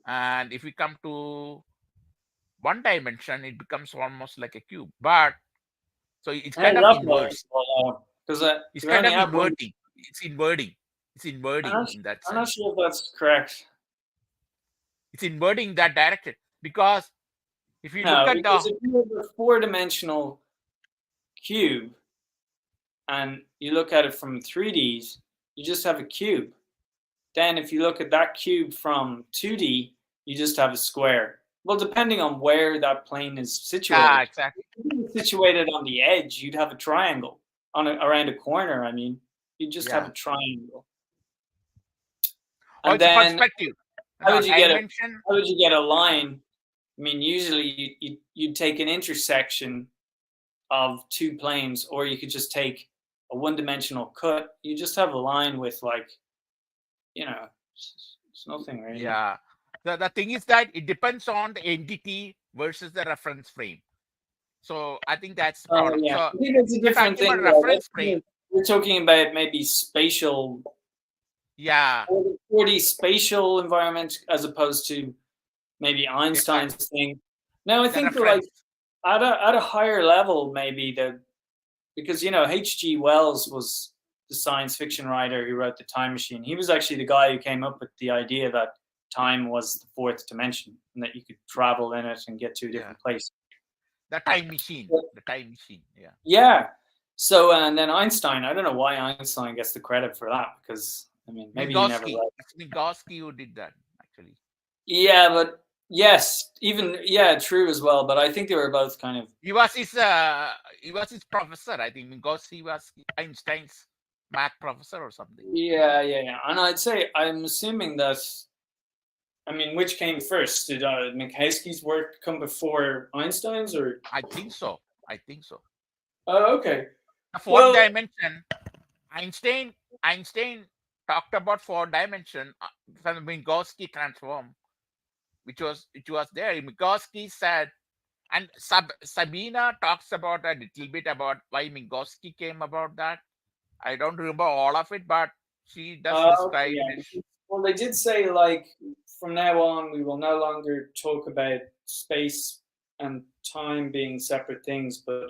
And if we come to one dimension, it becomes almost like a cube. But so it's How kind is of that inverse. possible? Because It's we kind only of have one. inverting. it's inverting. It's inverting in that I'm not sense. sure if that's correct. It's inverting that direction because if you look No, at the because if you have a four-dimensional cube and you look at it from 3Ds, you just have a cube. Then if you look at that cube from 2D, you just have a square. Well, depending on where that plane is yeah, situated. exactly. If it was situated on the edge, you'd have a triangle. Around a corner, I mean, you'd just have Yeah. a triangle. Or And it's a then perspective. how No would you get a dimension. how would you get a line? I mean, usually you'd take an intersection of two planes, or you could just take a one-dimensional cut. You just have a line with like, it's nothing really. Yeah. The thing is that it depends on the entity versus the reference frame. So I think that's the Oh problem. yeah, So I think that's a we're different talking thing. about Though. reference frame. We're talking about maybe spatial, Yeah. 4D spatial environment as opposed to maybe Einstein's Exactly. thing. No, I The think like reference. at a higher level, maybe because H.G. Wells was the science fiction writer who wrote The Time Machine. He was actually the guy who came up with the idea that time was the fourth dimension and that you could travel in it and get to a Yeah. different place. The time machine. But, The time machine. Yeah. yeah. So and then Einstein, I don't know why Einstein gets the credit for that because I mean maybe he never Vygotsky. read. It's Vygotsky who did that actually. Yeah, but yes, even true as well. But I think they were both kind of He was his professor. I think Vygotsky was Einstein's math professor or something. yeah. And I'd say I'm assuming that. I mean, which came first? Did Minkowski's work come before Einstein's, or? I think so. I think so. Oh, okay. The fourth Well, dimension. Einstein talked about four dimension from the Vygotsky transform, which was there. Vygotsky said, and Sabina talks about a little bit about why Vygotsky came about that. I don't remember all of it, but she does okay, describe it. yeah. Well, they did say like from now on we will no longer talk about space and time being separate things, but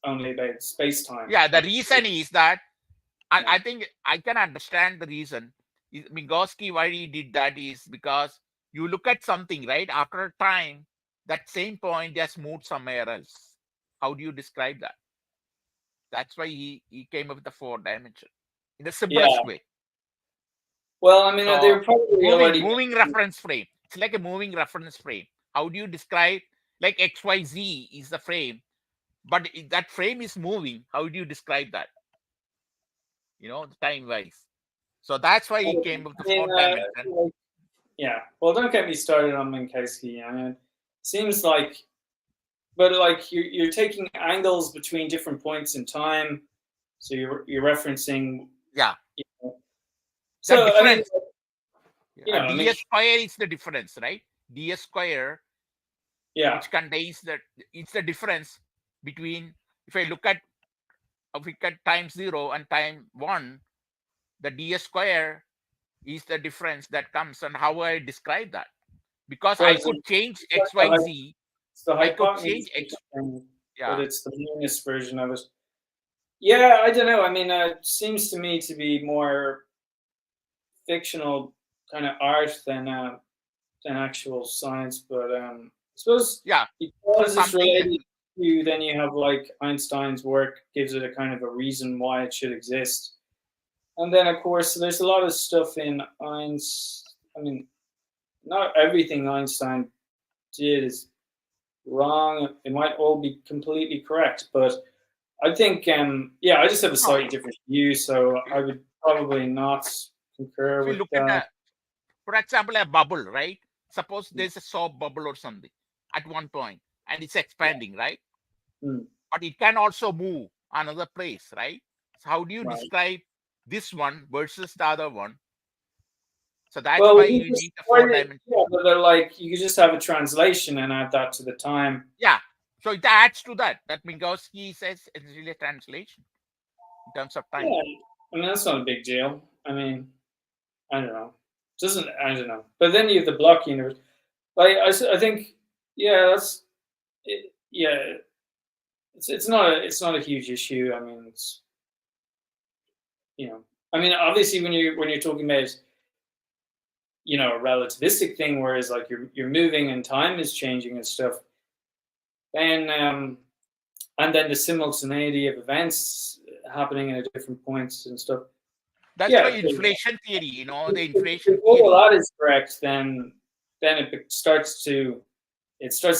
only about space time. Yeah, the reason is that Yeah. I think I can understand the reason. Vygotsky, why he did that is because you look at something, right? After a time, that same point just moved somewhere else. How do you describe that? That's why he came up with the four dimension in the Yeah. simplest way. Well, I mean, they So were probably already. moving reference frame. It's like a moving reference frame. How do you describe like XYZ is the frame, but that frame is moving. How do you describe that? Time wise. So that's why he came up with the I mean, fourth dimension. like, yeah. Well, don't get me started on Minkowski. I mean, it seems like, but like you're taking angles between different points in time, so you're referencing. Yeah. You know, The so I mean, difference. I mean, ds square is the difference, right? ds square, yeah. which contains it's the difference between if we look at time 0 and time 1, the ds square is the difference that comes. And how I describe that, because So I could change xyz. It's the I could hypotenuse, change x. but Yeah. it's the meanest version of it. Yeah, I don't know. I mean, it seems to me to be more fictional kind of art than actual science. But I suppose Yeah. because it's Something that, related to, then you have like Einstein's work gives it a kind of a reason why it should exist. And then, of course, there's a lot of stuff in Einstein. I mean, not everything Einstein did is wrong. It might all be completely correct, but I think, I just have a slightly different view, so I would probably not concur if you with look that. at for example, a bubble, right? Suppose there's a soap bubble or something at one point and it's expanding, right? Mm. But it can also move another place, right? So how do you Right. describe this one versus the other one? So that's Well, why you need the four dimension. yeah, but they're like you could just have a translation and add that to the time. Yeah. So it adds to that. That Vygotsky says it's really a translation in terms of time. Yeah, I mean that's not a big deal. I mean, I don't know. I don't know. But then you have the block universe. Like I think, yeah, that's it, yeah. It's not a huge issue. I mean, it's I mean, obviously, when you're talking about, a relativistic thing, whereas like you're moving and time is changing and stuff, then and then the simultaneity of events happening at different points and stuff. That's why Yeah, inflation theory, the if inflation all theory. that is correct, then it starts to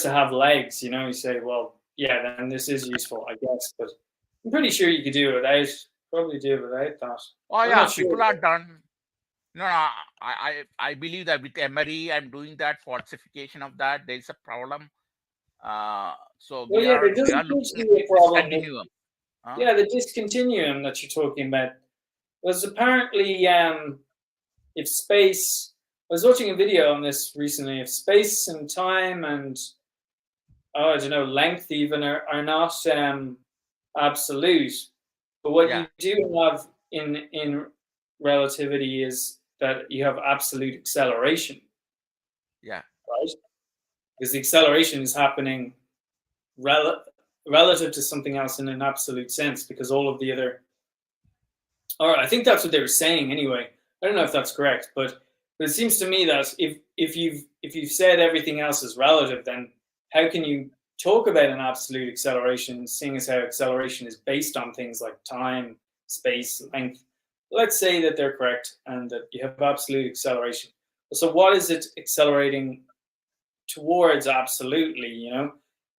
have legs. You say, well, yeah, then this is useful, I guess. But I'm pretty sure you could do it without. Probably do it without that. Oh I'm not yeah, sure. people are done. No, no, I believe that with MRE, I'm doing that falsification of that. There is a problem. So Well, we yeah, are there we doesn't are seem to looking at be a this problem with continuum. Huh? the discontinuum that you're talking about was apparently if space. I was watching a video on this recently. If space and time and I don't know length even are not absolute, but what Yeah, you do have in relativity is that you have absolute acceleration, yeah, right? Because the acceleration is happening rel- relative to something else in an absolute sense, because all of the other. Or I think that's what they were saying anyway. I don't know if that's correct, but it seems to me that if you've said everything else is relative, then how can you talk about an absolute acceleration, seeing as how acceleration is based on things like time, space, length? Let's say that they're correct and that you have absolute acceleration. So what is it accelerating towards absolutely?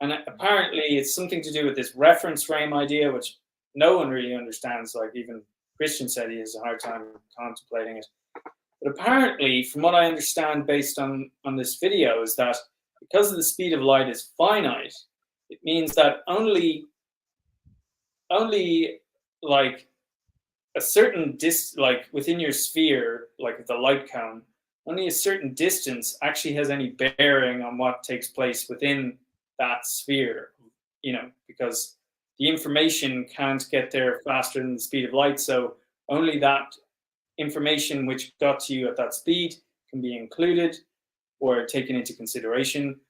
And apparently it's something to do with this reference frame idea, which no one really understands. Like even Christian said he has a hard time contemplating it. But apparently, from what I understand based on this video, is that because the speed of light is finite, it means that only like a certain like within your sphere, like the light cone, only a certain distance actually has any bearing on what takes place within that sphere. Because the information can't get there faster than the speed of light, so only that information which got to you at that speed can be included or taken into consideration.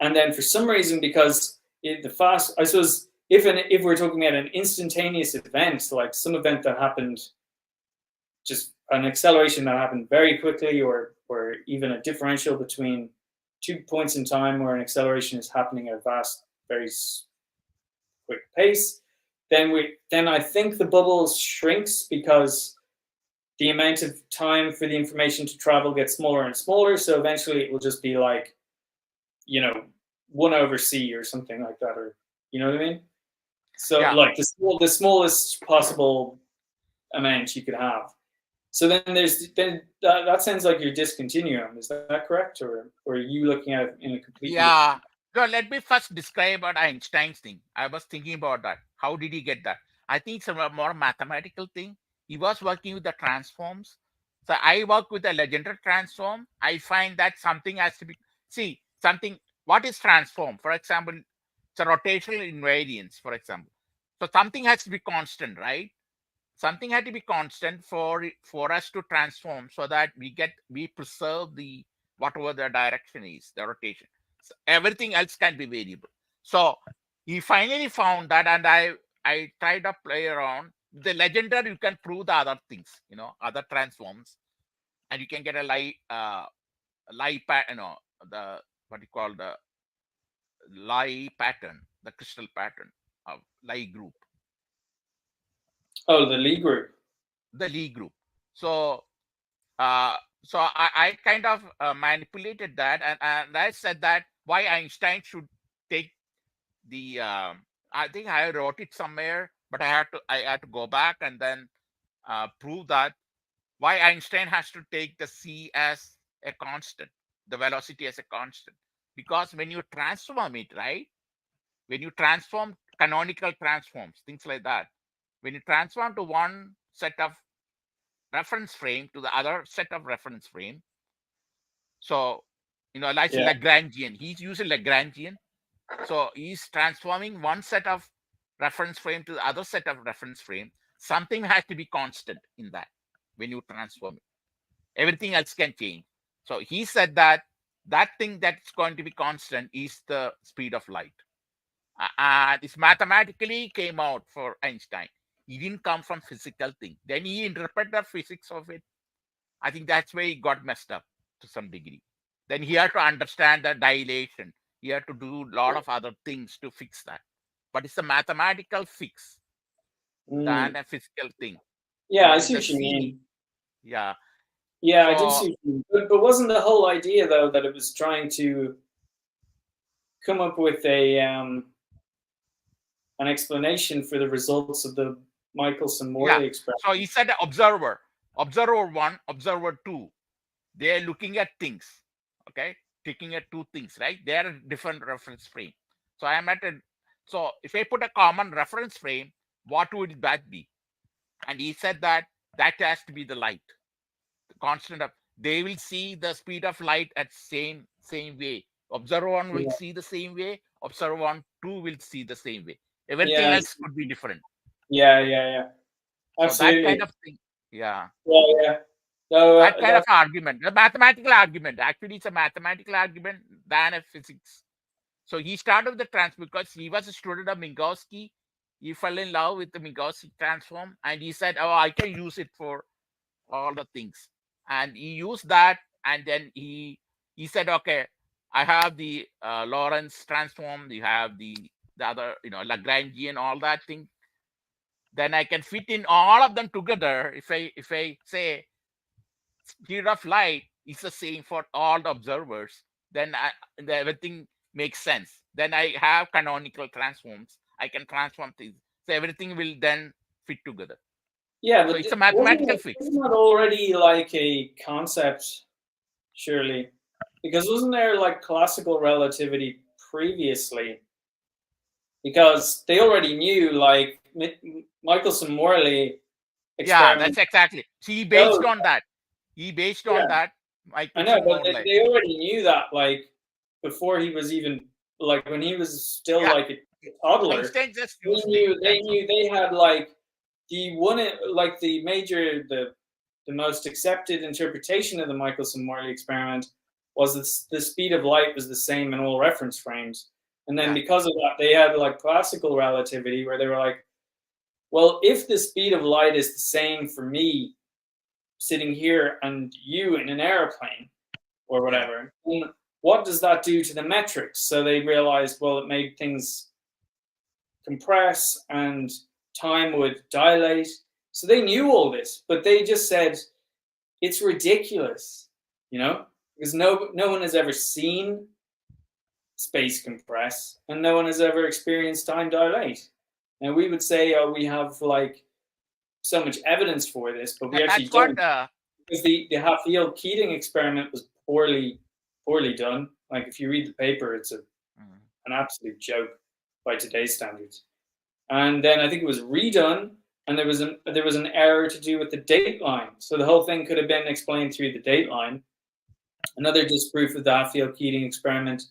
And then for some reason, because I suppose if we're talking about an instantaneous event, like some event that happened, just an acceleration that happened very quickly, or even a differential between 2 points in time where an acceleration is happening at a vast, very quick pace, then I think the bubble shrinks because the amount of time for the information to travel gets smaller and smaller. So eventually it will just be like, 1/c or something like that, or you know what I mean? So yeah. like the smallest possible amount you could have. So then that sounds like your discontinuum. Is that correct, or are you looking at it in a completely different? Yeah. So let me first describe about Einstein's thing. I was thinking about that. How did he get that? I think it's a more mathematical thing. He was working with the transforms. So I work with the legendary transform. I find that something has to be something. What is transform? For example, it's a rotational invariance, for example. So something has to be constant, right? Something had to be constant for us to transform so that we preserve the whatever the direction is, the rotation. So everything else can be variable. So he finally found that, and I tried to play around the legendary. You can prove the other things, other transforms, and you can get a lie pattern, the what you call the lie pattern, the crystal pattern of lie group, Oh, the Lie group. the lie group. So uh, so I kind of manipulated that, and I said that why Einstein should take the I think I wrote it somewhere, but I had to go back and then prove that why Einstein has to take the c as a constant, the velocity as a constant, because when you transform it, right, when you transform canonical transforms, things like that, when you transform to one set of reference frame to the other set of reference frame. So, like Yeah. Lagrangian, he's using Lagrangian. So he's transforming one set of reference frame to the other set of reference frame. Something has to be constant in that when you transform it. Everything else can change. So he said that that thing that's going to be constant is the speed of light. And this mathematically came out for Einstein. He didn't come from physical thing. Then he interpreted the physics of it. I think that's where he got messed up to some degree. Then he had to understand the dilation. He had to do a lot of other things to fix that. But it's a mathematical fix than a physical thing. Yeah, I With see the what you C, mean. yeah. Yeah, I did So see what you mean. But wasn't the whole idea though that it was trying to come up with an explanation for the results of the yeah. Michelson-Morley So experiment? he said observer, observer one, observer two. They're looking at things. Okay, taking at two things, right? They are a different reference frame. So I am at a, so if I put a common reference frame, what would that be? And he said that that has to be the light, the constant of, they will see the speed of light at same way. Observer one will Yeah, see the same way, observer one two will see the same way. Everything yeah, else could be different. yeah. So that Absolutely. kind of thing, yeah. Yeah. No, That kind of that, argument, a mathematical argument. Actually, it's a mathematical argument than a physics. So he started with the because he was a student of Minkowski. He fell in love with the Minkowski transform, and he said, "Oh, I can use it for all the things." And he used that, and then he said, "Okay, I have the Lorentz transform. You have the other, Lagrangian, all that thing. Then I can fit in all of them together. If I say speed of light is the same for all the observers, then everything makes sense. Then I have canonical transforms. I can transform things. So everything will then fit together. yeah, So but it's a wasn't mathematical it, fix. wasn't that already like a concept, surely? Because wasn't there like classical relativity previously? Because they already knew like Michelson-Morley Yeah, experiment that's exactly. See, he based showed. on that. He based on Yeah, that. I know, Michelson but more like, they already knew that like before he was even like when he was still yeah. like a toddler. Einstein just They used it. knew they That's all. knew they had like the one like the major the most accepted interpretation of the Michelson-Morley experiment was that the speed of light was the same in all reference frames. And then Yeah, because of that, they had like classical relativity where they were like, well, if the speed of light is the same for me sitting here and you in an airplane or yeah. whatever, then what does that do to the metrics? So they realized, well, it made things compress and time would dilate. So they knew all this, but they just said it's ridiculous, because no one has ever seen space compress and no one has ever experienced time dilate. And we would say, oh, we have like so much evidence for this, but we actually That's what. don't, because the Hatfield-Keating experiment was poorly done. Like if you read the paper, it's an absolute joke by today's standards. And then I think it was redone, and there was an error to do with the date line. So the whole thing could have been explained through the date line. Another disproof of the Hatfield-Keating experiment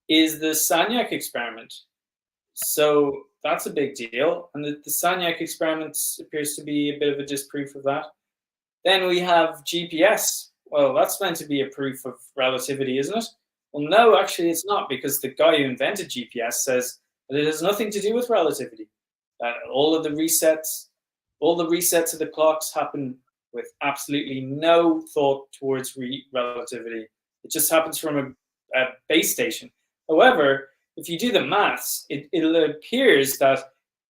is the Sagnac experiment. So that's a big deal, and the Sagnac experiment appears to be a bit of a disproof of that. Then we have GPS. Well, that's meant to be a proof of relativity, isn't it? Well, no, actually, it's not, because the guy who invented GPS says that it has nothing to do with relativity. That all the resets of the clocks happen with absolutely no thought towards relativity. It just happens from a base station. However, if you do the maths, it appears that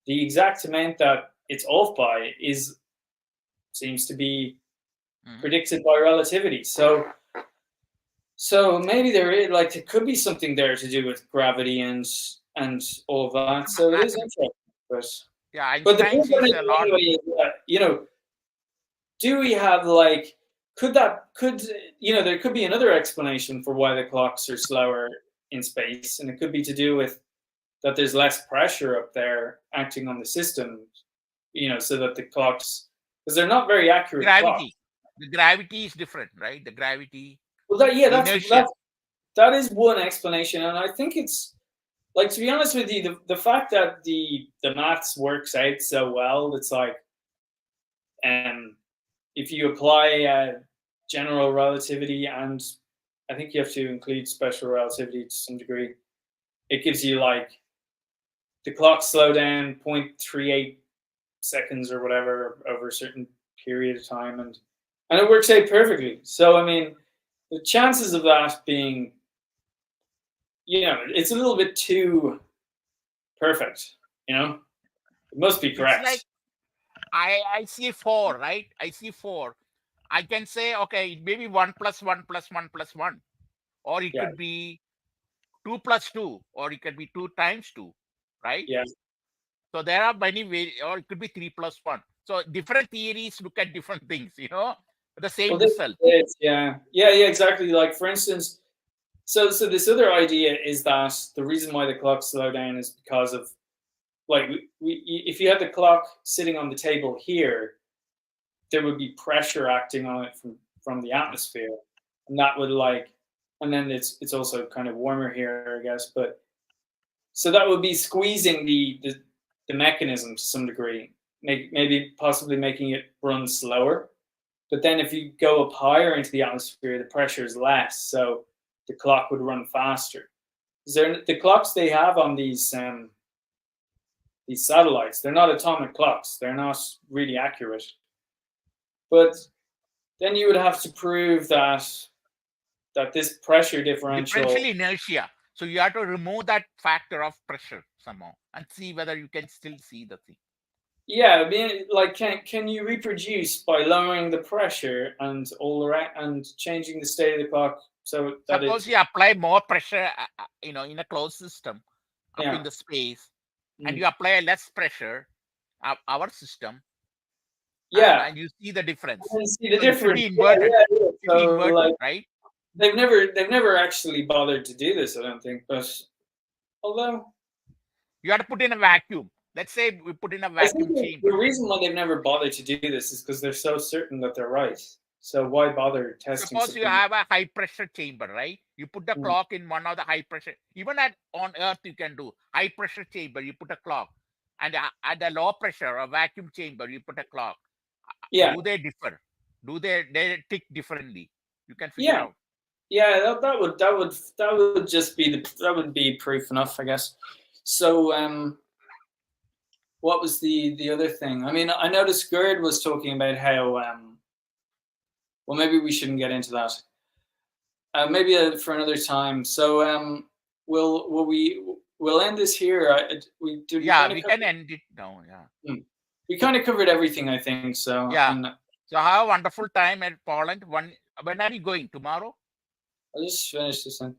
the exact amount that it's off by seems to be predicted by relativity. So maybe there could be something there to do with gravity and all of that. So it is interesting. Yeah, But the Einstein big one sees is a lot. anyway is that, do we have like there could be another explanation for why the clocks are slower in space, and it could be to do with that there's less pressure up there acting on the system, so that the clocks, because they're not very accurate clocks. Gravity. The gravity is different, right? The gravity, Well, the inertia. that is one explanation, and I think it's like, to be honest with you, the fact that the maths works out so well, it's like, if you apply general relativity, and I think you have to include special relativity to some degree, it gives you like the clocks slow down 0.38 seconds or whatever over a certain period of time, and it works out perfectly. So I mean, the chances of that being, it's a little bit too perfect. It must be It's like correct. I see 4, right? I see 4. I can say, okay, maybe 1 plus 1 plus 1 plus 1, or it Yeah, could be 2 plus 2, or it could be 2 times 2, right? yeah. So there are many ways, or it could be 3 plus 1. So different theories look at different things, the Well, same this result. is it. Yeah, exactly. Like for instance, so this other idea is that the reason why the clocks slow down is because of, like, if you had the clock sitting on the table here, there would be pressure acting on it from the atmosphere, and that would, like, and then it's also kind of warmer here, I guess. But so that would be squeezing the mechanism to some degree, maybe possibly making it run slower. But then if you go up higher into the atmosphere, the pressure is less, so the clock would run faster. The clocks they have on these satellites, they're not atomic clocks. They're not really accurate. But then you would have to prove that this pressure Differential differential. inertia. So you have to remove that factor of pressure somehow and see whether you can still see the thing. Yeah, I mean, like, can you reproduce by lowering the pressure and all around and changing the state of the clock so that Suppose it, you apply more pressure, in a closed system up yeah. in the space, and Mm. you apply less pressure, our system, Yeah, and you see the difference. and see the So it should difference. be Yeah, inverted. yeah. It should be So inverted, like, right? they've never actually bothered to do this, I don't think. But although You have to put in a vacuum. Let's say we put in a I think vacuum the chamber. reason why they've never bothered to do this is because they're so certain that they're right. So why bother testing Suppose you something? have a high pressure chamber, right? You put the Mm. clock in one of the high pressure. Even on Earth, you can do high pressure chamber. You put a clock, and at the low pressure or vacuum chamber, you put a clock. Yeah, Do they differ? Do they tick differently? You can figure yeah, out. yeah. That would just be that would be proof enough, I guess. So what was the other thing? I mean, I noticed Gerd was talking about how well, maybe we shouldn't get into that. Maybe for another time. So we'll end this here. We did we Yeah, kind of we cover, can end it now. Yeah, we kind of covered everything, I think. So yeah. and So have a wonderful time at Poland. When are you going? Tomorrow? I'll just finish this one.